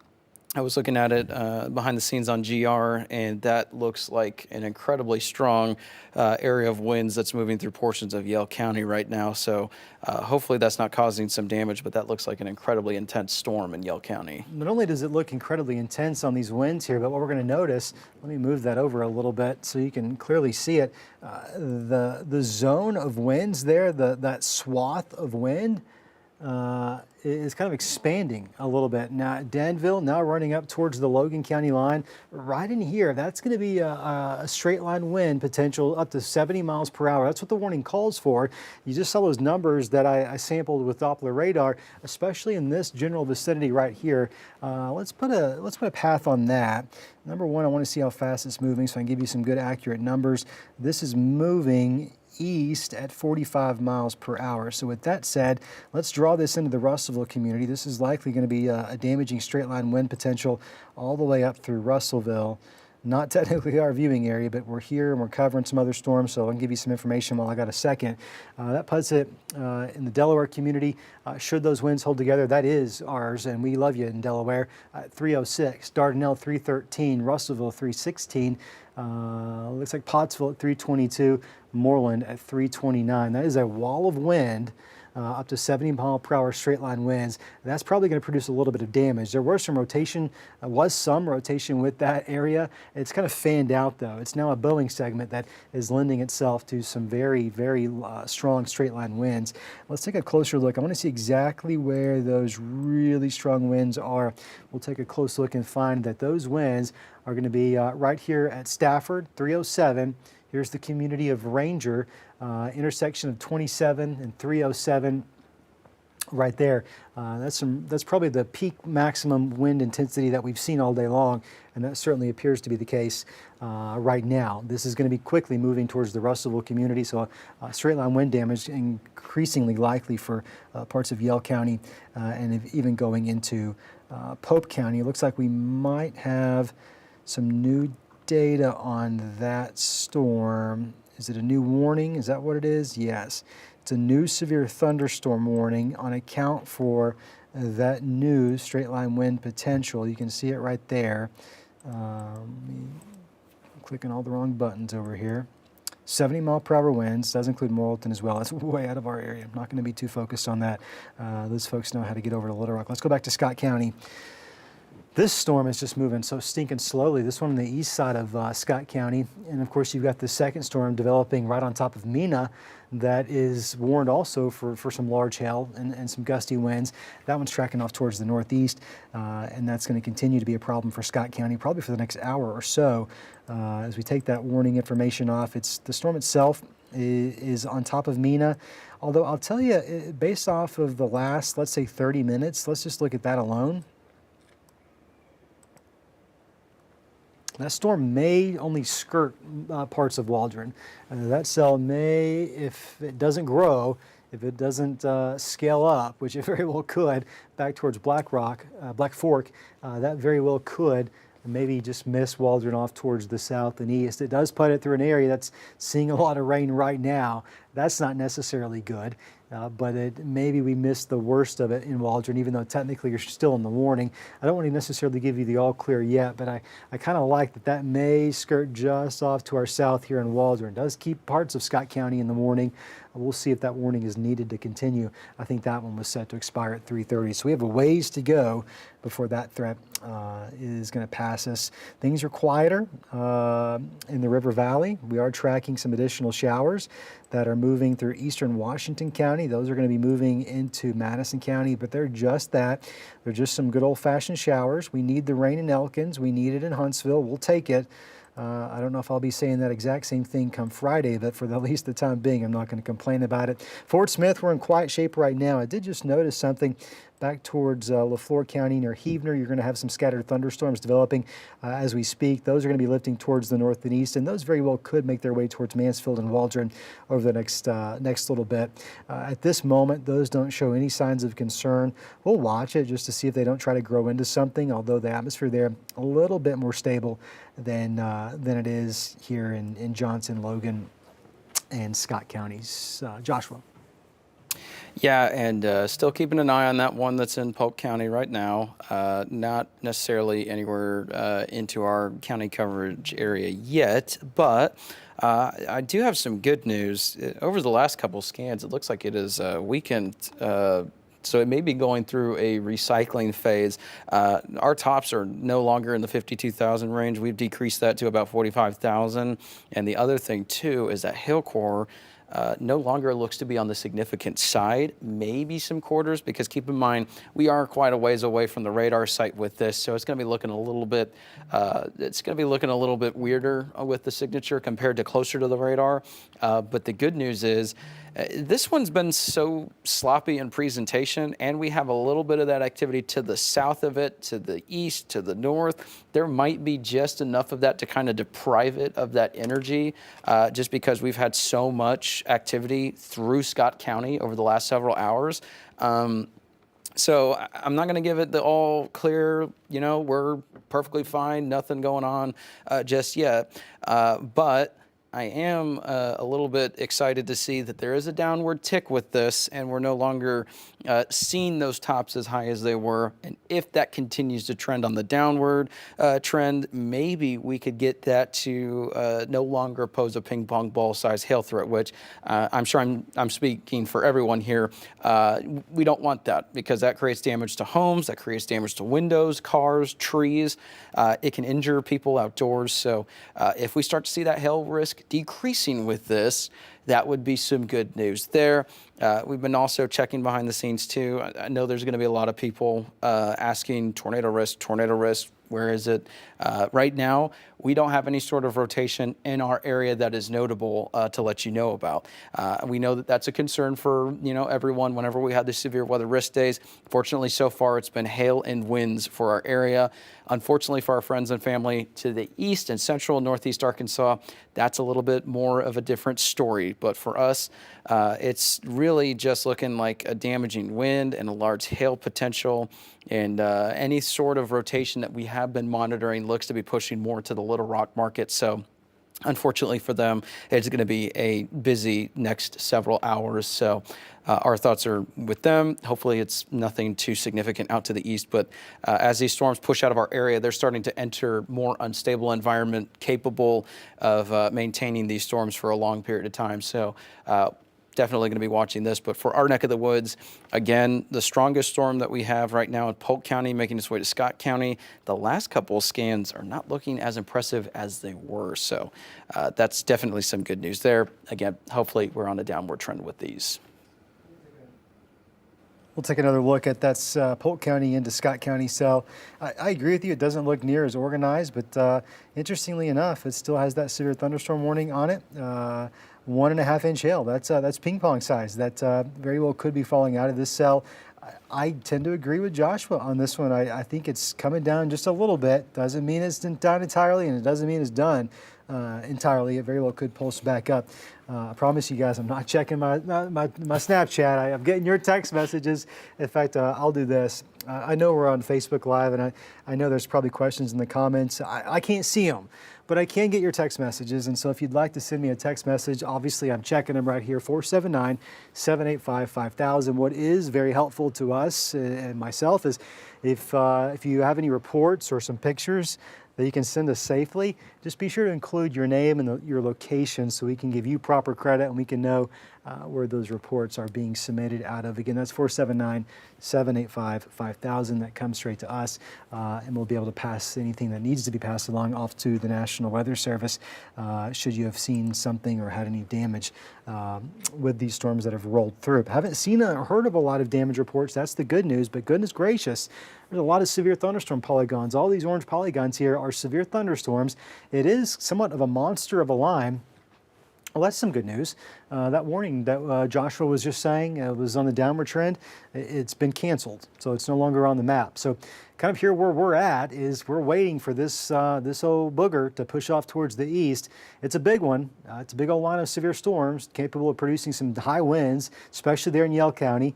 I was looking at it behind the scenes on GR, and that looks like an incredibly strong area of winds that's moving through portions of Yell County right now. So hopefully that's not causing some damage, but that looks like an incredibly intense storm in Yell County. Not only does it look incredibly intense on these winds here, but what we're going to notice, let me move that over a little bit so you can clearly see it, the zone of winds there, that swath of wind, is kind of expanding a little bit. Now, Danville now running up towards the Logan County line. Right in here, that's going to be a straight line wind potential up to 70 miles per hour. That's what the warning calls for. You just saw those numbers that I sampled with Doppler radar, especially in this general vicinity right here. Let's put a path on that. Number one, I want to see how fast it's moving so I can give you some good accurate numbers. This is moving east at 45 miles per hour. So with that said, let's draw this into the Russellville community. This is likely going to be a damaging straight line wind potential all the way up through Russellville. Not technically our viewing area, but we're here and we're covering some other storms, so I can give you some information while I got a second. That puts it in the Delaware community. Should those winds hold together, that is ours, and we love you in Delaware. 306, Dardanelle 313, Russellville 316, looks like Pottsville at 322, Moreland at 329. That is a wall of wind. Up to 70 mile per hour straight line winds. That's probably going to produce a little bit of damage. There was some rotation with that area. It's kind of fanned out though. It's now a bowing segment that is lending itself to some very, very strong straight line winds. Let's take a closer look. I want to see exactly where those really strong winds are. We'll take a close look and find that those winds are going to be right here at Stafford, 307. Here's the community of Ranger, intersection of 27 and 307 right there. That's probably the peak maximum wind intensity that we've seen all day long, and that certainly appears to be the case right now. This is going to be quickly moving towards the Russellville community, so straight line wind damage increasingly likely for parts of Yell County and even going into Pope County. It looks like we might have some new data on that storm. Is it a new warning? Is that what it is? Yes. It's a new severe thunderstorm warning on account for that new straight line wind potential. You can see it right there. I'm clicking all the wrong buttons over here. 70 mile per hour winds, does include Morrilton as well. That's way out of our area. I'm not going to be too focused on that. Those folks know how to get over to Little Rock. Let's go back to Scott County. This storm is just moving so stinking slowly. This one on the east side of Scott County. And of course, you've got the second storm developing right on top of Mena that is warned also for some large hail and some gusty winds. That one's tracking off towards the northeast, and that's going to continue to be a problem for Scott County probably for the next hour or so. As we take that warning information off, the storm itself is on top of Mena. Although I'll tell you, based off of the last, let's say 30 minutes, let's just look at that alone. That storm may only skirt parts of Waldron. That cell may, if it doesn't grow, if it doesn't scale up, which it very well could, back towards Black Fork, that very well could maybe just miss Waldron off towards the south and east. It does put it through an area that's seeing a lot of rain right now. That's not necessarily good. But maybe we missed the worst of it in Waldron, even though technically you're still in the warning. I don't want to necessarily give you the all clear yet, but I kind of like that may skirt just off to our south here in Waldron. It does keep parts of Scott County in the warning. We'll see if that warning is needed to continue. I think that one was set to expire at 3:30, so we have a ways to go before that threat is going to pass us. Things are quieter in the River Valley. We are tracking some additional showers that are moving through eastern Washington County. County. Those are going to be moving into Madison County, but they're just that. They're just some good old-fashioned showers. We need the rain in Elkins. We need it in Huntsville. We'll take it. I don't know if I'll be saying that exact same thing come Friday, but for at least the time being, I'm not going to complain about it. Fort Smith, we're in quiet shape right now. I did just notice something back towards LaFleur County near Heavener. You're going to have some scattered thunderstorms developing as we speak. Those are going to be lifting towards the north and east, and those very well could make their way towards Mansfield and Waldron over the next little bit. At this moment, those don't show any signs of concern. We'll watch it just to see if they don't try to grow into something, although the atmosphere there a little bit more stable than it is here in Johnson, Logan, and Scott counties. Joshua. Yeah, and still keeping an eye on that one that's in Polk County right now. Not necessarily anywhere into our county coverage area yet, but I do have some good news. Over the last couple scans, it looks like it is weakened. So it may be going through a recycling phase. Our tops are no longer in the 52,000 range. We've decreased that to about 45,000. And the other thing, too, is that hail core no longer looks to be on the significant side, maybe some quarters, because keep in mind, we are quite a ways away from the radar site with this, so it's going to be looking a little bit, weirder with the signature compared to closer to the radar. But the good news is, this one's been so sloppy in presentation, and we have a little bit of that activity to the south of it, to the east, to the north. There might be just enough of that to kind of deprive it of that energy, just because we've had so much activity through Scott County over the last several hours. So I'm not going to give it the all clear, we're perfectly fine, nothing going on just yet. But I am a little bit excited to see that there is a downward tick with this, and we're no longer seeing those tops as high as they were. And if that continues to trend on the downward trend, maybe we could get that to no longer pose a ping pong ball size hail threat, which I'm sure I'm speaking for everyone here. We don't want that, because that creates damage to homes, that creates damage to windows, cars, trees. It can injure people outdoors. So if we start to see that hail risk decreasing with this, that would be some good news there. We've been also checking behind the scenes too. I know there's going to be a lot of people asking tornado risk, where is it? Right now, we don't have any sort of rotation in our area that is notable to let you know about. We know that that's a concern for everyone whenever we have the severe weather risk days. Fortunately, so far, it's been hail and winds for our area. Unfortunately, for our friends and family to the east and central and northeast Arkansas, that's a little bit more of a different story. But for us, it's really just looking like a damaging wind and a large hail potential. And any sort of rotation that we have been monitoring looks to be pushing more to the Little Rock market. So unfortunately for them, it's going to be a busy next several hours. So our thoughts are with them. Hopefully it's nothing too significant out to the east. But as these storms push out of our area, they're starting to enter more unstable environment capable of maintaining these storms for a long period of time. So definitely going to be watching this. But for our neck of the woods, again, the strongest storm that we have right now in Polk County, making its way to Scott County. The last couple of scans are not looking as impressive as they were. So that's definitely some good news there. Again, hopefully we're on a downward trend with these. We'll take another look at that's Polk County into Scott County. So I agree with you. It doesn't look near as organized, but interestingly enough, it still has that severe thunderstorm warning on it. 1.5 inch hail. That's ping pong size. That very well could be falling out of this cell. I tend to agree with Joshua on this one. I think it's coming down just a little bit. Doesn't mean it's down entirely, and it doesn't mean it's done entirely. It very well could pulse back up. I promise you guys, I'm not checking my Snapchat. I'm getting your text messages. In fact, I'll do this. I know we're on Facebook Live, and I know there's probably questions in the comments. I can't see them, but I can get your text messages. And so if you'd like to send me a text message, obviously I'm checking them right here, 479-785-5000. What is very helpful to us and myself is if you have any reports or some pictures that you can send us safely, just be sure to include your name and your location so we can give you proper credit and we can know where those reports are being submitted out of. Again, that's 479-785-5000. That comes straight to us, and we'll be able to pass anything that needs to be passed along off to the National Weather Service should you have seen something or had any damage with these storms that have rolled through. Haven't seen or heard of a lot of damage reports. That's the good news, but goodness gracious, there's a lot of severe thunderstorm polygons. All these orange polygons here are severe thunderstorms. It is somewhat of a monster of a line. Well, that's some good news. That warning that Joshua was just saying was on the downward trend. It's been canceled, so it's no longer on the map. So kind of here where we're at is we're waiting for this this old booger to push off towards the east. It's a big one. It's a big old line of severe storms capable of producing some high winds, especially there in Yell County.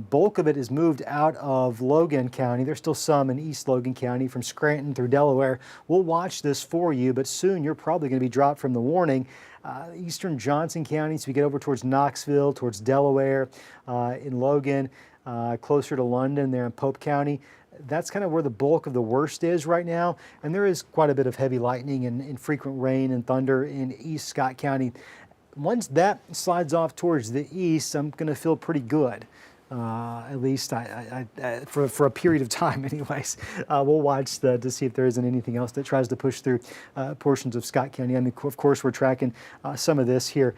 Bulk of it is moved out of Logan County. There's still some in East Logan County from Scranton through Delaware. We'll watch this for you, but soon you're probably going to be dropped from the warning. Eastern Johnson County, so we get over towards Knoxville, towards Delaware, in Logan, closer to London there in Pope County. That's kind of where the bulk of the worst is right now, and there is quite a bit of heavy lightning and frequent rain and thunder in East Scott County. Once that slides off towards the east, I'm going to feel pretty good. At least for a period of time anyways. We'll watch to see if there isn't anything else that tries to push through portions of Scott County. I mean, of course, we're tracking some of this here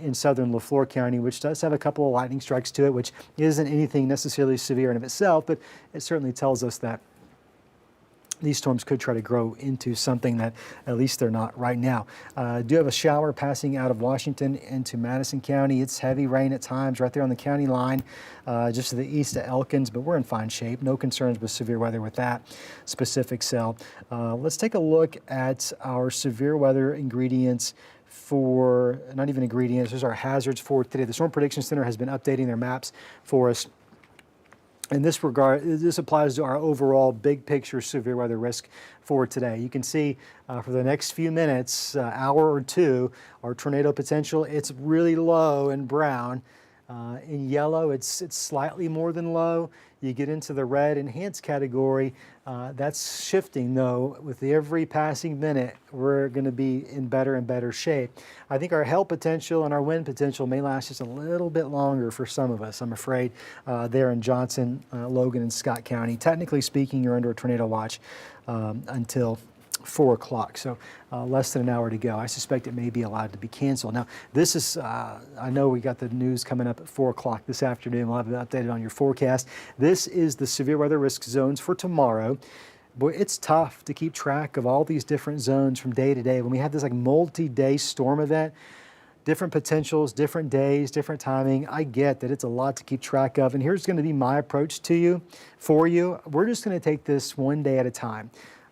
in southern Leflore County, which does have a couple of lightning strikes to it, which isn't anything necessarily severe in of itself, but it certainly tells us that these storms could try to grow into something that at least they're not right now. Do have a shower passing out of Washington into Madison County. It's heavy rain at times right there on the county line, just to the east of Elkins, but we're in fine shape. No concerns with severe weather with that specific cell. Let's take a look at our severe weather ingredients for, not even ingredients, these are hazards for today. The Storm Prediction Center has been updating their maps for us. In this regard, this applies to our overall big picture severe weather risk for today. You can see for the next few minutes, hour or two, our tornado potential, it's really low in brown. In yellow, it's slightly more than low. You get into the red enhanced category. That's shifting though. With every passing minute, we're going to be in better and better shape. I think our hail potential and our wind potential may last just a little bit longer for some of us, I'm afraid, there in Johnson, Logan, and Scott County. Technically speaking, you're under a tornado watch until 4 o'clock, so less than an hour to go. I suspect it may be allowed to be canceled. Now, this is, I know we got the news coming up at 4 o'clock this afternoon. We'll have it updated on your forecast. This is the severe weather risk zones for tomorrow. Boy, it's tough to keep track of all these different zones from day to day. When we have this like multi-day storm event, different potentials, different days, different timing. I get that it's a lot to keep track of, and here's going to be my approach to you, for you. We're just going to take this one day at a time.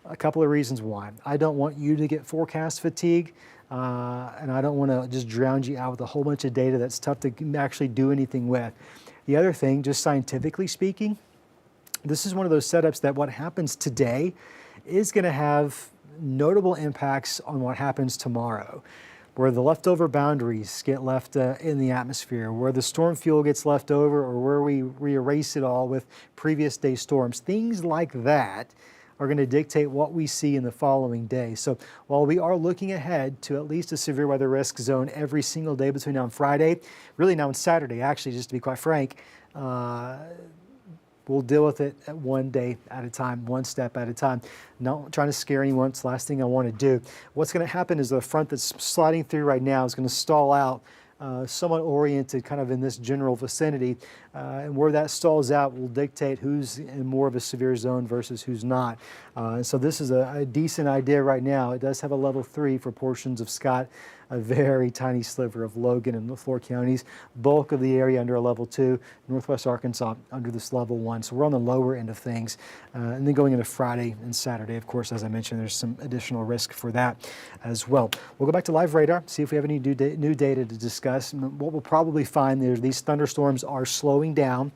A couple of reasons why. I don't want you to get forecast fatigue, and I don't want to just drown you out with a whole bunch of data that's tough to actually do anything with. The other thing, just scientifically speaking, this is one of those setups that what happens today is going to have notable impacts on what happens tomorrow, where the leftover boundaries get left in the atmosphere, where the storm fuel gets left over, or where we erase it all with previous day storms. Things like that are going to dictate what we see in the following day. So while we are looking ahead to at least a severe weather risk zone every single day between now and Friday, really now and Saturday, actually, just to be quite frank, we'll deal with it at one day at a time, one step at a time. Not trying to scare anyone. It's the last thing I want to do. What's going to happen is the front that's sliding through right now is going to stall out somewhat oriented kind of in this general vicinity, and where that stalls out will dictate who's in more of a severe zone versus who's not. So this is a decent idea right now. It does have a level 3 for portions of Scott, a very tiny sliver of Logan and Leflore counties, bulk of the area under a level 2, northwest Arkansas under this level 1. So we're on the lower end of things. And then going into Friday and Saturday, of course, as I mentioned, there's some additional risk for that as well. We'll go back to live radar, see if we have any new data to discuss. And what we'll probably find is these thunderstorms are slowing down.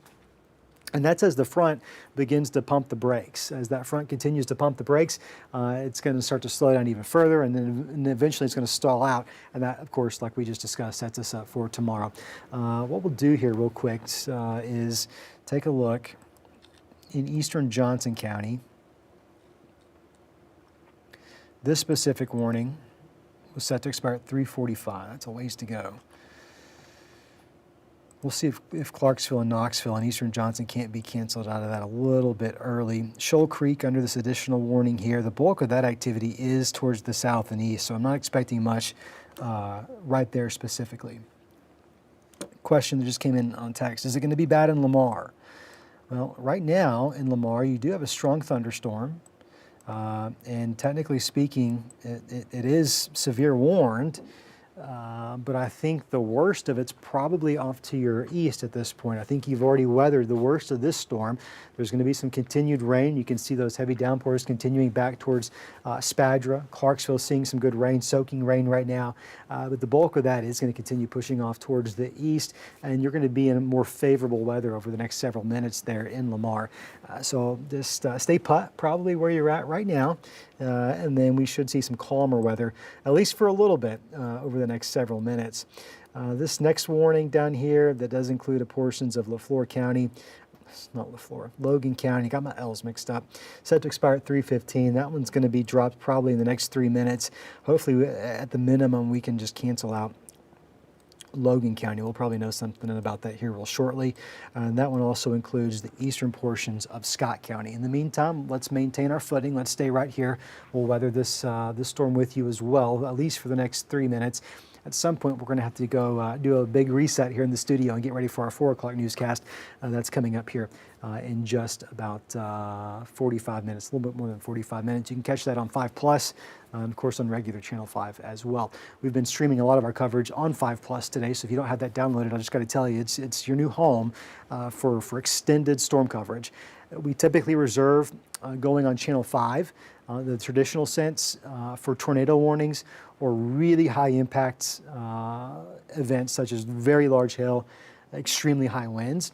And that's as the front begins to pump the brakes. As that front continues to pump the brakes, it's going to start to slow down even further, and then eventually it's going to stall out. And that, of course, like we just discussed, sets us up for tomorrow. What we'll do here real quick is take a look in eastern Johnson County. This specific warning was set to expire at 3:45. That's a ways to go. We'll see if Clarksville and Knoxville and Eastern Johnson can't be canceled out of that a little bit early. Shoal Creek under this additional warning here. The bulk of that activity is towards the south and east, so I'm not expecting much right there specifically. Question that just came in on text. Is it going to be bad in Lamar? Well, right now in Lamar, you do have a strong thunderstorm. And technically speaking, it is severe warned. But I think the worst of it's probably off to your east at this point. I think you've already weathered the worst of this storm. There's going to be some continued rain. You can see those heavy downpours continuing back towards Spadra. Clarksville seeing some good rain, soaking rain right now. But the bulk of that is going to continue pushing off towards the east, and you're going to be in more favorable weather over the next several minutes there in Lamar. So just stay put, probably where you're at right now. And then we should see some calmer weather, at least for a little bit, over the next several minutes. This next warning down here that does include portions of Leflore County, it's not Leflore, Logan County, got my L's mixed up, set to expire at 3:15. That one's going to be dropped probably in the next 3 minutes. Hopefully, at the minimum, we can just cancel out Logan County. We'll probably know something about that here real shortly. And that one also includes the eastern portions of Scott County. In the meantime, let's maintain our footing. Let's stay right here. We'll weather this storm with you as well, at least for the next 3 minutes. At some point, we're going to have to go do a big reset here in the studio and get ready for our 4 o'clock newscast. That's coming up here in just about 45 minutes, a little bit more than 45 minutes. You can catch that on 5 Plus, of course, on regular Channel 5 as well. We've been streaming a lot of our coverage on 5 Plus today, so if you don't have that downloaded, I just got to tell you, it's your new home for extended storm coverage. We typically reserve going on Channel 5, the traditional sense for tornado warnings or really high impact events such as very large hail, extremely high winds.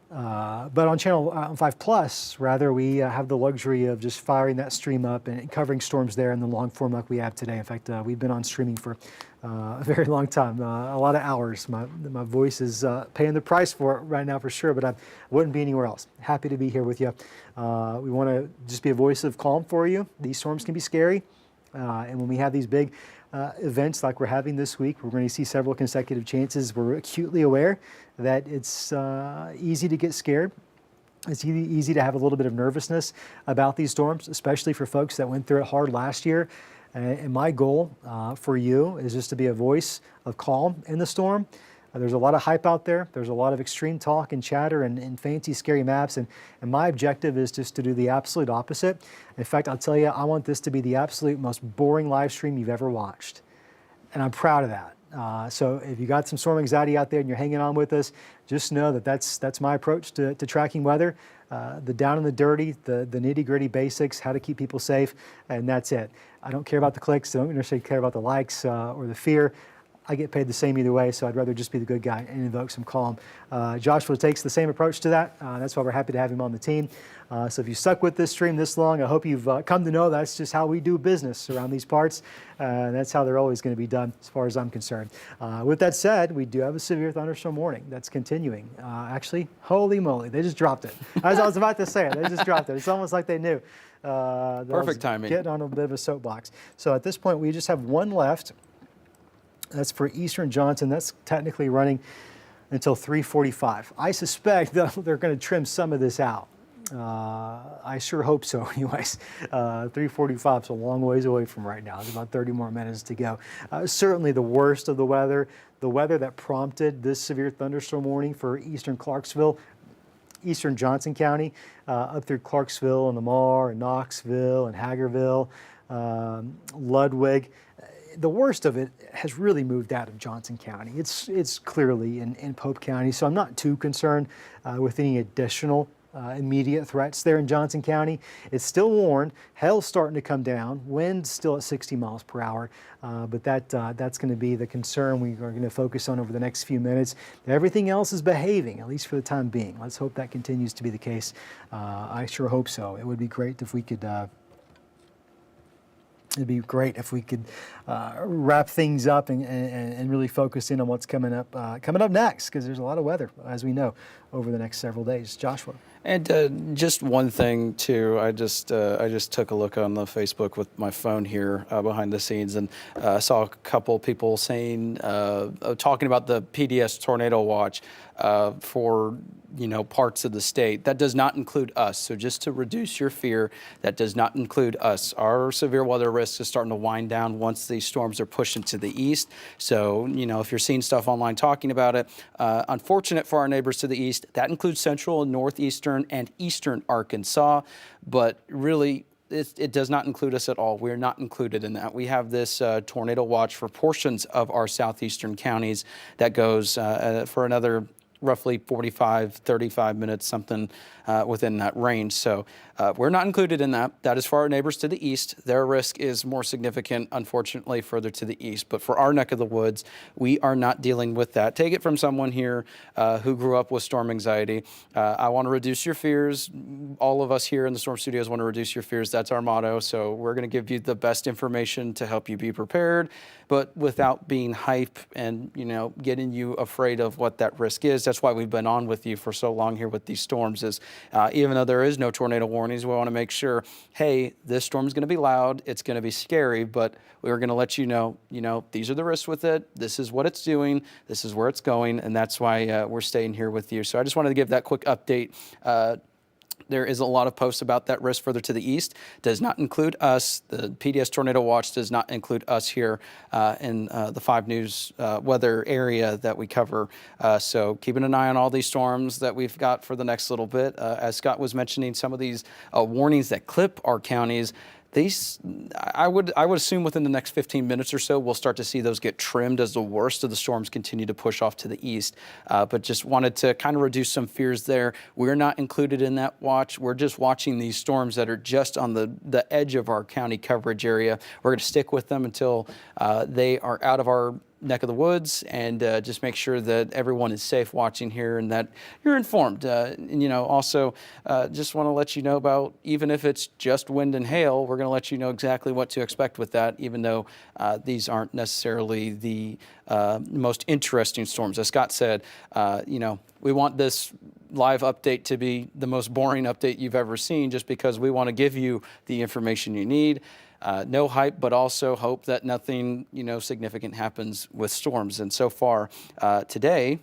But on 5 Plus, rather, we have the luxury of just firing that stream up and covering storms there in the long form like we have today. In fact, we've been on streaming for a very long time, a lot of hours. My voice is paying the price for it right now for sure, but I wouldn't be anywhere else. Happy to be here with you. We want to just be a voice of calm for you. These storms can be scary. And when we have these big events like we're having this week, we're going to see several consecutive chances. We're acutely aware that it's easy to get scared. It's easy to have a little bit of nervousness about these storms, especially for folks that went through it hard last year. And my goal for you is just to be a voice of calm in the storm. There's a lot of hype out there. There's a lot of extreme talk and chatter and fancy, scary maps. And my objective is just to do the absolute opposite. In fact, I'll tell you, I want this to be the absolute most boring live stream you've ever watched. And I'm proud of that. So if you got some storm anxiety out there and you're hanging on with us, just know that that's my approach to tracking weather. The down and the dirty, the nitty-gritty basics, how to keep people safe, and that's it. I don't care about the clicks. I don't necessarily care about the likes or the fear. I get paid the same either way, so I'd rather just be the good guy and invoke some calm. Joshua takes the same approach to that. That's why we're happy to have him on the team. So if you stuck with this stream this long, I hope you've come to know that's just how we do business around these parts. That's how they're always going to be done, as far as I'm concerned. With that said, we do have a severe thunderstorm warning that's continuing. Actually, holy moly, they just dropped it. As I was about to say it, they just dropped it. It's almost like they knew. Perfect timing. Getting on a bit of a soapbox. So at this point, we just have one left. That's for Eastern Johnson. That's technically running until 3:45. I suspect that they're going to trim some of this out. I sure hope so anyways. 3:45 is a long ways away from right now. There's about 30 more minutes to go. Certainly the worst of the weather that prompted this severe thunderstorm warning for eastern Clarksville, eastern Johnson County, up through Clarksville and Lamar and Knoxville and Hagerville, Ludwig. The worst of it has really moved out of Johnson County. It's clearly in Pope County, so I'm not too concerned with any additional immediate threats there in Johnson County. It's still warned. Hail's starting to come down. Wind's still at 60 miles per hour, but that's going to be the concern we are going to focus on over the next few minutes. Everything else is behaving, at least for the time being. Let's hope that continues to be the case. I sure hope so. It would be great if we could. It'd be great if we could wrap things up and really focus in on what's coming up next, because there's a lot of weather, as we know, over the next several days. Joshua. And just one thing too, I just took a look on the Facebook with my phone here behind the scenes, and saw a couple people saying, talking about the PDS tornado watch for parts of the state. That does not include us. So just to reduce your fear, that does not include us. Our severe weather risk is starting to wind down once these storms are pushing to the east. So if you're seeing stuff online talking about it, unfortunate for our neighbors to the east. That includes central and northeastern and eastern Arkansas, but really it does not include us at all. We're not included in that. We have this tornado watch for portions of our southeastern counties that goes for another roughly 45, 35 minutes, something within that range. So we're not included in that. That is for our neighbors to the east. Their risk is more significant, unfortunately, further to the east. But for our neck of the woods, we are not dealing with that. Take it from someone here who grew up with storm anxiety. I want to reduce your fears. All of us here in the Storm Studios want to reduce your fears. That's our motto. So we're going to give you the best information to help you be prepared, but without being hype and getting you afraid of what that risk is. That's why we've been on with you for so long here with these storms. Is even though there is no tornado warnings, we want to make sure, hey, this storm is going to be loud, it's going to be scary, but we're going to let you know, these are the risks with it. This is what it's doing. This is where it's going, and that's why we're staying here with you. So I just wanted to give that quick update. There is a lot of posts about that risk further to the east. Does not include us. The PDS Tornado Watch does not include us here in the 5 News weather area that we cover. So keeping an eye on all these storms that we've got for the next little bit. As Scott was mentioning, some of these warnings that clip our counties, these, I would assume within the next 15 minutes or so, we'll start to see those get trimmed as the worst of the storms continue to push off to the east. But just wanted to kind of reduce some fears there. We're not included in that watch. We're just watching these storms that are just on the edge of our county coverage area. We're going to stick with them until they are out of our neck of the woods, and just make sure that everyone is safe watching here and that you're informed. Also just want to let you know about, even if it's just wind and hail, we're going to let you know exactly what to expect with that, even though these aren't necessarily the most interesting storms. As Scott said, we want this live update to be the most boring update you've ever seen, just because we want to give you the information you need. No hype, but also hope that nothing, significant happens with storms. And so far today,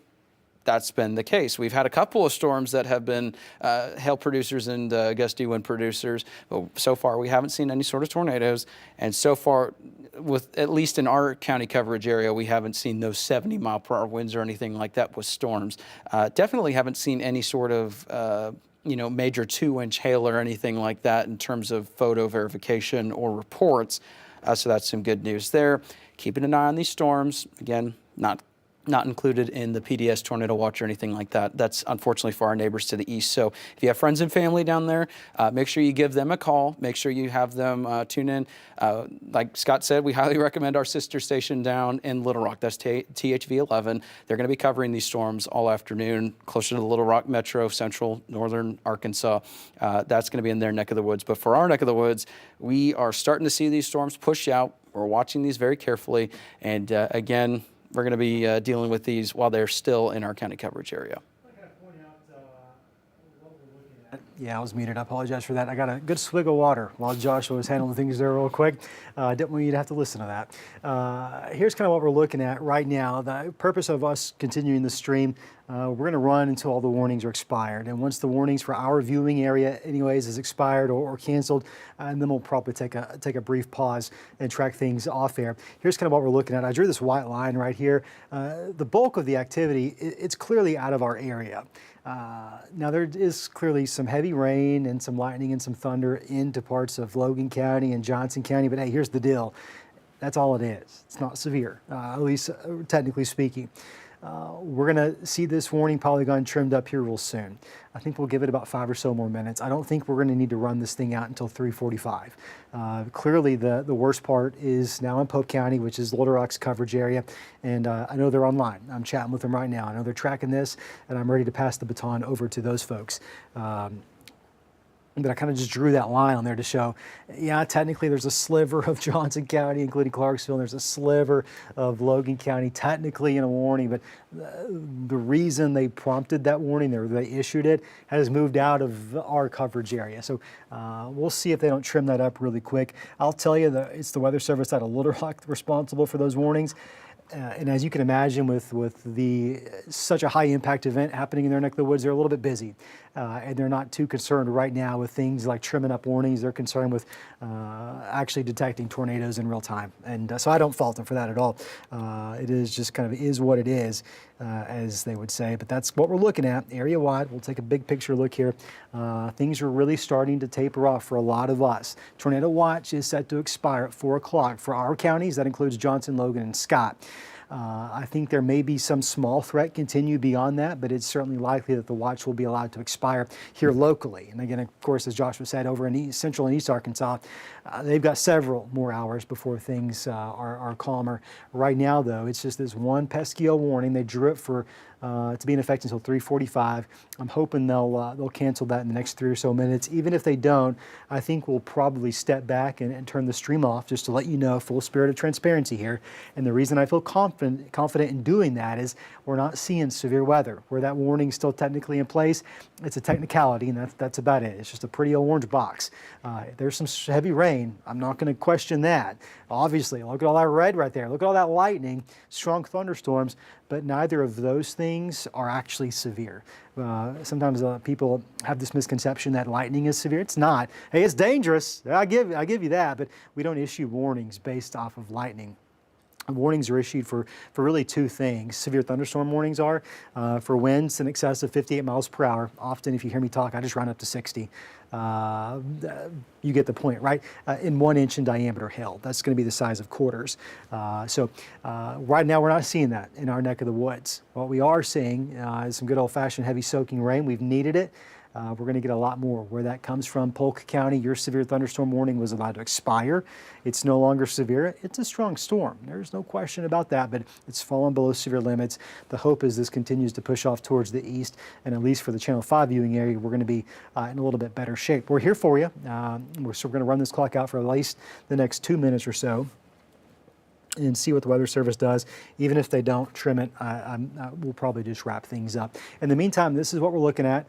that's been the case. We've had a couple of storms that have been hail producers and gusty wind producers, but so far we haven't seen any sort of tornadoes. And so far, with at least in our county coverage area, we haven't seen those 70-mile-per-hour winds or anything like that with storms. Definitely haven't seen any sort of major 2-inch hail or anything like that in terms of photo verification or reports. So that's some good news there. Keeping an eye on these storms. Again, not included in the PDS Tornado Watch or anything like that. That's unfortunately for our neighbors to the east. So if you have friends and family down there, make sure you give them a call. Make sure you have them tune in. Like Scott said, we highly recommend our sister station down in Little Rock. That's THV 11. They're going to be covering these storms all afternoon, closer to the Little Rock Metro, central, northern Arkansas. That's going to be in their neck of the woods. But for our neck of the woods, we are starting to see these storms push out. We're watching these very carefully. And again, we're going to be dealing with these while they're still in our county coverage area. Yeah, I was muted. I apologize for that. I got a good swig of water while Joshua was handling things there real quick. Didn't want you to have to listen to that. Here's kind of what we're looking at right now. The purpose of us continuing the stream, we're going to run until all the warnings are expired. And once the warnings for our viewing area anyways is expired or canceled, and then we'll probably take a brief pause and track things off air. Here's kind of what we're looking at. I drew this white line right here. The bulk of the activity, it's clearly out of our area. Now there is clearly some heavy rain and some lightning and some thunder into parts of Logan County and Johnson County, but hey, here's the deal. That's all it is. It's not severe, at least technically speaking. We're going to see this warning polygon trimmed up here real soon. I think we'll give it about 5 or so more minutes. I don't think we're going to need to run this thing out until 3:45. Clearly, the worst part is now in Pope County, which is Little Rock's coverage area, and I know they're online. I'm chatting with them right now. I know they're tracking this, and I'm ready to pass the baton over to those folks. But I kind of just drew that line on there to show, yeah, technically there's a sliver of Johnson County, including Clarksville, and there's a sliver of Logan County, technically in a warning. But the reason they prompted that warning, or they issued it, has moved out of our coverage area. So we'll see if they don't trim that up really quick. I'll tell you that it's the Weather Service out of Little Rock responsible for those warnings. And as you can imagine, with such a high impact event happening in their neck of the woods, they're a little bit busy, and they're not too concerned right now with things like trimming up warnings. They're concerned with actually detecting tornadoes in real time, and so I don't fault them for that at all. It is just kind of is what it is, as they would say. But that's what we're looking at area wide. We'll take a big picture look here. Things are really starting to taper off for a lot of us. Tornado watch is set to expire at 4 o'clock for our counties. That includes Johnson, Logan, and Scott. I think there may be some small threat continue beyond that, but it's certainly likely that the watch will be allowed to expire here locally. And again, of course, as Joshua said, over in Central and East Arkansas, they've got several more hours before things are calmer. Right now, though, it's just this one pesky old warning. They drew it for to be in effect until 3:45. I'm hoping they'll cancel that in the next 3 or so minutes. Even if they don't, I think we'll probably step back and turn the stream off just to let you know, full spirit of transparency here. And the reason I feel confident in doing that is we're not seeing severe weather. Where that warning's still technically in place, it's a technicality, and that's about it. It's just a pretty orange box. There's some heavy rain. I'm not going to question that. Obviously, look at all that red right there. Look at all that lightning, strong thunderstorms, but neither of those things are actually severe. Sometimes people have this misconception that lightning is severe. It's not. Hey, it's dangerous. I give you that, but we don't issue warnings based off of lightning. Warnings are issued for really two things. Severe thunderstorm warnings are for winds in excess of 58 miles per hour. Often, if you hear me talk, I just round up to 60. You get the point, right? In 1 inch in diameter hail. That's going to be the size of quarters. So right now, we're not seeing that in our neck of the woods. What we are seeing is some good old-fashioned heavy soaking rain. We've needed it. We're going to get a lot more. Where that comes from, Polk County, your severe thunderstorm warning was allowed to expire. It's no longer severe. It's a strong storm. There's no question about that, but it's fallen below severe limits. The hope is this continues to push off towards the east, and at least for the Channel 5 viewing area, we're going to be in a little bit better shape. We're here for you. We're going to run this clock out for at least the next 2 minutes or so and see what the Weather Service does. Even if they don't trim it, we'll probably just wrap things up. In the meantime, this is what we're looking at.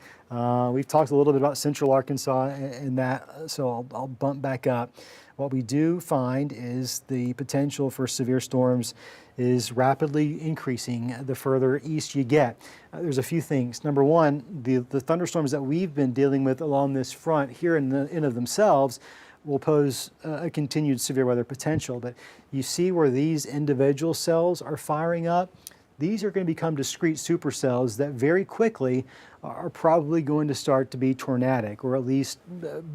We've talked a little bit about Central Arkansas and that, so I'll bump back up. What we do find is the potential for severe storms is rapidly increasing the further east you get. There's a few things. Number one, the thunderstorms that we've been dealing with along this front here in of themselves will pose a continued severe weather potential. But you see where these individual cells are firing up? These are going to become discrete supercells that very quickly are probably going to start to be tornadic, or at least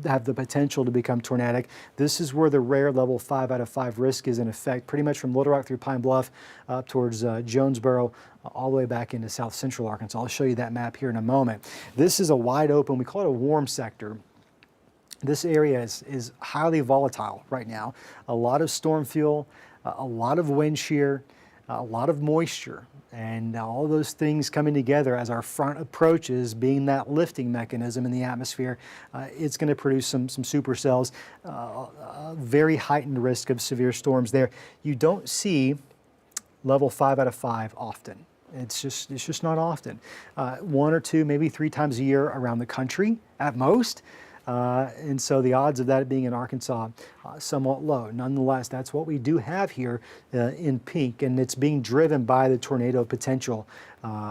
have the potential to become tornadic. This is where the rare level 5 out of 5 risk is in effect, pretty much from Little Rock through Pine Bluff up towards Jonesboro, all the way back into south central Arkansas. I'll show you that map here in a moment. This is a wide open, we call it a warm sector. This area is highly volatile right now. A lot of storm fuel, a lot of wind shear, a lot of moisture, and all those things coming together as our front approaches, being that lifting mechanism in the atmosphere, it's going to produce some supercells, very heightened risk of severe storms there. You don't see level 5 out of 5 often. It's just not often. 1 or 2, maybe 3 times a year around the country at most. And so the odds of that being in Arkansas somewhat low. Nonetheless, that's what we do have here in pink, and it's being driven by the tornado potential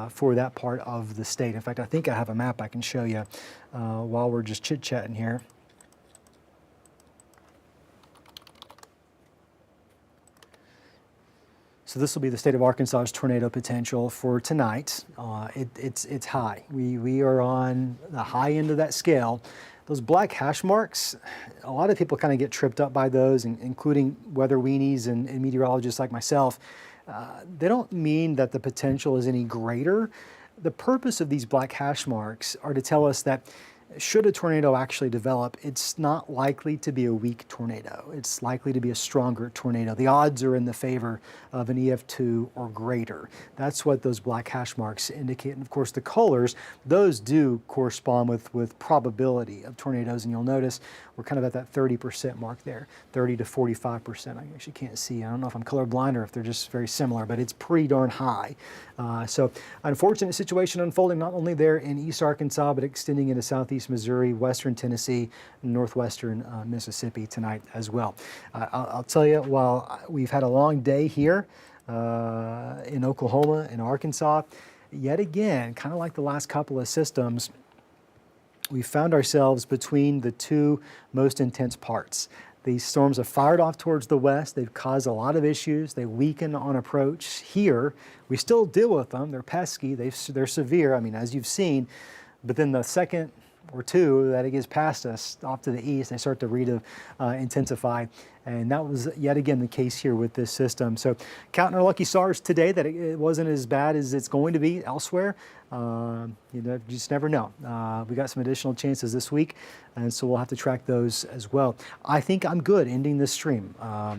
for that part of the state. In fact, I think I have a map I can show you while we're just chit-chatting here. So this will be the state of Arkansas's tornado potential for tonight. It's high. We are on the high end of that scale. Those black hash marks, a lot of people kind of get tripped up by those, including weather weenies and meteorologists like myself. They don't mean that the potential is any greater. The purpose of these black hash marks are to tell us that should a tornado actually develop, it's not likely to be a weak tornado. It's likely to be a stronger tornado. The odds are in the favor of an EF2 or greater. That's what those black hash marks indicate. And of course, the colors, those do correspond with probability of tornadoes. And you'll notice we're kind of at that 30% mark there, 30 to 45%. I actually can't see. I don't know if I'm colorblind or if they're just very similar, but it's pretty darn high. So unfortunate situation unfolding not only there in East Arkansas, but extending into Southeast Missouri, Western Tennessee, Northwestern Mississippi tonight as well. I'll tell you, while we've had a long day here in Oklahoma and Arkansas, yet again, kind of like the last couple of systems, we found ourselves between the two most intense parts. These storms have fired off towards the west. They've caused a lot of issues. They weaken on approach. Here, we still deal with them. They're pesky. They're severe, I mean, as you've seen. But then the second or two that it gets past us off to the east, they start to intensify. And that was yet again the case here with this system. So counting our lucky stars today that it wasn't as bad as it's going to be elsewhere. You just never know. We got some additional chances this week, and so we'll have to track those as well. I think I'm good ending this stream. I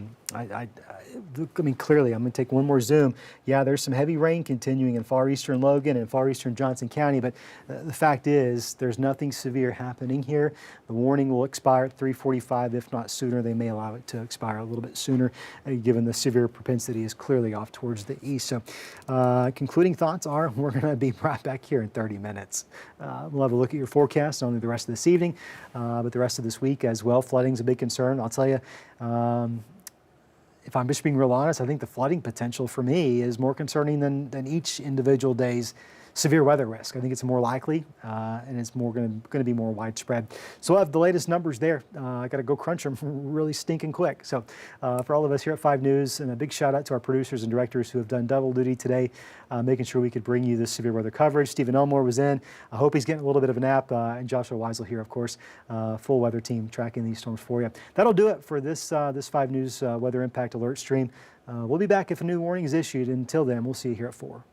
mean, clearly, I'm going to take one more zoom. Yeah, there's some heavy rain continuing in far eastern Logan and far eastern Johnson County, but the fact is there's nothing severe happening here. The warning will expire at 3:45, if not sooner. They may allow it to expire a little bit sooner, given the severe propensity is clearly off towards the east. So concluding thoughts are we're going to be right back here in 30 minutes. We'll have a look at your forecast, not only the rest of this evening, but the rest of this week as well. Flooding's a big concern. I'll tell you, if I'm just being real honest, I think the flooding potential for me is more concerning than each individual day's severe weather risk. I think it's more likely, and it's going to be more widespread. So we'll have the latest numbers there. I got to go crunch them really stinking quick. So for all of us here at 5 News, and a big shout out to our producers and directors who have done double duty today, making sure we could bring you this severe weather coverage. Stephen Elmore was in. I hope he's getting a little bit of a nap. And Joshua Weisel here, of course, full weather team tracking these storms for you. That'll do it for this 5 News weather impact alert stream. We'll be back if a new warning is issued. Until then, we'll see you here at 4.